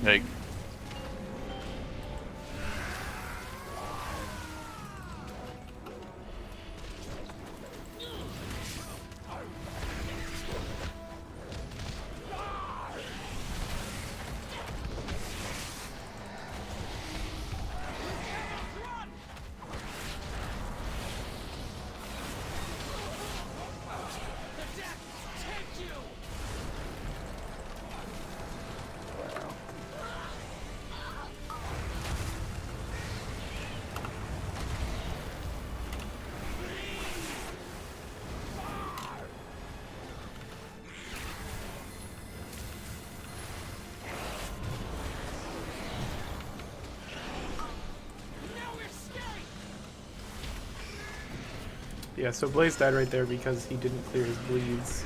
Hey. Yeah, so Blaze died right there because he didn't clear his bleeds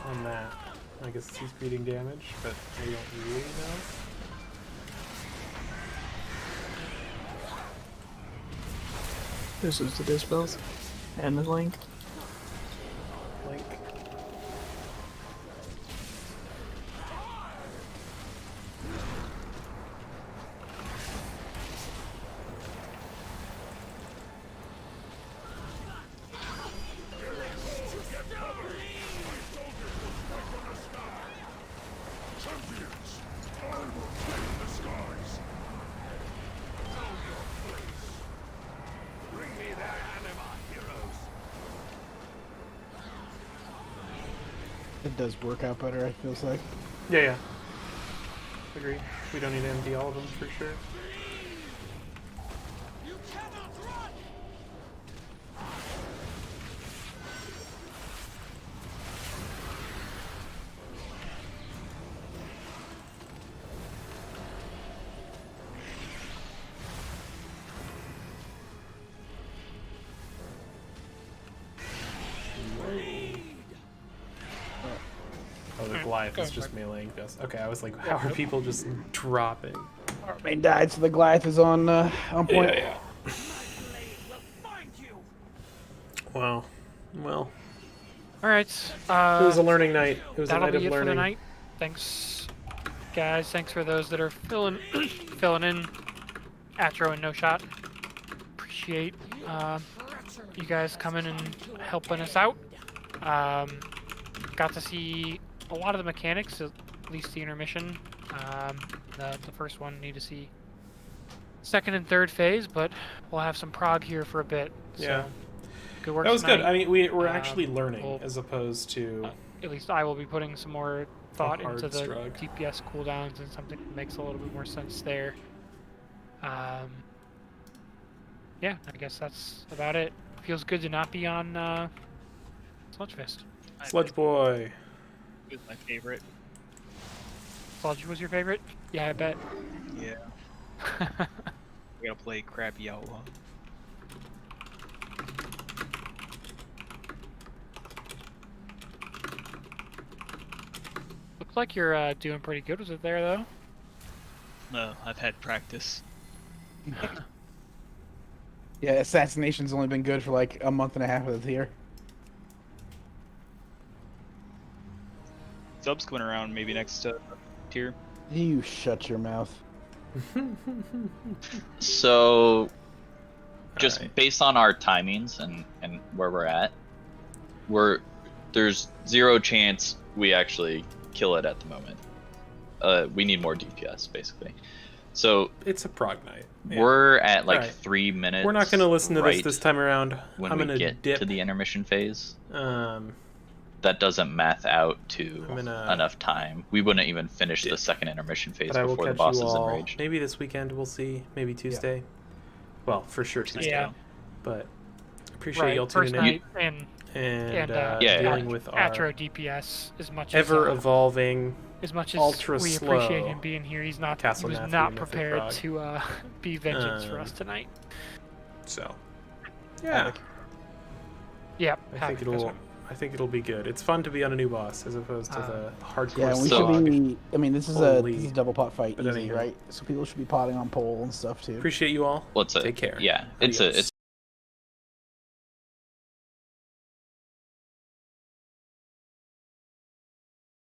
on that. I guess he's creating damage, but I don't really know. This is the dispels and the link. Link. It does work out better, I feels like. Yeah. Agree. We don't need to empty all of them for sure. Oh, the Goliath is just meleeing us. Okay, I was like, how are people just dropping? Our main died, so the Goliath is on point. Yeah. Wow. Well. All right. It was a learning night. It was a that'll night be of it learning. for the night. Thanks, guys. Thanks for those that are filling in. Atro and No Shot. Appreciate you guys coming and helping us out. Got to see a lot of the mechanics, at least the intermission. The first one, need to see second and third phase, but we'll have some prog here for a bit. So Yeah. good work That was tonight. good. I mean, we're actually learning as opposed to... at least I will be putting some more thought hard into the struggle. DPS cooldowns and something that makes a little bit more sense there. Yeah, I guess that's about it. Feels good to not be on Sludgefest. Sludge Boy. It was my favorite. Sludge was your favorite? Yeah, I bet. Yeah. We gotta play crappy outlaw. Looks like you're doing pretty good with it there, though. No, I've had practice. Yeah, Assassination's only been good for like a month and a half of the tier. Subs coming around maybe next tier. You shut your mouth. So, just based on our timings and where we're at, there's zero chance we actually kill it at the moment. We need more DPS basically. So it's a prog night. Yeah. We're at like Alright. 3 minutes. We're not going to listen to right this time around. when I'm we going to get dip. to the intermission phase. That doesn't math out to enough time. We wouldn't even finish the second intermission phase But I will before the catch boss you is all. enraged. Maybe this weekend we'll see. Maybe Tuesday. Well, for sure Tuesday. Yeah. But appreciate Right, y'all first tuning night in and dealing with our Atro DPS as much ever as evolving, as much as ultra we slow appreciate him being here. He Castle was Matthew not Mythic prepared Prog. to be vengeance for us tonight. So, yeah. Yep. I think it'll be good. It's fun to be on a new boss as opposed to the hardcore. Yeah, we slog. should be. I mean, this is a double pot fight, But easy, anyway. right? So people should be potting on pole and stuff too. Appreciate you all. Well, Take care. Yeah, it's a